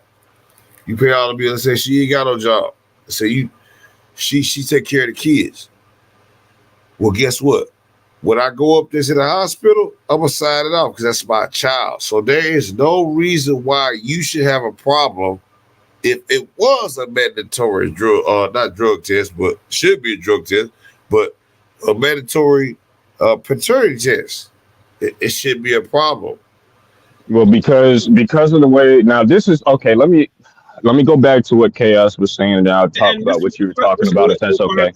You pay all the bills. Say she ain't got no job. Say she take care of the kids. Well, guess what? When I go up there to the hospital, I'm gonna sign it off because that's my child. So there is no reason why you should have a problem if it was a mandatory drug, not drug test, but should be a drug test, but a mandatory paternity test. It should be a problem. Well, because of the way now this is okay. Let me go back to what Chaos was saying, and I'll talk And about what you were talking about, if that's okay.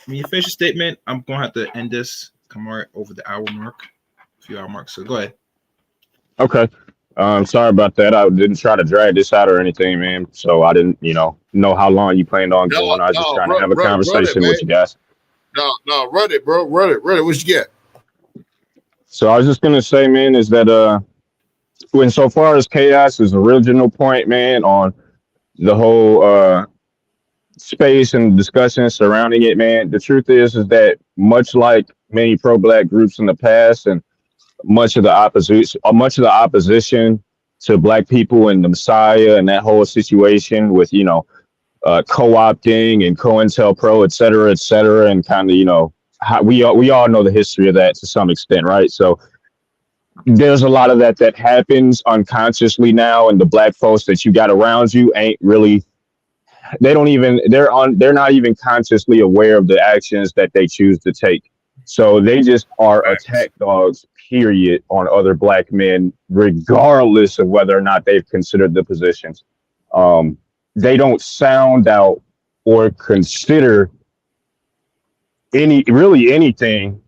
When you finish your statement, I'm gonna have to end this. Come right over the hour mark, few hour mark. So go ahead. Okay. Sorry about that. I didn't try to drag this out or anything, man. So I didn't, know how long you planned on No, going. I was just no, trying to have a run it, conversation man. with you guys. No, run it, bro. Run it. What you got? So I was just gonna say, man, is that when so far as Chaos's original point, man, on the whole space and discussion surrounding it, man, the truth is that much like many pro-black groups in the past, and much of the opposition to black people and the Messiah and that whole situation with co-opting and COINTELPRO, et cetera, and kind of how we all know the history of that to some extent, right? So there's a lot of that happens unconsciously now, and the black folks that you got around you ain't really, they're not even consciously aware of the actions that they choose to take. So they just are Facts. attack dogs, period, on other black men, regardless of whether or not they've considered the positions. They don't sound out or consider anything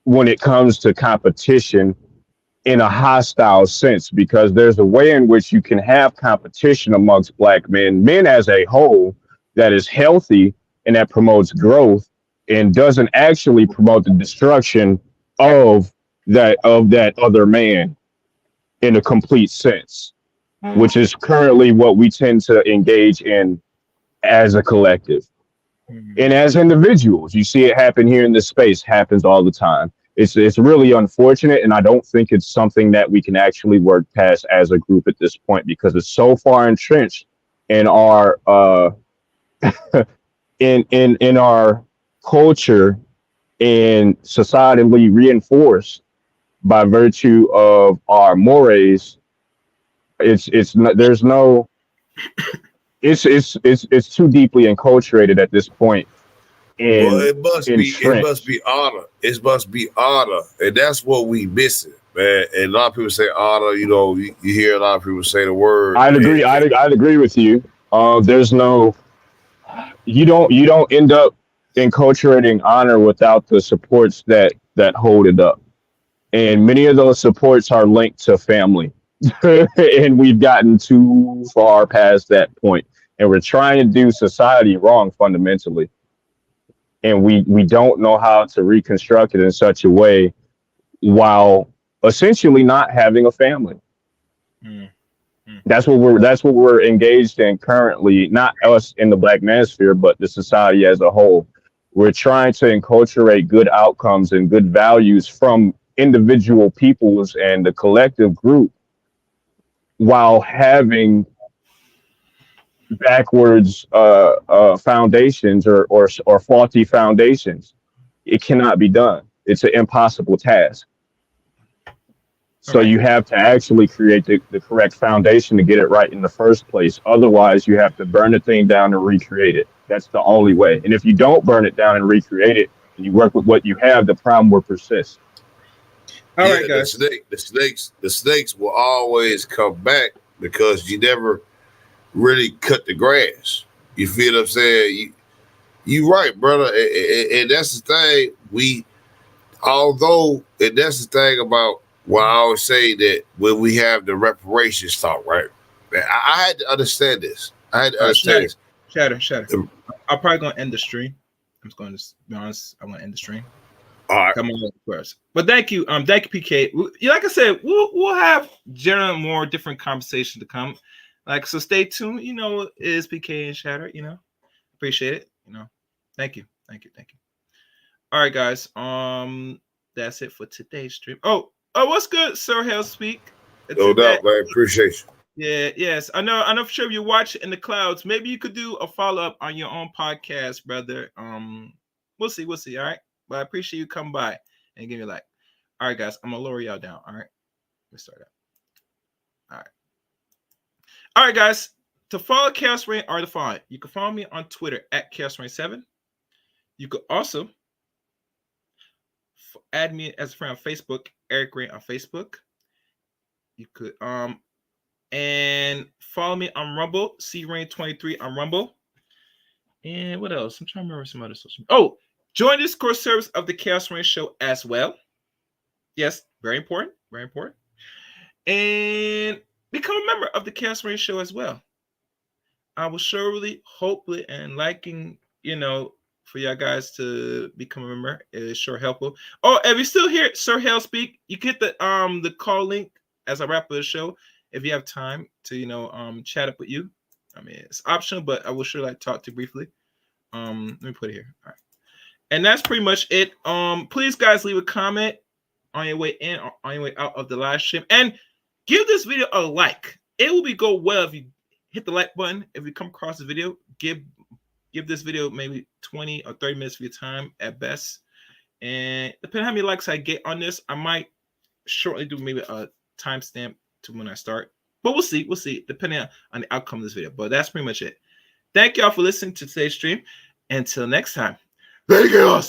when it comes to competition in a hostile sense, because there's a way in which you can have competition amongst black men as a whole, that is healthy and that promotes growth and doesn't actually promote the destruction of that other man in a complete sense, which is currently what we tend to engage in as a collective. And as individuals, you see it happen here in this space, happens all the time. It's really unfortunate, and I don't think it's something that we can actually work past as a group at this point, because it's so far entrenched in our in our culture and societally reinforced by virtue of our mores. It's not, there's no it's too deeply enculturated at this point Well, and it must entrenched. be honor. It must be honor, and that's what we missing, man. And a lot of people say honor. You hear a lot of people say the word. I'd agree. I'd agree with you. There's no, you don't end up enculturating honor without the supports that hold it up, and many of those supports are linked to family, and we've gotten too far past that point, and we're trying to do society wrong fundamentally, and we don't know how to reconstruct it in such a way while essentially not having a family. Mm, mm. That's what we're engaged in currently, not us in the black manosphere, but the society as a whole. We're trying to enculturate good outcomes and good values from individual peoples and the collective group while having backwards foundations or faulty foundations. It cannot be done. It's an impossible task. All So right. you have to actually create the correct foundation to get it right in the first place. Otherwise, you have to burn the thing down and recreate it. That's the only way. And if you don't burn it down and recreate it, and you work with what you have, the problem will persist. All Yeah, right, guys. the snakes will always come back because you never really cut the grass. You feel what I'm saying? You right, brother, and that's the thing. And that's the thing about what I always say, that when we have the reparations talk, right? I had to understand this. I had to All right, understand this. Shatter. I'm probably gonna end the stream. I'm just going to be honest. I'm gonna end the stream. All right. Come on first. But thank you, PK. Like I said, we'll have general more different conversation to come. Like, so stay tuned. You know, is PK and Shatter. You know, appreciate it. You know, thank you. All right, guys. That's it for today's stream. Oh, what's good, Sir Hell Speak? No doubt, man. Appreciate you. Yeah, yes. I know for sure you watch it in the clouds. Maybe you could do a follow-up on your own podcast, brother. We'll see. All right. But I appreciate you come by and give me a like. All right, guys. I'm gonna lower y'all down. All right. Let's start out. All right, guys. To follow Chaos Rain are the following. You can follow me on Twitter at Chaos Rain 7. You could also add me as a friend on Facebook, Eric Rain on Facebook. You could and follow me on Rumble, CRain23 on Rumble. And what else? I'm trying to remember some other social media. Oh, join the Discord service of the Chaos Rain Show as well. Yes, very important. And become a member of the Chaos Rain Show as well. I will surely, hopefully, and liking, for y'all guys to become a member. It is sure helpful. Oh, if you're still here, Sir Hell Speak, you get the call link as I wrap up the show. If you have time to, chat up with you. I mean, it's optional, but I will sure like talk to you briefly. Let me put it here. All right. And that's pretty much it. Please, guys, leave a comment on your way in or on your way out of the live stream. And give this video a like. It will go well if you hit the like button. If you come across the video, give this video maybe 20 or 30 minutes of your time at best. And depending on how many likes I get on this, I might shortly do maybe a timestamp to when I start. But we'll see, depending on the outcome of this video. But that's pretty much it. Thank y'all for listening to today's stream. Until next time, thank you.